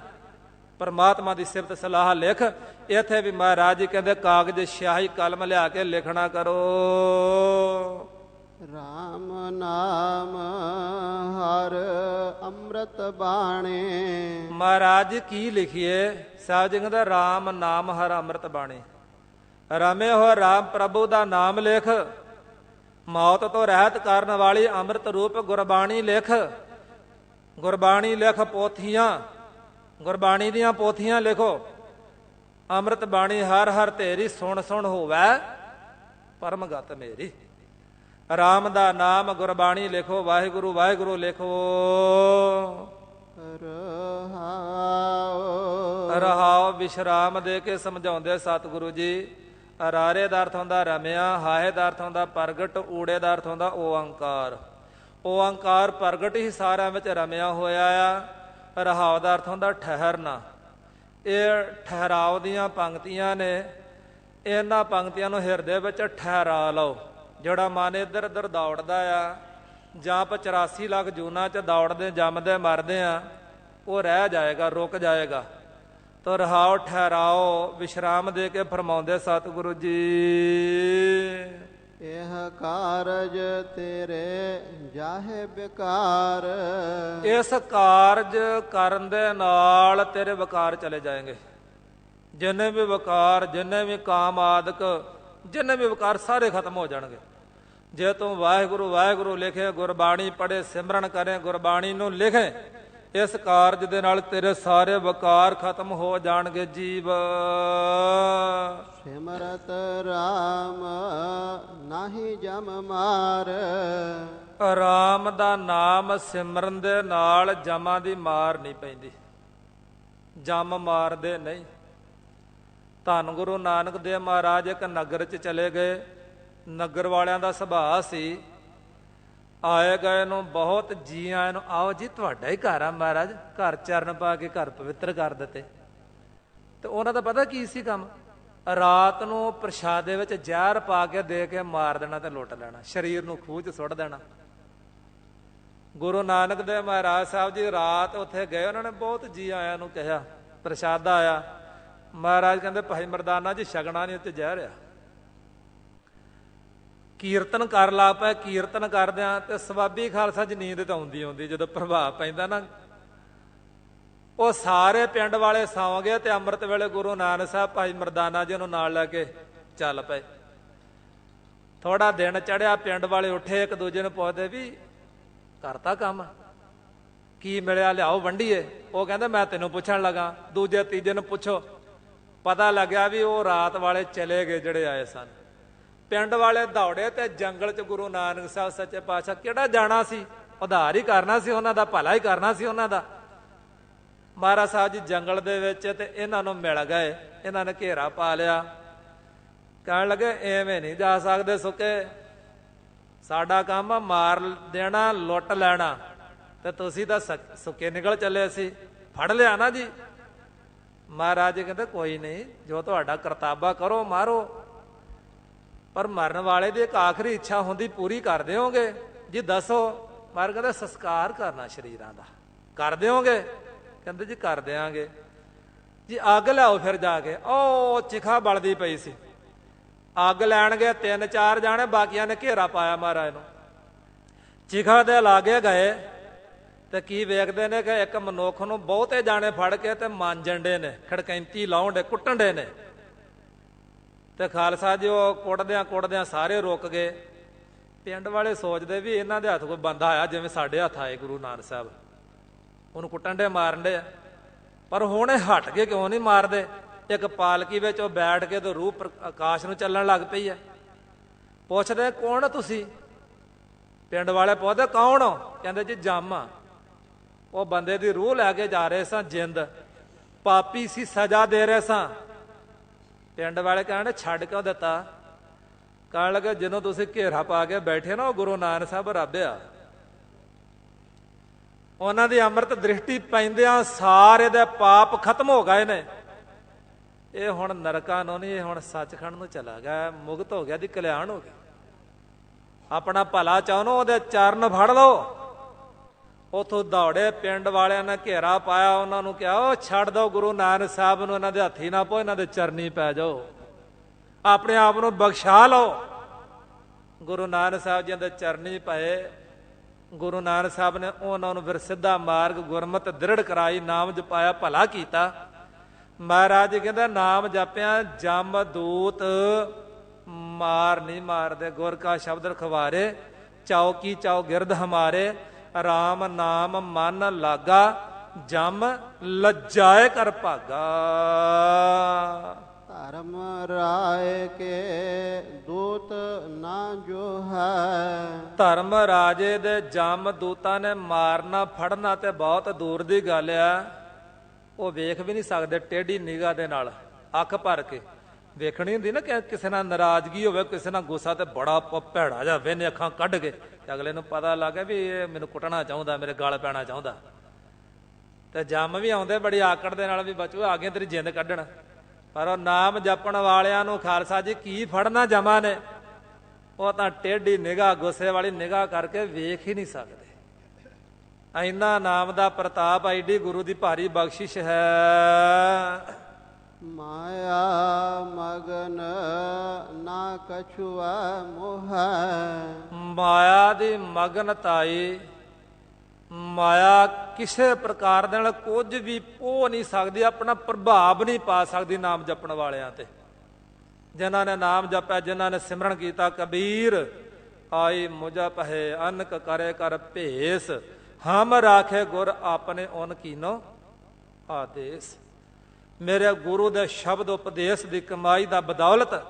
ਪਰਮਾਤਮਾ ਦੀ ਸਿਫਤ ਸਲਾਹ ਲਿਖ। ਇੱਥੇ ਵੀ ਮਹਾਰਾਜ ਜੀ ਕਹਿੰਦੇ ਕਾਗਜ਼ ਸ਼ਾਹੀ ਕਲਮ ਲਿਆ ਕੇ ਲਿਖਣਾ ਕਰੋ। ਰਾਮ ਨਾਮ ਹਰ ਅੰਮ੍ਰਿਤ ਬਾਣੇ। ਮਹਾਰਾਜ ਕੀ ਲਿਖੀਏ? ਸਾਹਿਬ ਜੀ ਕਹਿੰਦਾ ਰਾਮ ਨਾਮ ਹਰ ਅੰਮ੍ਰਿਤ ਬਾਣੀ। ਰਮੇ ਹੋ ਰਾਮ ਪ੍ਰਭੂ ਦਾ ਨਾਮ ਲਿਖ, ਮੌਤ ਤੋਂ ਰਹਿਤ ਕਰਨ ਵਾਲੀ ਅੰਮ੍ਰਿਤ ਰੂਪ ਗੁਰਬਾਣੀ ਲਿਖ। ਗੁਰਬਾਣੀ ਲਿਖ ਪੋਥੀਆਂ, ਗੁਰਬਾਣੀ ਦੀਆਂ ਪੋਥੀਆਂ ਲਿਖੋ। ਅੰਮ੍ਰਿਤ ਬਾਣੀ ਹਰ ਹਰ ਤੇਰੀ, ਸੁਣ ਸੁਣ ਹੋਵੈ ਪਰਮਗਤ ਮੇਰੀ। ਰਾਮ ਦਾ ਨਾਮ ਗੁਰਬਾਣੀ ਲਿਖੋ, ਵਾਹਿਗੁਰੂ ਵਾਹਿਗੁਰੂ ਲਿਖੋ। ਰਹਾਉ ਵਿਸ਼ਰਾਮ ਦੇ ਕੇ ਸਮਝਾਉਂਦੇ ਸਤਿਗੁਰੂ ਜੀ। ਰਾਰੇ ਦਾ ਅਰਥ ਹੁੰਦਾ ਰਮਿਆ, ਹਾਹੇ ਦਾ ਅਰਥ ਹੁੰਦਾ ਪ੍ਰਗਟ, ਊੜੇ ਦਾ ਅਰਥ ਹੁੰਦਾ ਓਅੰਕਾਰ। ਓਅੰਕਾਰ ਪ੍ਰਗਟ ਹੀ ਸਾਰਿਆਂ ਵਿੱਚ ਰਮਿਆ ਹੋਇਆ ਆ। ਰਹਾਉ ਦਾ ਅਰਥ ਹੁੰਦਾ ਠਹਿਰਨਾ। ਇਹ ਠਹਿਰਾਵ ਦੀਆਂ ਪੰਕਤੀਆਂ ਨੇ। ਇਹਨਾਂ ਪੰਕਤੀਆਂ ਨੂੰ ਹਿਰਦੇ ਵਿੱਚ ਠਹਿਰਾ ਲਓ। ਜਿਹੜਾ ਮਨ ਇੱਧਰ ਉੱਧਰ ਦੌੜਦਾ ਆ, ਜਾਂ ਆਪਾਂ 84 ਲੱਖ ਜੂਨਾਂ 'ਚ ਦੌੜਦੇ ਜੰਮਦੇ ਮਰਦੇ ਆ, ਉਹ ਰਹਿ ਜਾਏਗਾ, ਰੁਕ ਜਾਏਗਾ। ਤੋ ਰਹਾਓ, ਠਹਿਰਾਓ, ਵਿਸ਼ਰਾਮ ਦੇ ਕੇ ਫਰਮਾਉਂਦੇ ਸਤਿਗੁਰੂ ਜੀ, ਇਹ ਕਾਰਜ ਤੇਰੇ ਜਾਹੇ ਬਿਕਾਰ। ਇਸ ਕਾਰਜ ਕਰਨ ਦੇ ਨਾਲ ਤੇਰੇ ਵਿਕਾਰ ਚਲੇ ਜਾਏਂਗੇ। ਜਿੰਨੇ ਵੀ ਵਿਕਾਰ, ਜਿੰਨੇ ਵੀ ਕਾਮ ਆਦਿਕ, ਜਿੰਨੇ ਵੀ ਵਿਕਾਰ ਸਾਰੇ ਖਤਮ ਹੋ ਜਾਣਗੇ। ਜੇ ਤੂੰ ਵਾਹਿਗੁਰੂ ਵਾਹਿਗੁਰੂ ਲਿਖੇ, ਗੁਰਬਾਣੀ ਪੜ੍ਹੇ, ਸਿਮਰਨ ਕਰੇ, ਗੁਰਬਾਣੀ ਨੂੰ ਲਿਖੇ, ਇਸ ਕਾਰਜ ਦੇ ਨਾਲ ਤੇਰੇ ਸਾਰੇ ਵਿਕਾਰ ਖਤਮ ਹੋ ਜਾਣਗੇ। ਜੀਵ ਸਿਮਰਤ ਰਾਮ ਨਾਹੀ ਜਮ ਮਾਰ। ਰਾਮ ਦਾ ਨਾਮ ਸਿਮਰਨ ਦੇ ਨਾਲ ਜਮਾਂ ਦੀ ਮਾਰ ਨਹੀਂ ਪੈਂਦੀ, ਜਮ ਮਾਰਦੇ ਨਹੀਂ। ਧੰਨ ਗੁਰੂ ਨਾਨਕ ਦੇਵ ਮਹਾਰਾਜ ਇੱਕ ਨਗਰ 'ਚ ਚਲੇ ਗਏ। ਨਗਰ ਵਾਲਿਆਂ ਦਾ ਸੁਭਾਅ ਸੀ, ਆਏ ਗਏ ਨੂੰ ਬਹੁਤ ਜੀ ਆਏ ਨੂੰ, ਆਓ ਜੀ ਤੁਹਾਡਾ ਹੀ ਘਰ ਆ ਮਹਾਰਾਜ, ਘਰ ਚਰਨ ਪਾ ਕੇ ਘਰ ਪਵਿੱਤਰ ਕਰ ਦਿੱਤੇ। ਤੇ ਉਹਨਾਂ ਦਾ ਪਤਾ ਕੀ ਸੀ ਕੰਮ? ਰਾਤ ਨੂੰ ਪ੍ਰਸ਼ਾਦੇ ਵਿੱਚ ਜ਼ਹਿਰ ਪਾ ਕੇ ਦੇ ਕੇ ਮਾਰ ਦੇਣਾ ਤੇ ਲੁੱਟ ਲੈਣਾ, ਸਰੀਰ ਨੂੰ ਖੂਹ 'ਚ ਸੁੱਟ ਦੇਣਾ। ਗੁਰੂ ਨਾਨਕ ਦੇਵ ਮਹਾਰਾਜ ਸਾਹਿਬ ਜੀ ਰਾਤ ਉੱਥੇ ਗਏ, ਉਹਨਾਂ ਨੇ ਬਹੁਤ ਜੀ ਆਇਆਂ ਨੂੰ ਕਿਹਾ, ਪ੍ਰਸ਼ਾਦਾ ਆਇਆ। ਮਹਾਰਾਜ ਕਹਿੰਦੇ ਭਾਈ ਮਰਦਾਨਾ ਜੀ ਛਕਣਾ ਨਹੀਂ, ਉੱਤੇ ਜ਼ਹਿਰ ਆ। ਕੀਰਤਨ ਕਰ ਲਾ ਪਏ। ਕੀਰਤਨ ਕਰਦਿਆਂ ਤੇ ਸਵਾਬੀ ਖਾਲਸਾ ਚ ਨੀਂਦ ਤਾਂ ਆਉਂਦੀ ਜਦੋਂ ਪ੍ਰਭਾਵ ਪੈਂਦਾ ਨਾ, ਉਹ ਸਾਰੇ ਪਿੰਡ ਵਾਲੇ ਸੌਂ ਗਏ ਤੇ ਅੰਮ੍ਰਿਤ ਵੇਲੇ ਗੁਰੂ ਨਾਨਕ ਸਾਹਿਬ ਭਾਈ ਮਰਦਾਨਾ ਜੀ ਨੂੰ ਨਾਲ ਲੈ ਕੇ ਚੱਲ ਪਏ। ਥੋੜਾ ਦਿਨ ਚੜਿਆ, ਪਿੰਡ ਵਾਲੇ ਉੱਠੇ, ਇੱਕ ਦੂਜੇ ਨੂੰ ਪੁੱਛਦੇ ਵੀ ਕਰਤਾ ਕੰਮ, ਕੀ ਮਿਲਿਆ, ਲਿਆਓ ਵੰਡੀਏ। ਉਹ ਕਹਿੰਦੇ ਮੈਂ ਤੈਨੂੰ ਪੁੱਛਣ ਲੱਗਾ। ਦੂਜੇ ਤੀਜੇ ਨੂੰ ਪੁੱਛੋ। ਪਤਾ ਲੱਗਿਆ ਵੀ ਉਹ ਰਾਤ ਵਾਲੇ ਚਲੇ ਗਏ ਜਿਹੜੇ ਆਏ ਸਨ। ਪਿੰਡ ਵਾਲੇ ਦੌੜੇ ਤੇ ਜੰਗਲ 'ਚ ਗੁਰੂ ਨਾਨਕ ਸਾਹਿਬ ਸੱਚੇ ਪਾਤਸ਼ਾਹ ਕਿਹੜਾ ਜਾਣਾ ਸੀ, ਉਧਾਰ ਹੀ ਕਰਨਾ ਸੀ ਉਹਨਾਂ ਦਾ, ਭਲਾ ਹੀ ਕਰਨਾ ਸੀ ਉਹਨਾਂ ਦਾ। ਮਹਾਰਾਜ ਸਾਹਿਬ ਜੀ ਜੰਗਲ ਦੇ ਵਿੱਚ ਤੇ ਇਹਨਾਂ ਨੂੰ ਮਿਲ ਗਏ। ਇਹਨਾਂ ਨੇ ਘੇਰਾ ਪਾ ਲਿਆ, ਕਹਿਣ ਲੱਗੇ ਐਵੇਂ ਨਹੀਂ ਜਾ ਸਕਦੇ ਸੁੱਕੇ, ਸਾਡਾ ਕੰਮ ਆ ਮਾਰ ਦੇਣਾ, ਲੁੱਟ ਲੈਣਾ, ਤੇ ਤੁਸੀਂ ਤਾਂ ਸੁੱਕੇ ਨਿਕਲ ਚੱਲੇ ਸੀ, ਫੜ ਲਿਆ ਨਾ ਜੀ। ਮਹਾਰਾਜ ਜੀ ਕਹਿੰਦੇ ਕੋਈ ਨਹੀਂ, ਜੋ ਤੁਹਾਡਾ ਕਰਤੱਵ ਕਰੋ, ਮਾਰੋ, ਪਰ ਮਰਨ ਵਾਲੇ ਦੀ ਇੱਕ ਆਖਰੀ ਇੱਛਾ ਹੁੰਦੀ, ਪੂਰੀ ਕਰ ਦਿਓਗੇ ਜੀ? ਦੱਸੋ। ਮਹਾਰਾਜ ਕਹਿੰਦੇ ਸੰਸਕਾਰ ਕਰਨਾ ਸਰੀਰਾਂ ਦਾ, ਕਰ ਦਿਓਗੇ? ਕਹਿੰਦੇ ਜੀ ਕਰ ਦਿਆਂਗੇ ਜੀ। ਅੱਗ ਲਿਆਓ ਫਿਰ ਜਾ ਕੇ। ਉਹ ਚਿਖਾ ਬਲਦੀ ਪਈ ਸੀ, ਅੱਗ ਲੈਣ ਗਏ 3-4 ਜਾਣੇ, ਬਾਕੀਆਂ ਨੇ ਘੇਰਾ ਪਾਇਆ ਮਹਾਰਾਜ ਨੂੰ। ਚਿਖਾ ਦੇ ਲਾਗੇ ਗਏ ਤੇ ਕੀ ਵੇਖਦੇ ਨੇ ਕਿ ਇੱਕ ਮਨੁੱਖ ਨੂੰ ਬਹੁਤੇ ਜਾਣੇ ਫੜ ਕੇ ਤੇ ਮਾਂਜਣ ਡੇ ਨੇ, ਖੜਕੈਂਤੀ ਲਾਉਣ ਡੇ, ਕੁੱਟਣ ਡੇ ਨੇ। ਤੇ ਖਾਲਸਾ ਜੀ ਉਹ ਕੁੱਟਦਿਆਂ ਸਾਰੇ ਰੁਕ ਗਏ। ਪਿੰਡ ਵਾਲੇ ਸੋਚਦੇ ਵੀ ਇਹਨਾਂ ਦੇ ਹੱਥ ਕੋਈ ਬੰਦਾ ਆਇਆ ਜਿਵੇਂ ਸਾਡੇ ਹੱਥ ਆਏ ਗੁਰੂ ਨਾਨਕ ਸਾਹਿਬ, ਉਹਨੂੰ ਕੁੱਟਣ ਡੇ, ਮਾਰਨ ਡੇ। ਪਰ ਹੁਣ ਇਹ ਹਟ ਕੇ ਕਿਉਂ ਨਹੀਂ ਮਾਰਦੇ? ਇੱਕ ਪਾਲਕੀ ਵਿੱਚ ਉਹ ਬੈਠ ਕੇ ਤੇ ਰੂਹ ਆਕਾਸ਼ ਨੂੰ ਚੱਲਣ ਲੱਗ ਪਈ ਹੈ। ਪੁੱਛਦੇ ਕੌਣ ਤੁਸੀਂ? ਪਿੰਡ ਵਾਲੇ ਪੁੱਛਦੇ ਕੌਣ ਹੋ? ਕਹਿੰਦੇ ਜੀ ਜੰਮ ਆ। ਉਹ ਬੰਦੇ ਦੀ ਰੂਹ ਲੈ ਕੇ ਜਾ ਰਹੇ ਸਾਂ, ਜਿੰਦ ਪਾਪੀ ਸੀ, ਸਜ਼ਾ ਦੇ ਰਹੇ ਸਾਂ। ਪਿੰਡ ਵਾਲੇ ਕਹਿਣ ਛੱਡ ਕਿਉਂ ਦਿੱਤਾ? ਕਹਿਣ ਲੱਗੇ ਜਦੋਂ ਤੁਸੀਂ ਘੇਰਾ ਪਾ ਕੇ ਬੈਠੇ ਨਾ, ਉਹ ਗੁਰੂ ਨਾਨਕ ਸਾਹਿਬ ਰੱਬ ਆ। ਉਹਨਾਂ ਦੀ ਅੰਮ੍ਰਿਤ ਦ੍ਰਿਸ਼ਟੀ ਪੈਂਦਿਆਂ ਸਾਰੇ ਦੇ ਪਾਪ ਖਤਮ ਹੋ ਗਏ ਨੇ। ਇਹ ਹੁਣ ਨਰਕਾਂ ਨੂੰ ਨਹੀਂ, ਇਹ ਹੁਣ ਸੱਚਖੰਡ ਨੂੰ ਚਲਾ ਗਿਆ, ਮੁਕਤ ਹੋ ਗਿਆ, ਦੀ ਕਲਿਆਣ ਹੋ ਗਿਆ। ਆਪਣਾ ਭਲਾ ਚਾਹੋ, ਉਹਦੇ ਚਰਨ ਫੜ ਲਓ। ਉਥੋਂ ਦੌੜੇ, ਪਿੰਡ ਵਾਲਿਆਂ ਨੇ ਘੇਰਾ ਪਾਇਆ, ਉਹਨਾਂ ਨੂੰ ਕਿਹਾ ਉਹ ਛੱਡ ਦਿਓ ਗੁਰੂ ਨਾਨਕ ਸਾਹਿਬ ਨੂੰ, ਇਹਨਾਂ ਦੇ ਹੱਥੀ ਨਾ ਪੋ, ਇਹਨਾਂ ਦੇ ਚਰਨੀ ਪੈ ਜਾਓ, ਆਪਣੇ ਆਪ ਨੂੰ ਬਖਸ਼ਾ ਲਓ। ਗੁਰੂ ਨਾਨਕ ਸਾਹਿਬ ਜੀ ਦੇ ਚਰਨੀ ਪਏ। ਗੁਰੂ ਨਾਨਕ ਸਾਹਿਬ ਨੇ ਉਹਨਾਂ ਨੂੰ ਫਿਰ ਸਿੱਧਾ ਮਾਰਗ ਗੁਰਮਤਿ ਦ੍ਰਿੜ ਕਰਾਈ, ਨਾਮ ਜਪਾਇਆ, ਭਲਾ ਕੀਤਾ। ਮਹਾਰਾਜ ਜੀ ਕਹਿੰਦਾ ਨਾਮ ਜਪਿਆ ਜਮ ਦੂਤ ਮਾਰ ਨਹੀਂ ਮਾਰਦੇ, ਗੁਰ ਕਾ ਸ਼ਬਦ ਰਖਵਾਰੇ, ਚਾਓ ਕੀ ਚਾਓ ਗਿਰਦ ਹਮਾਰੇ, ਰਾਮ ਨਾਮ ਮਨ ਲਾਗਾ, ਜਮ ਲੱਜਾਏ ਕਰ ਭਾਗਾ। ਧਰਮ ਰਾਏ ਕੇ ਦੂਤ ਨਾ ਜੋ ਹੈ। ਧਰਮ ਰਾਜੇ ਦੇ ਜਮ ਦੂਤਾਂ ਨੇ ਮਾਰਨਾ ਫੜਨਾ ਤੇ ਬਹੁਤ ਦੂਰ ਦੀ ਗੱਲ ਆ। ਉਹ ਵੇਖ ਵੀ ਨਹੀਂ ਸਕਦੇ, ਟੇਢੀ ਨਿਗਾਹ ਦੇ ਨਾਲ ਅੱਖ ਭਰ ਕੇ ਵੇਖਣੀ ਹੁੰਦੀ ਨਾ, ਕਿ ਕਿਸੇ ਨਾਲ ਨਾਰਾਜ਼ਗੀ ਹੋਵੇ, ਕਿਸੇ ਨਾਲ ਗੁੱਸਾ, ਤੇ ਬੜਾ ਭੈੜਾ ਜਾ ਵੇਨੇ ਅੱਖਾਂ ਕੱਢ ਕੇ, ਤੇ ਅਗਲੇ ਨੂੰ ਪਤਾ ਲੱਗ ਗਿਆ ਵੀ ਇਹ ਮੈਨੂੰ ਕੁੱਟਣਾ ਚਾਹੁੰਦਾ, ਮੇਰੇ ਗਲ ਪੈਣਾ ਚਾਹੁੰਦਾ। ਤੇ ਜੰਮ ਵੀ ਆਉਂਦੇ ਬੜੀ ਆਕੜ ਦੇ ਨਾਲ ਵੀ ਬਚੂ ਆ ਗਏ ਤੇਰੀ ਜਿੰਦ ਕੱਢਣ, ਪਰ ਉਹ ਨਾਮ ਜਪਣ ਵਾਲਿਆਂ ਨੂੰ ਖਾਲਸਾ ਜੀ ਕੀ ਫੜਨਾ ਜਮਾਂ ਨੇ, ਉਹ ਤਾਂ ਟੇਢੀ ਨਿਗਾਹ ਗੁੱਸੇ ਵਾਲੀ ਨਿਗਾਹ ਕਰਕੇ ਵੇਖ ਹੀ ਨਹੀਂ ਸਕਦੇ। ਇੰਨਾ ਨਾਮ ਦਾ ਪ੍ਰਤਾਪ, ਐਡੀ ਗੁਰੂ ਦੀ ਭਾਰੀ ਬਖਸ਼ਿਸ਼ ਹੈ। ਮਾਇਆ ਮਗਨ ਨਾ ਕਛੁਆ ਮੋਹ, ਮਾਇਆ ਦੀ ਮਗਨਤਾਈ, ਮਾਇਆ ਕਿਸੇ ਪ੍ਰਕਾਰ ਦੇ ਨਾਲ ਕੁਝ ਵੀ ਪੋਹ ਨਹੀਂ ਸਕਦੀ, ਆਪਣਾ ਪ੍ਰਭਾਵ ਨਹੀਂ ਪਾ ਸਕਦੀ ਨਾਮ ਜਪਣ ਵਾਲਿਆਂ ਤੇ। ਜਿਨ੍ਹਾਂ ਨੇ ਨਾਮ ਜਪਿਆ, ਜਿਨ੍ਹਾਂ ਨੇ ਸਿਮਰਨ ਕੀਤਾ, ਕਬੀਰ ਆਈ ਮੁਜਬ ਹੈ ਅਨਕ ਕਰੇ ਕਰ ਭੇਸ, ਹਮ ਰਾਖੇ ਗੁਰ ਆਪਣੇ ਓਨ ਕੀਨੋ ਆਦੇਸ। ਮੇਰੇ ਗੁਰੂ ਦੇ ਸ਼ਬਦ ਉਪਦੇਸ਼ ਦੀ ਕਮਾਈ ਦਾ ਬਦੌਲਤ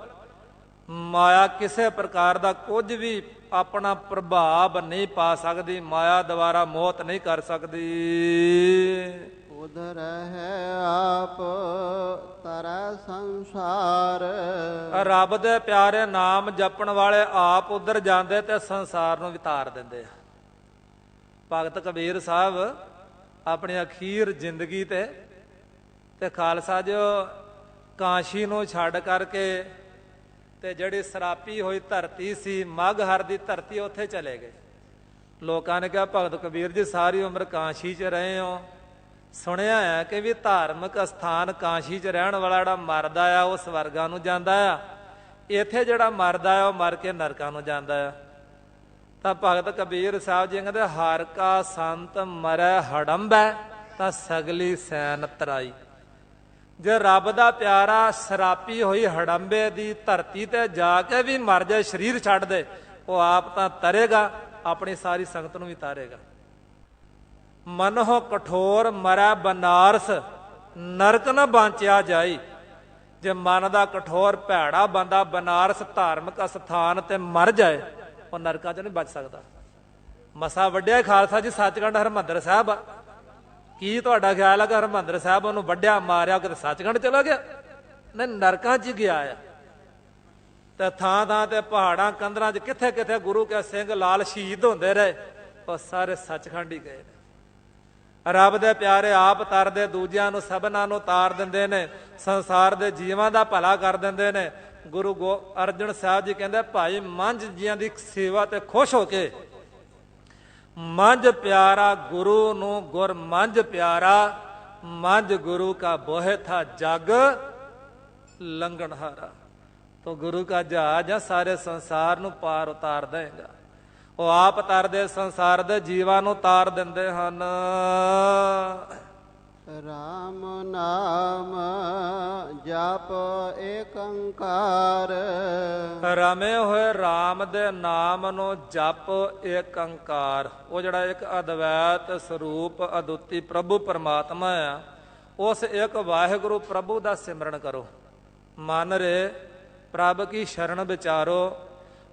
ਮਾਇਆ ਕਿਸੇ ਪ੍ਰਕਾਰ ਦਾ ਕੁਝ ਵੀ ਆਪਣਾ ਪ੍ਰਭਾਵ ਨਹੀਂ ਪਾ ਸਕਦੀ, ਮਾਇਆ ਦੁਆਰਾ ਮੋਹਤ ਨਹੀਂ ਕਰ ਸਕਦੀ। ਉਧਰ ਹੈ ਆਪ ਤਰੈ ਸੰਸਾਰ, ਰੱਬ ਦੇ ਪਿਆਰੇ ਨਾਮ ਜਪਣ ਵਾਲੇ ਆਪ ਉਧਰ ਜਾਂਦੇ ਤੇ ਸੰਸਾਰ ਨੂੰ ਵਿਤਾਰ ਦਿੰਦੇ ਆ। ਭਗਤ ਕਬੀਰ ਸਾਹਿਬ ਆਪਣੀ ਅਖੀਰ ਜ਼ਿੰਦਗੀ ਤੇ ਖਾਲਸਾ ਜੋ ਕਾਸ਼ੀ ਨੂੰ ਛੱਡ ਕਰਕੇ ਤੇ ਜਿਹੜੀ ਸਰਾਪੀ ਹੋਈ ਧਰਤੀ ਸੀ ਮਗਹਰ ਦੀ ਧਰਤੀ, ਉੱਥੇ ਚਲੇ ਗਏ। ਲੋਕਾਂ ਨੇ ਕਿਹਾ ਭਗਤ ਕਬੀਰ ਜੀ ਸਾਰੀ ਉਮਰ ਕਾਸ਼ੀ 'ਚ ਰਹੇ ਹੋ, ਸੁਣਿਆ ਹੈ ਕਿ ਵੀ ਧਾਰਮਿਕ ਅਸਥਾਨ ਕਾਸ਼ੀ 'ਚ ਰਹਿਣ ਵਾਲਾ ਜਿਹੜਾ ਮਰਦਾ ਆ ਉਹ ਸਵਰਗਾਂ ਨੂੰ ਜਾਂਦਾ ਆ, ਇੱਥੇ ਜਿਹੜਾ ਮਰਦਾ ਆ ਉਹ ਮਰ ਕੇ ਨਰਕਾਂ ਨੂੰ ਜਾਂਦਾ ਆ। ਤਾਂ ਭਗਤ ਕਬੀਰ ਸਾਹਿਬ ਜੀ ਕਹਿੰਦੇ ਹਰ ਕਾ ਸੰਤ ਮਰੈ ਹੜੰਬੈ ਤਾਂ ਸਗਲੀ ਸੈਨ ਤਰਾਈ। ਜੇ ਰੱਬ ਦਾ ਪਿਆਰਾ ਸਰਾਪੀ ਹੋਈ ਹੜੰਬੇ ਦੀ ਧਰਤੀ ਤੇ ਜਾ ਕੇ ਵੀ ਮਰ ਜਾਏ, ਸਰੀਰ ਛੱਡ ਦੇ, ਉਹ ਆਪ ਤਾਂ ਤਰੇਗਾ, ਆਪਣੀ ਸਾਰੀ ਸੰਗਤ ਨੂੰ ਵੀ ਤਾਰੇਗਾ। ਮਨੋ ਕਠੋਰ ਮਰੈ ਬਨਾਰਸ ਨਰਕ ਨ ਬਾਂਚਿਆ ਜਾਈ। ਜੇ ਮਨ ਦਾ ਕਠੋਰ ਭੈੜਾ ਬੰਦਾ ਬਨਾਰਸ ਧਾਰਮਿਕ ਅਸਥਾਨ ਤੇ ਮਰ ਜਾਏ, ਉਹ ਨਰਕਾਂ 'ਚ ਨਹੀਂ ਬਚ ਸਕਦਾ। ਮਸਾ ਵੱਡਿਆ ਖਾਲਸਾ ਜੀ ਸੱਚਖੰਡ ਹਰਿਮੰਦਰ ਸਾਹਿਬ ਆ, ਕੀ ਤੁਹਾਡਾ ਖਿਆਲ ਹੈ ਕਿ ਹਰਿਮੰਦਰ ਸਾਹਿਬ ਉਹਨੂੰ ਵੱਢਿਆ ਮਾਰਿਆ ਕਿਤੇ ਸੱਚਖੰਡ ਚਲਾ ਗਿਆ? ਨਹੀਂ, ਨਰਕਾਂ 'ਚ ਗਿਆ ਆ। ਤੇ ਥਾਂ ਥਾਂ ਤੇ ਪਹਾੜਾਂ ਕੰਦਰਾਂ 'ਚ ਕਿੱਥੇ ਕਿੱਥੇ ਗੁਰੂ ਕੇ ਸਿੰਘ ਲਾਲ ਸ਼ਹੀਦ ਹੁੰਦੇ ਰਹੇ, ਉਹ ਸਾਰੇ ਸੱਚਖੰਡ ਹੀ ਗਏ ਨੇ। ਰੱਬ ਦੇ ਪਿਆਰੇ ਆਪ ਤਰਦੇ, ਦੂਜਿਆਂ ਨੂੰ ਸਭਨਾਂ ਨੂੰ ਤਾਰ ਦਿੰਦੇ ਨੇ, ਸੰਸਾਰ ਦੇ ਜੀਵਾਂ ਦਾ ਭਲਾ ਕਰ ਦਿੰਦੇ ਨੇ। ਗੁਰੂ ਅਰਜਨ ਸਾਹਿਬ ਜੀ ਕਹਿੰਦੇ ਭਾਈ ਮੰਝ ਜੀਆਂ ਦੀ ਸੇਵਾ ਤੇ ਖੁਸ਼ ਹੋ ਕੇ, ਮੰਝ ਪਿਆਰਾ ਗੁਰੂ ਨੂੰ ਗੁਰ ਮੰਝ ਪਿਆਰਾ, ਮੰਝ ਗੁਰੂ ਕਾ ਬੋਹਿ ਥਾ ਜਗ ਲੰਘਣਹਾਰਾ। ਤੋ ਗੁਰੂ ਕਾ ਜਹਾਜ਼ ਆ, ਸਾਰੇ ਸੰਸਾਰ ਨੂੰ ਪਾਰ ਉਤਾਰ ਦੇਗਾ। ਉਹ ਆਪ ਤਰਦੇ, ਸੰਸਾਰ ਦੇ ਜੀਵਾਂ ਨੂੰ ਤਾਰ ਦਿੰਦੇ ਹਨ। ਰਾਮ ਨਾਮ ਜਪ ਏਕ ਓੰਕਾਰ, ਰਮੇ ਹੋਏ ਰਾਮ ਦੇ ਨਾਮ ਨੂੰ ਜਪ ਏਕ ਓੰਕਾਰ। ਉਹ ਜਿਹੜਾ ਇੱਕ ਅਦਵੈਤ ਸਰੂਪ ਅਦੁੱਤੀ ਪ੍ਰਭੂ ਪਰਮਾਤਮਾ ਆ, ਉਸ ਇੱਕ ਵਾਹਿਗੁਰੂ ਪ੍ਰਭੂ ਦਾ ਸਿਮਰਨ ਕਰੋ। ਮਨ ਰੇ ਪ੍ਰਭ ਕੀ ਸ਼ਰਨ ਵਿਚਾਰੋ,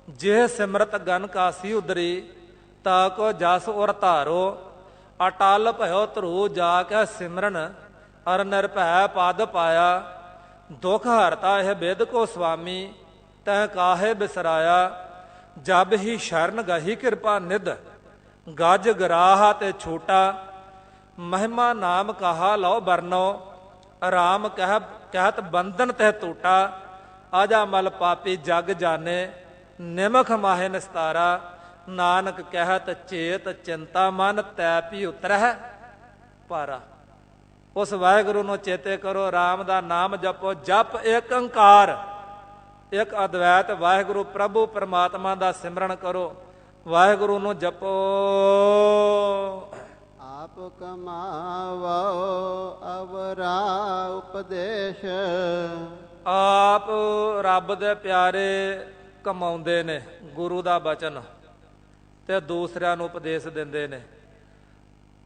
ਜੇ ਸਿਮਰਤ ਗਨ ਕਾਸੀ ਉਦਰੀ, ਤਾ ਕੋ ਜਸ ਉਰ ਧਾਰੋ। ਅਟਲ ਭਇਓ ਧਰੂ ਜਾ ਕੇ ਸਿਮਰਨ, ਅਰ ਨਿਰਭੈ ਪਦ ਪਾਇਆ। ਦੁਖ ਹਰਤਾ ਇਹ ਬਿਦ ਕੋ ਸੁਆਮੀ, ਤੈ ਕਾਹੇ ਬਿਸਰਾਇਆ। ਜਬ ਹੀ ਸ਼ਰਨ ਗਹੀ ਕਿਰਪਾ ਨਿਧ, ਗਜ ਗਰਾਹਾ ਤੇ ਛੋਟਾ। ਮਹਿਮਾ ਨਾਮ ਕਹਾ ਲਓ ਬਰਨੋ, ਆਰਾਮ ਕਹਿਤ ਬੰਧਨ ਤਹਿ ਟੂਟਾ। ਆਜਾ ਮਲ ਪਾਪੀ ਜਗ ਜਾਣੇ, ਨਿਮਖ ਮਾਹੇ ਨਿਸਤਾਰਾ। ਨਾਨਕ ਕਹਿਤ ਚੇਤ ਚਿੰਤਾ ਮਨ, ਤੈ ਪੀ ਉਤਰਹਿ ਪਾਰਾ। ਉਸ ਵਾਹਿਗੁਰੂ ਨੂੰ ਚੇਤੇ ਕਰੋ, ਰਾਮ ਦਾ ਨਾਮ ਜਪੋ। ਜਪ ਏਕ ਓੰਕਾਰ, ਇੱਕ ਅਦਵੈਤ ਵਾਹਿਗੁਰੂ ਪ੍ਰਭੂ ਪਰਮਾਤਮਾ ਦਾ ਸਿਮਰਨ ਕਰੋ। ਵਾਹਿਗੁਰੂ ਨੂੰ ਜਪੋ। ਆਪ ਕਮਾਵੋ ਅਵਰਾ ਉਪਦੇਸ਼, ਆਪ ਰੱਬ ਦੇ ਪਿਆਰੇ ਕਮਾਉਂਦੇ ਨੇ ਗੁਰੂ ਦਾ ਬਚਨ ਤੇ ਦੂਸਰਿਆਂ ਨੂੰ ਉਪਦੇਸ਼ ਦਿੰਦੇ ਨੇ।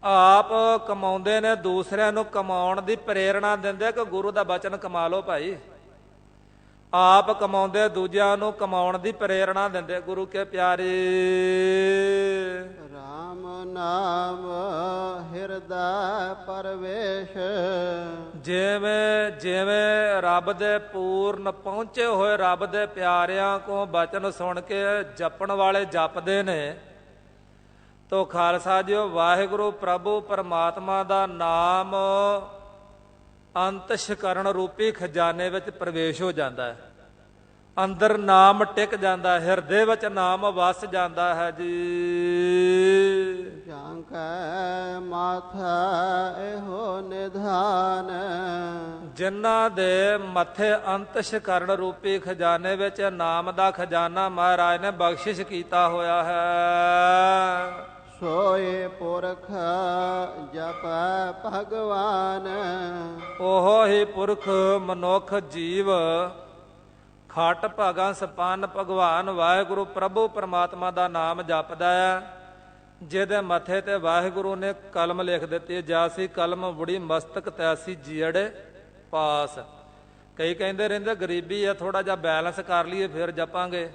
ਆਪ ਕਮਾਉਂਦੇ ਨੇ, ਦੂਸਰਿਆਂ ਨੂੰ ਕਮਾਉਣ ਦੀ ਪ੍ਰੇਰਣਾ ਦਿੰਦੇ ਕਿ ਗੁਰੂ ਦਾ ਬਚਨ ਕਮਾ ਲਓ ਭਾਈ। ਆਪ ਕਮਾਉਂਦੇ, ਦੂਜਿਆਂ ਨੂੰ ਕਮਾਉਣ ਦੀ ਪ੍ਰੇਰਣਾ ਦਿੰਦੇ। ਗੁਰੂ ਕੇ ਪਿਆਰੇ ਰਾਮ ਨਾਮ ਹਿਰਦਾ ਪਰਵੇਸ਼, ਜਿਵੇਂ ਜਿਵੇਂ ਰੱਬ ਦੇ ਪੂਰਨ ਪਹੁੰਚੇ ਹੋਏ ਰੱਬ ਦੇ ਪਿਆਰਿਆਂ ਕੋ ਬਚਨ ਸੁਣ ਕੇ ਜਪਣ ਵਾਲੇ ਜਪਦੇ ਨੇ, ਤੋ ਖਾਲਸਾ ਜੀਓ ਵਾਹਿਗੁਰੂ ਪ੍ਰਭੂ ਪਰਮਾਤਮਾ ਦਾ ਨਾਮ ਅੰਤਸ਼ਕਰਨ ਰੂਪੀ ਖਜ਼ਾਨੇ ਵਿੱਚ ਪ੍ਰਵੇਸ਼ ਹੋ ਜਾਂਦਾ ਹੈ। ਅੰਦਰ ਨਾਮ ਟਿਕ ਜਾਂਦਾ, ਹਿਰਦੇ ਵਿੱਚ ਨਾਮ ਵਸ ਜਾਂਦਾ ਹੈ ਜੀ। ਜਾਂਕੈ ਮਾਥਾ ਇਹੋ ਨਿਧਾਨ, ਜਿਨ੍ਹਾਂ ਦੇ ਮੱਥੇ ਅੰਤਸ਼ਕਰਨ ਰੂਪੀ ਖਜ਼ਾਨੇ ਵਿੱਚ ਨਾਮ ਦਾ ਖਜ਼ਾਨਾ ਮਹਾਰਾਜ ਨੇ ਬਖਸ਼ਿਸ਼ ਕੀਤਾ ਹੋਇਆ ਹੈ। ਸੋਏ ਪੁਰਖ ਜਪੈ ਭਗਵਾਨ, ਉਹ ਹੀ ਪੁਰਖ ਮਨੁੱਖ ਜੀਵ ਖਟ ਭਾਗਾਂ ਸਪੰਨ ਭਗਵਾਨ ਵਾਹਿਗੁਰੂ ਪ੍ਰਭੂ ਪਰਮਾਤਮਾ ਦਾ ਨਾਮ ਜਪਦਾ ਹੈ, ਜਿਹਦੇ ਮੱਥੇ ਤੇ ਵਾਹਿਗੁਰੂ ਨੇ ਕਲਮ ਲਿਖ ਦਿੱਤੀ, ਜਾਸੀ ਕਲਮ ਬੁੜੀ ਮਸਤਕ ਤੈਸੀ ਜੀੜੇ ਪਾਸ। ਕਈ ਕਹਿੰਦੇ ਰਹਿੰਦੇ ਗਰੀਬੀ ਆ, ਥੋੜਾ ਜਿਹਾ ਬੈਲੈਂਸ ਕਰ ਲਈਏ ਫਿਰ ਜਪਾਂਗੇ।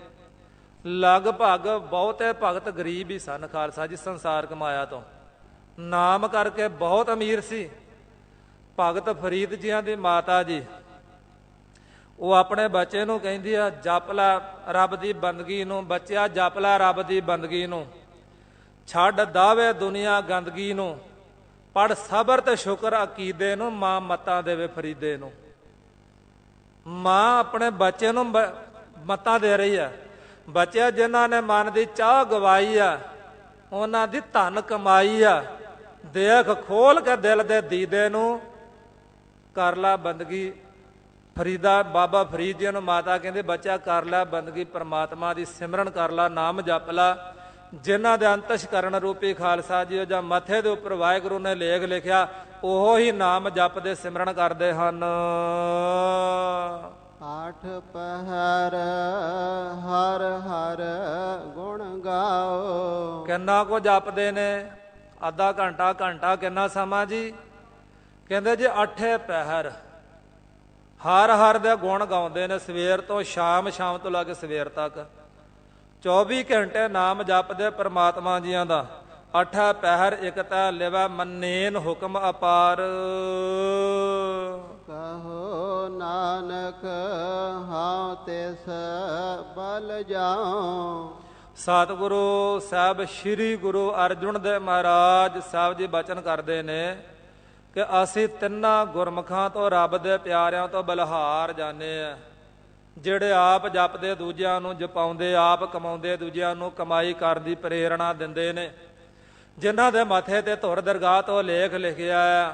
ਲਗਭਗ ਬਹੁਤੇ ਭਗਤ ਗਰੀਬ ਹੀ ਸਨ ਖਾਲਸਾ ਜੀ ਸੰਸਾਰ ਕਮਾਇਆ ਤੋਂ, ਨਾਮ ਕਰਕੇ ਬਹੁਤ ਅਮੀਰ ਸੀ। ਭਗਤ ਫਰੀਦ ਜੀਆਂ ਦੀ ਮਾਤਾ ਜੀ, ਉਹ ਆਪਣੇ ਬੱਚੇ ਨੂੰ ਕਹਿੰਦੀ ਆ ਜਪ ਲੈ ਰੱਬ ਦੀ ਬੰਦਗੀ ਨੂੰ, ਬੱਚਿਆ ਜਪ ਲੈ ਰੱਬ ਦੀ ਬੰਦਗੀ ਨੂੰ, ਛੱਡ ਦਾਵੇ ਦੁਨੀਆ ਗੰਦਗੀ ਨੂੰ, ਪੜ ਸਬਰ ਤੇ ਸ਼ੁਕਰ ਅਕੀਦੇ ਨੂੰ, ਮਾਂ ਮੱਤਾਂ ਦੇਵੇ ਫਰੀਦੇ ਨੂੰ। ਮਾਂ ਆਪਣੇ ਬੱਚੇ ਨੂੰ ਮੱਤਾਂ ਦੇ ਰਹੀ ਆ, ਬੱਚਿਆ ਜਿਨ੍ਹਾਂ ਨੇ ਮਨ ਦੀ ਚਾਹ ਗਵਾਈ ਆ ਉਹਨਾਂ ਦੀ ਧਨ ਕਮਾਈ ਆ, ਦੇਖ ਖੋਲ ਕੇ ਦਿਲ ਦੇ ਦੀਦੇ ਨੂੰ, ਕਰ ਲੈ ਬੰਦਗੀ। ਫਰੀਦਾ ਬਾਬਾ ਫਰੀਦ ਜੀ ਨੂੰ ਮਾਤਾ ਕਹਿੰਦੇ ਬੱਚਾ ਕਰ ਲੈ ਬੰਦਗੀ, ਪਰਮਾਤਮਾ ਦੀ ਸਿਮਰਨ ਕਰ ਲੈ, ਨਾਮ ਜਪ ਲੈ। ਜਿਨ੍ਹਾਂ ਦੇ ਅੰਤਸ਼ਕਰਨ ਰੂਪੀ ਖਾਲਸਾ ਜੀ ਜਾਂ ਮੱਥੇ ਦੇ ਉੱਪਰ ਵਾਹਿਗੁਰੂ ਨੇ ਲੇਖ ਲਿਖਿਆ, ਉਹ ਹੀ ਨਾਮ ਜਪਦੇ ਸਿਮਰਨ ਕਰਦੇ ਹਨ। ਆਠ ਪਹਿਰ ਹਰ ਹਰ ਗੁਣ ਗਾਓ, ਕਿੰਨਾ ਕੋ ਜਪਦੇ ਨੇ? ਅੱਧਾ ਘੰਟਾ, ਘੰਟਾ, ਕਿੰਨਾ ਸਮਾਂ ਜੀ? ਕਹਿੰਦੇ ਜੀ 8 ਪਹਿਰ ਹਰ ਹਰ ਦੇ ਗੁਣ ਗਾਉਂਦੇ ਨੇ, ਸਵੇਰ ਤੋਂ ਸ਼ਾਮ, ਸ਼ਾਮ ਤੋਂ ਲੈ ਕੇ ਸਵੇਰ ਤੱਕ 24 ਘੰਟੇ ਨਾਮ ਜਪਦੇ ਪਰਮਾਤਮਾ ਜੀਆਂ ਦਾ। 8 ਪਹਿਰ ਇਕ ਤੈ ਲਿਵੈ ਮੰਨੇਨ ਹੁਕਮ ਅਪਾਰ, ਕਹੋ ਨਾਨਕ ਹਾਂ ਤਿਸ ਬਲ ਜਾਉ। ਸਤਿਗੁਰੂ ਸਾਹਿਬ ਸ੍ਰੀ ਗੁਰੂ ਅਰਜੁਨ ਦੇਵ ਮਹਾਰਾਜ ਸਾਹਿਬ ਜੀ ਬਚਨ ਕਰਦੇ ਨੇ ਕਿ ਅਸੀਂ ਤਿੰਨਾਂ ਗੁਰਮੁਖਾਂ ਤੋਂ, ਰੱਬ ਦੇ ਪਿਆਰਿਆਂ ਤੋਂ ਬਲਿਹਾਰ ਜਾਂਦੇ ਆ, ਜਿਹੜੇ ਆਪ ਜਪਦੇ ਦੂਜਿਆਂ ਨੂੰ ਜਪਾਉਂਦੇ, ਆਪ ਕਮਾਉਂਦੇ ਦੂਜਿਆਂ ਨੂੰ ਕਮਾਈ ਕਰਨ ਦੀ ਪ੍ਰੇਰਣਾ ਦਿੰਦੇ ਨੇ, ਜਿਨ੍ਹਾਂ ਦੇ ਮੱਥੇ ਤੇ ਧੁਰ ਦਰਗਾਹ ਤੋਂ ਲੇਖ ਲਿਖਿਆ ਆ,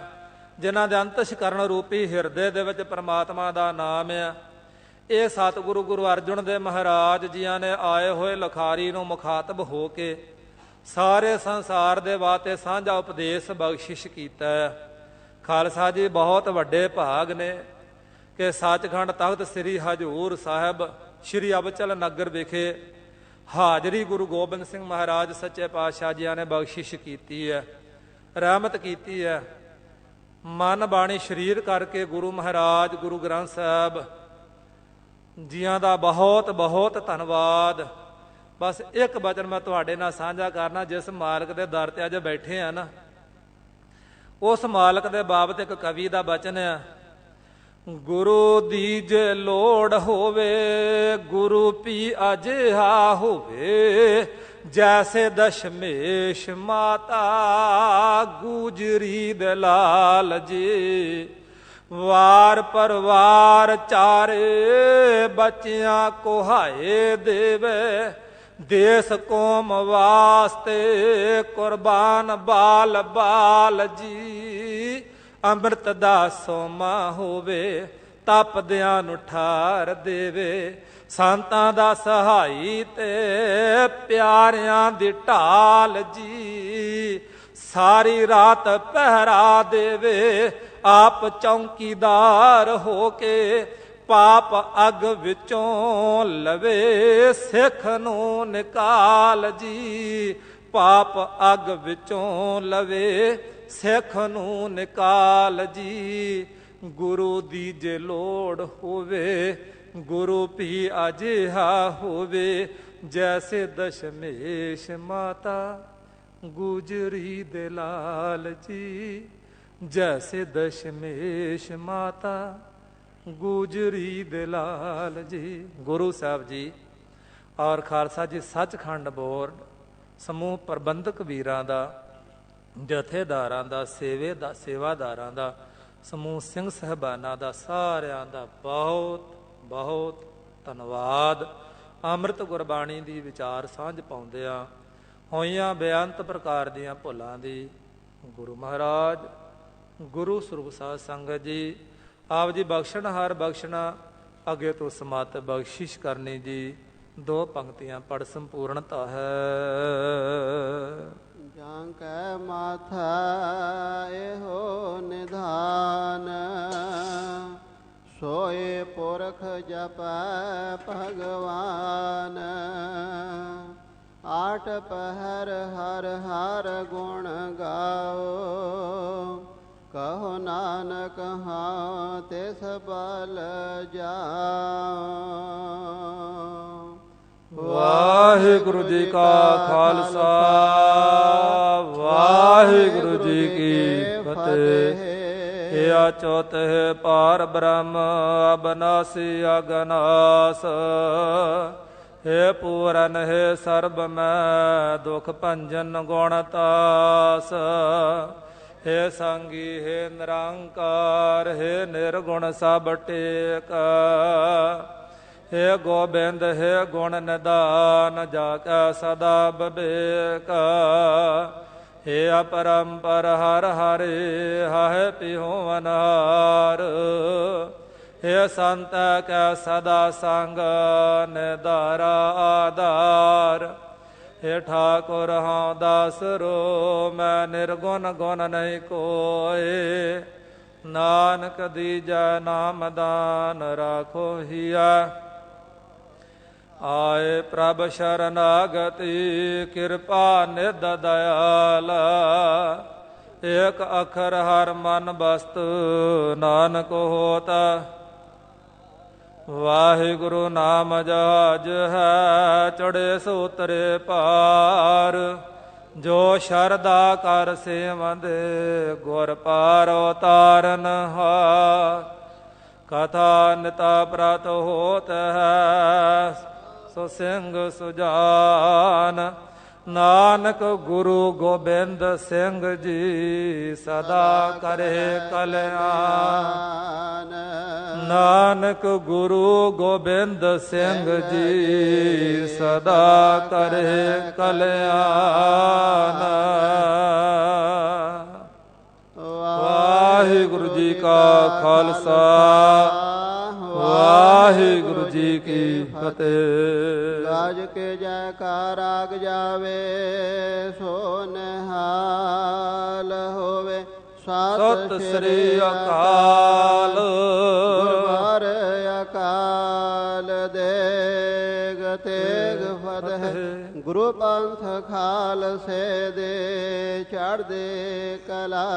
ਜਿਨ੍ਹਾਂ ਦੇ ਅੰਤਸ਼ਕਰਨ ਰੂਪੀ ਹਿਰਦੇ ਦੇ ਵਿੱਚ ਪਰਮਾਤਮਾ ਦਾ ਨਾਮ ਆ। ਇਹ ਸਤਿਗੁਰੂ ਗੁਰੂ ਅਰਜੁਨ ਦੇਵ ਮਹਾਰਾਜ ਜੀਆਂ ਨੇ ਆਏ ਹੋਏ ਲਖਾਰੀ ਨੂੰ ਮੁਖਾਤਬ ਹੋ ਕੇ ਸਾਰੇ ਸੰਸਾਰ ਦੇ ਵਾਸਤੇ ਸਾਂਝਾ ਉਪਦੇਸ਼ ਬਖਸ਼ਿਸ਼ ਕੀਤਾ ਹੈ। ਖਾਲਸਾ ਜੀ ਬਹੁਤ ਵੱਡੇ ਭਾਗ ਨੇ ਕਿ ਸੱਚਖੰਡ ਤਖਤ ਸ੍ਰੀ ਹਜ਼ੂਰ ਸਾਹਿਬ ਸ੍ਰੀ ਅਬਚਲ ਨਗਰ ਵਿਖੇ ਹਾਜ਼ਰੀ ਗੁਰੂ ਗੋਬਿੰਦ ਸਿੰਘ ਮਹਾਰਾਜ ਸੱਚੇ ਪਾਤਸ਼ਾਹ ਜੀਆਂ ਨੇ ਬਖਸ਼ਿਸ਼ ਕੀਤੀ ਹੈ, ਰਹਿਮਤ ਕੀਤੀ ਹੈ। ਮਨ ਬਾਣੀ ਸਰੀਰ ਕਰਕੇ ਗੁਰੂ ਮਹਾਰਾਜ ਗੁਰੂ ਗ੍ਰੰਥ ਸਾਹਿਬ ਜੀਆਂ ਦਾ ਬਹੁਤ ਬਹੁਤ ਧੰਨਵਾਦ। ਬਸ ਇੱਕ ਬਚਨ ਮੈਂ ਤੁਹਾਡੇ ਨਾਲ ਸਾਂਝਾ ਕਰਨਾ, ਜਿਸ ਮਾਲਕ ਦੇ ਦਰ ਤੇ ਅੱਜ ਬੈਠੇ ਆ ਨਾ, ਉਸ ਮਾਲਕ ਦੇ ਬਾਬਤ ਇੱਕ ਕਵੀ ਦਾ ਬਚਨ ਆ, ਗੁਰੂ ਦੀ ਜੇ ਲੋੜ ਹੋਵੇ ਗੁਰੂ ਪੀ ਅਜਿਹਾ ਹੋਵੇ, ਜੈਸੇ ਦਸ਼ਮੇਸ਼ ਮਾਤਾ ਗੁਜਰੀ ਦੇ ਲਾਲ ਜੀ, ਵਾਰ ਪਰਵਾਰ ਚਾਰੇ ਬੱਚਿਆਂ ਕੋਹਾਏ ਦੇਵੇ, ਦੇਸ ਕੌਮ ਵਾਸਤੇ ਕੁਰਬਾਨ ਬਾਲ ਬਾਲ ਜੀ, ਅੰਮ੍ਰਿਤ ਦਾ ਸੋਮਾ ਹੋਵੇ ਤਪਦਿਆਂ ਨੂੰ ਠਾਰ ਦੇਵੇ, ਸੰਤਾਂ ਦਾ ਸਹਾਈ ਤੇ ਪਿਆਰਿਆਂ ਦੀ ਢਾਲ ਜੀ, ਸਾਰੀ ਰਾਤ ਪਹਿਰਾ ਦੇਵੇ ਆਪ ਚੌਂਕੀਦਾਰ ਹੋ ਕੇ, ਪਾਪ ਅੱਗ ਵਿੱਚੋਂ ਲਵੇ ਸਿੱਖ ਨੂੰ ਨਿਕਾਲ ਜੀ, ਪਾਪ ਅੱਗ ਵਿੱਚੋਂ ਲਵੇ ਸਿੱਖ ਨੂੰ ਨਿਕਾਲ ਜੀ, ਗੁਰੂ ਦੀ ਜੇ ਲੋੜ ਹੋਵੇ ਗੁਰੂ ਪੀ ਅਜਿਹਾ ਹੋਵੇ, ਜੈਸੇ ਦਸ਼ਮੇਸ਼ ਮਾਤਾ ਗੁਜਰੀ ਦੇ ਲਾਲ ਜੀ, ਜੈਸੇ ਦਸ਼ਮੇਸ਼ ਮਾਤਾ ਗੁਜਰੀ ਦੇ ਲਾਲ ਜੀ। ਗੁਰੂ ਸਾਹਿਬ ਜੀ ਔਰ ਖਾਲਸਾ ਜੀ ਸੱਚਖੰਡ ਬੋਰਡ ਸਮੂਹ ਪ੍ਰਬੰਧਕ ਵੀਰਾਂ ਦਾ, ਜਥੇਦਾਰਾਂ ਦਾ, ਸੇਵਾਦਾਰਾਂ ਦਾ, ਸਮੂਹ ਸਿੰਘ ਸਾਹਿਬਾਨਾਂ ਦਾ, ਸਾਰਿਆਂ ਦਾ ਬਹੁਤ ਬਹੁਤ ਧੰਨਵਾਦ। ਅੰਮ੍ਰਿਤ ਗੁਰਬਾਣੀ ਦੀ ਵਿਚਾਰ ਸਾਂਝ ਪਾਉਂਦਿਆਂ ਹੋਈਆਂ ਬੇਅੰਤ ਪ੍ਰਕਾਰ ਦੀਆਂ ਭੁੱਲਾਂ ਦੀ ਗੁਰੂ ਮਹਾਰਾਜ, ਗੁਰੂ ਸਰੂਪ ਸਾਧ ਸੰਗਤ ਜੀ ਆਪ ਜੀ ਬਖਸ਼ਣਹਾਰ ਬਖਸ਼ਣਾ, ਅੱਗੇ ਤੋਂ ਸਮਤ ਬਖਸ਼ਿਸ਼ ਕਰਨੀ ਜੀ। 2 ਪੰਕਤੀਆਂ ਪੜ ਸੰਪੂਰਨਤਾ ਹੈ। ਜਾਂ ਕੈ ਮਾਥਾ ਇਹੋ ਨਿਧਾਨ, ਸੋਏ ਪੁਰਖ ਜਪੈ ਭਗਵਾਨ। 8 ਪਹਿਰ ਹਰ ਹਰ ਗੁਣ ਗਾਓ, ਕਹੋ ਨਾਨਕ ਹਾਂ ਤਿਸ ਬਲ ਜਾਓ। ਵਾਹਿਗੁਰੂ ਜੀ ਕਾ ਖਾਲਸਾ, ਵਾਹਿਗੁਰੂ ਜੀ ਕੀ ਫਤਿਹ। ਇਆ ਚੌਥ ਹੈ ਪਾਰ ਬ੍ਰਹਮ ਅਬਨਾਸੀ ਅਗਨਾਸ, ਹੈ ਪੂਰਨ ਹੈ ਸਰਬ ਮੈਂ ਦੁਖ ਭੰਜਨ ਗੁਣ ਤਾਸ। ਹੈ ਸੰਗੀ ਹੈ ਨਿਰੰਕਾਰ, ਹੈ ਨਿਰਗੁਣ ਸਭ ਟੇਕ। ਹੈ ਗੋਬਿੰਦ ਹੈ ਗੁਣ ਨਿਦਾਨ, ਜਾ ਕੈ ਸਦਾ ਬਿਬੇਕ। ਹੈ ਅਪਰੰਪਰ ਹਰ ਹਰਿ, ਹਾਹਿ ਪਿਹੁ ਅਨਹਾਰ। ਹੈ ਸੰਤ ਕੈ ਸਦਾ ਸੰਗ, ਨਿਧਾਰਾ ਆਧਾਰ। हे ठाकुर हाँ दासरो, मैं निर्गुण गुण नहीं कोय। नानक दीजै नाम दान राखो हिया। आए प्रभ शरणागति, कृपा निध दयाल। एक अखर हर मन बस्तु, नानक होता। ਵਾਹਿਗੁਰੂ ਨਾਮ ਜਹਾਜ ਹੈ, ਚੜੇ ਸੋਤਰੇ ਪਾਰ। ਜੋ ਸ਼ਰਧਾ ਕਰ ਸੇਵੰਦੇ, ਗੁਰ ਪਾਰ ਉਤਾਰਨ ਹਾਰ। ਕਥਾ ਨਿਤਾ ਪ੍ਰਤ ਹੋਤ ਹੈ, ਸੋ ਸਿੰਘ ਸੁਜਾਨ। ਨਾਨਕ ਗੁਰੂ ਗੋਬਿੰਦ ਸਿੰਘ ਜੀ, ਸਦਾ ਕਰੇ ਕਲਿਆਣ। ਨਾਨਕ ਗੁਰੂ ਗੋਬਿੰਦ ਸਿੰਘ ਜੀ, ਸਦਾ ਕਰੇ ਕਲਿਆਣ। ਵਾਹਿਗੁਰੂ ਜੀ ਕਾ ਖਾਲਸਾ, ਵਾਹਿਗੁਰੂ ਜੀ ਕੀ ਫਤਿਹ। ਗਾਜ ਕੇ ਜੈਕਾਰ ਆਗ ਜਾਵੇ, ਸੋ ਨਿਹਾਲ ਹੋਵੇ। ਸਤਿ ਸ੍ਰੀ ਅਕਾਲ। ਗੁਰਬਾਰ ਅਕਾਲ ਦੇਗ ਤੇਗ ਫਤਿਹ। ਗੁਰੂ ਪੰਥ ਖਾਲਸੇ ਦੇ ਚੜ੍ਹਦੇ ਕਲਾ।